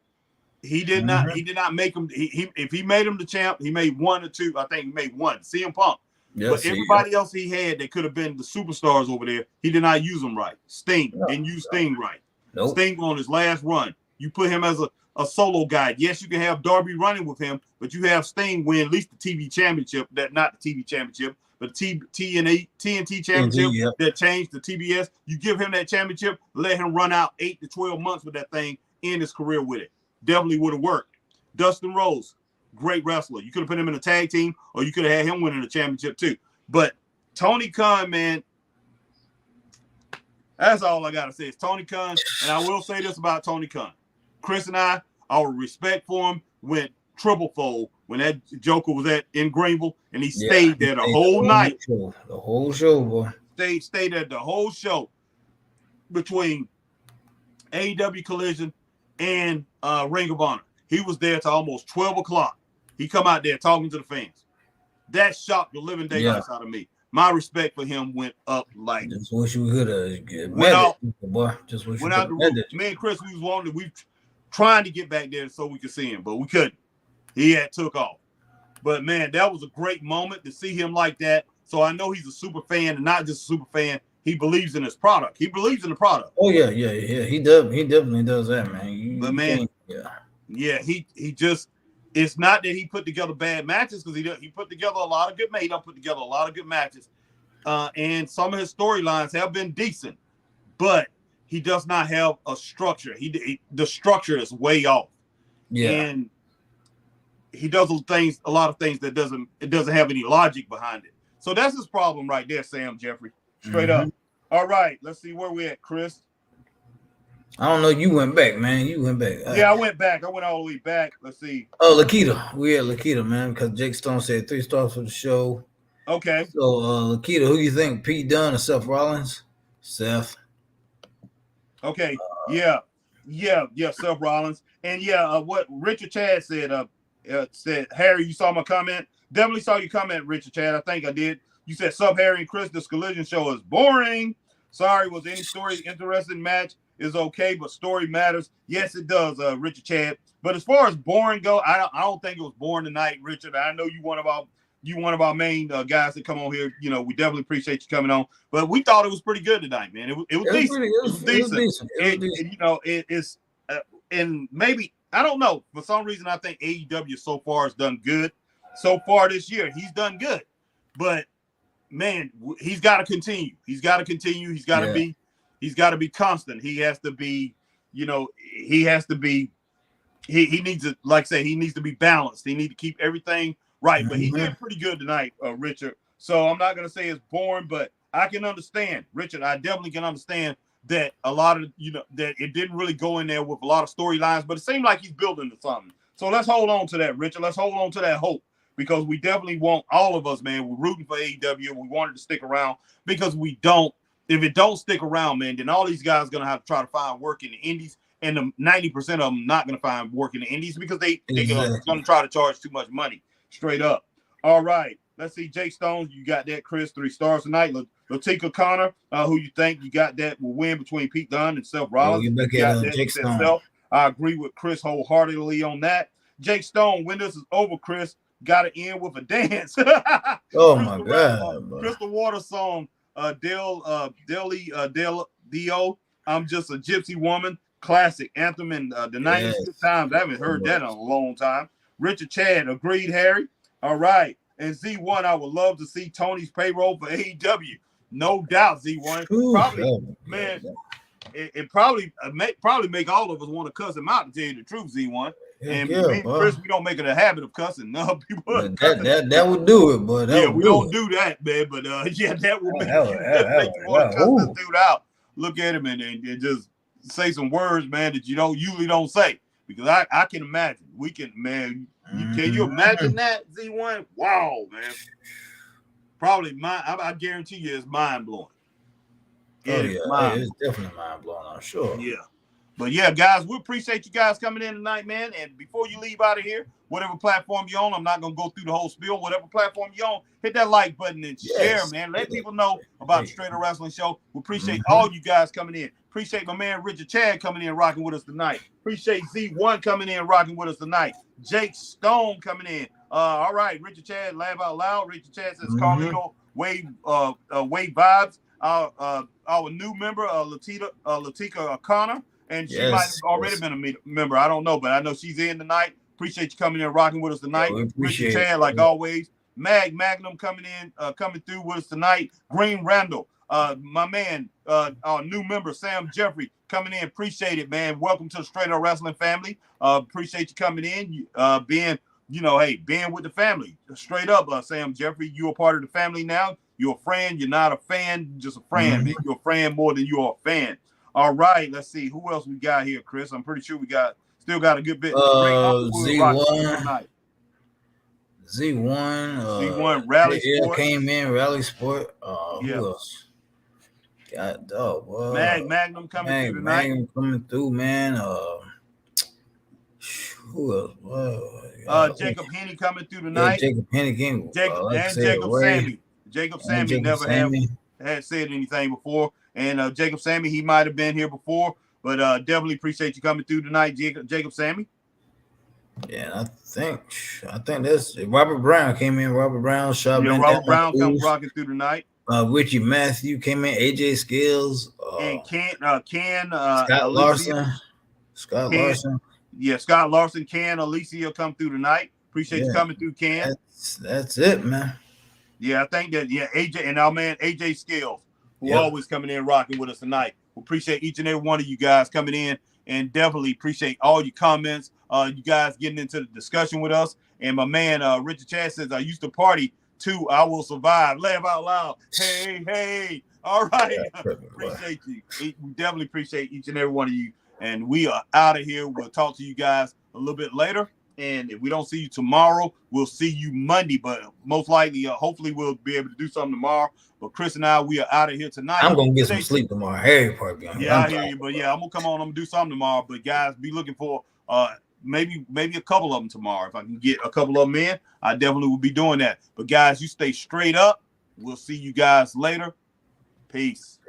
he did not. He did not make them. If he made him the champ, he made 1 or 2. I think he made 1. CM Punk. Yes, but everybody else he had that could have been the superstars over there, he did not use them right. Sting didn't use Sting right. Nope. Sting on his last run. You put him as a solo guy. Yes, you can have Darby running with him, but you have Sting win at least the TV championship. Not the TV championship, but TNT championship that changed to TBS. You give him that championship, let him run out 8 to 12 months with that thing, end his career with it. Definitely would have worked. Dustin Rhodes, great wrestler. You could have put him in a tag team, or you could have had him winning the championship too. But Tony Khan, man, that's all I got to say. It's Tony Khan, and I will say this about Tony Khan. Chris and our respect for him went triple fold when that Joker was in Greenville, and he stayed there the whole night. The whole show, boy. Stayed there the whole show between AEW Collision and Ring of Honor. He was there till almost 12 o'clock. He come out there talking to the fans. That shocked the living daylights out of me. My respect for him went up like. Just wish we could have boy. Just wish went out the roof. Me and Chris, we trying to get back there so we could see him, but we couldn't. He had took off. But man, that was a great moment to see him like that. So I know he's a super fan, and not just a super fan. He believes in his product. He believes in the product. Oh yeah. He does. He definitely does that, man. He just. It's not that he put together bad matches because he put together a lot of good matches. He done put together a lot of good matches, and some of his storylines have been decent, but he does not have a structure. The structure is way off. Yeah, and he does a lot of things that doesn't have any logic behind it. So that's his problem right there, Sam Jeffrey. Straight up. All right, let's see where we at, Chris. I don't know. You went back, man. You went back. Yeah, I went back. I went all the way back. Let's see. Oh, Lakita. We had Lakita, man, because Jake Stone said 3 stars for the show. Okay. So, Lakita, who you think? Pete Dunne or Seth Rollins? Seth. Okay. Yeah, Seth Rollins. And what Richard Chad said, Harry, you saw my comment? Definitely saw your comment, Richard Chad. I think I did. You said, Sub Harry and Chris, this Collision show is boring. Sorry, was any story interesting match? Is okay, but story matters. Yes, it does, Richard Chad. But as far as boring go, I don't think it was boring tonight, Richard. I know you one of our main guys that come on here. We definitely appreciate you coming on. But we thought it was pretty good tonight, man. It was decent. It was decent. And maybe I don't know. For some reason, I think AEW so far has done good. So far this year, he's done good. But man, he's got to continue. He's got to continue. He's got to be. He's got to be constant. He has to be, he needs to, like I say, he needs to be balanced. He needs to keep everything right. But he did pretty good tonight, Richard. So I'm not going to say it's boring, but I can understand, Richard, I definitely can understand that a lot of, that it didn't really go in there with a lot of storylines, but it seemed like he's building to something. So let's hold on to that, Richard. Let's hold on to that hope, because we definitely want, all of us, man, we're rooting for AEW. We wanted to stick around, because if it don't stick around, man, then all these guys are going to have to try to find work in the indies, and the 90% of them not going to find work in the indies because they're going to try to charge too much money, straight up. All right. Let's see, Jake Stones, you got that, Chris, 3 stars tonight. Latika Connor, who you think you got that will win between Pete Dunne and Seth Rollins? You got that, Jake Stone. I agree with Chris wholeheartedly on that. Jake Stone, when this is over, Chris, got to end with a dance. Oh, my God. Crystal Water song, Dio, I'm Just a Gypsy Woman, classic anthem in the 90s. Times. I haven't heard that in a long time. Richard Chad, agreed, Harry. All right. And Z1, I would love to see Tony's payroll for AEW. No doubt, Z1. Probably, man, it probably make all of us want to cuss him out, to tell you the truth, Z1. And me and Chris, we don't make it a habit of cussing. No, people. That would do it, but we don't do that, man. But that would make you want to cuss this dude out. Look at him and just say some words, man, that you usually don't say. Because I can imagine. We can, man. Can you imagine that, Z1? Wow, man. Probably I guarantee you it's mind blowing. It's definitely mind blowing, I'm sure. Yeah. But yeah, guys, we appreciate you guys coming in tonight, man. And before you leave out of here, whatever platform you're on, I'm not going to go through the whole spiel. Whatever platform you're on, hit that like button and share, man. Let people know about the Straight Up Wrestling Show. We appreciate all you guys coming in. Appreciate my man Richard Chad coming in, rocking with us tonight. Appreciate Z1 coming in, rocking with us tonight. Jake Stone coming in. All right, Richard Chad, laugh out loud. Richard Chad says, Carlito, Wave Vibes. Our new member, Latika Connor. And she might have already been a member. I don't know, but I know she's in tonight. Appreciate you coming in and rocking with us tonight. Richard Chad, like always. Magnum coming through with us tonight. Green Randall, my man, our new member, Sam Jeffrey, coming in. Appreciate it, man. Welcome to the Straight Up Wrestling family. Appreciate you coming in, being with the family. Straight up, Sam Jeffrey, you're a part of the family now. You're a friend. You're not a fan, just a friend, man. You're a friend more than you're a fan. All right, let's see who else we got here, Chris. I'm pretty sure we still got a good bit. Z1, Z1, Rally Sport came in. Rally Sport. Who else? Magnum coming through tonight. Magnum coming through, man. Who else? Jacob Henny coming through tonight. Jacob Henny came. Jacob Sammy. Jacob Sammy never had said anything before. And Jacob Sammy, he might have been here before, but definitely appreciate you coming through tonight, Jacob Sammy. Yeah, I think that's Robert Brown came in. Robert Brown, Robert Brown comes rocking through tonight. Richie Matthew came in. AJ Skills and Scott Larson. Yeah, Scott Larson, Alicia come through tonight. Appreciate you coming through, Ken. That's it, man. Yeah, I think that AJ and our man AJ Skills, who always coming in rocking with us tonight. We appreciate each and every one of you guys coming in, and definitely appreciate all your comments. You guys getting into the discussion with us. And my man Richard Chad says, I used to party too. I will survive. Laugh out loud. Hey. All right. Appreciate you. We definitely appreciate each and every one of you. And we are out of here. We'll talk to you guys a little bit later. And if we don't see you tomorrow, we'll see you Monday. But most likely, hopefully, we'll be able to do something tomorrow. But Chris and I, we are out of here tonight. I'm going to get some sleep tomorrow. Harry probably. I hear you. But I'm going to come on. I'm going to do something tomorrow. But guys, be looking for maybe a couple of them tomorrow. If I can get a couple of them in, I definitely will be doing that. But guys, you stay straight up. We'll see you guys later. Peace.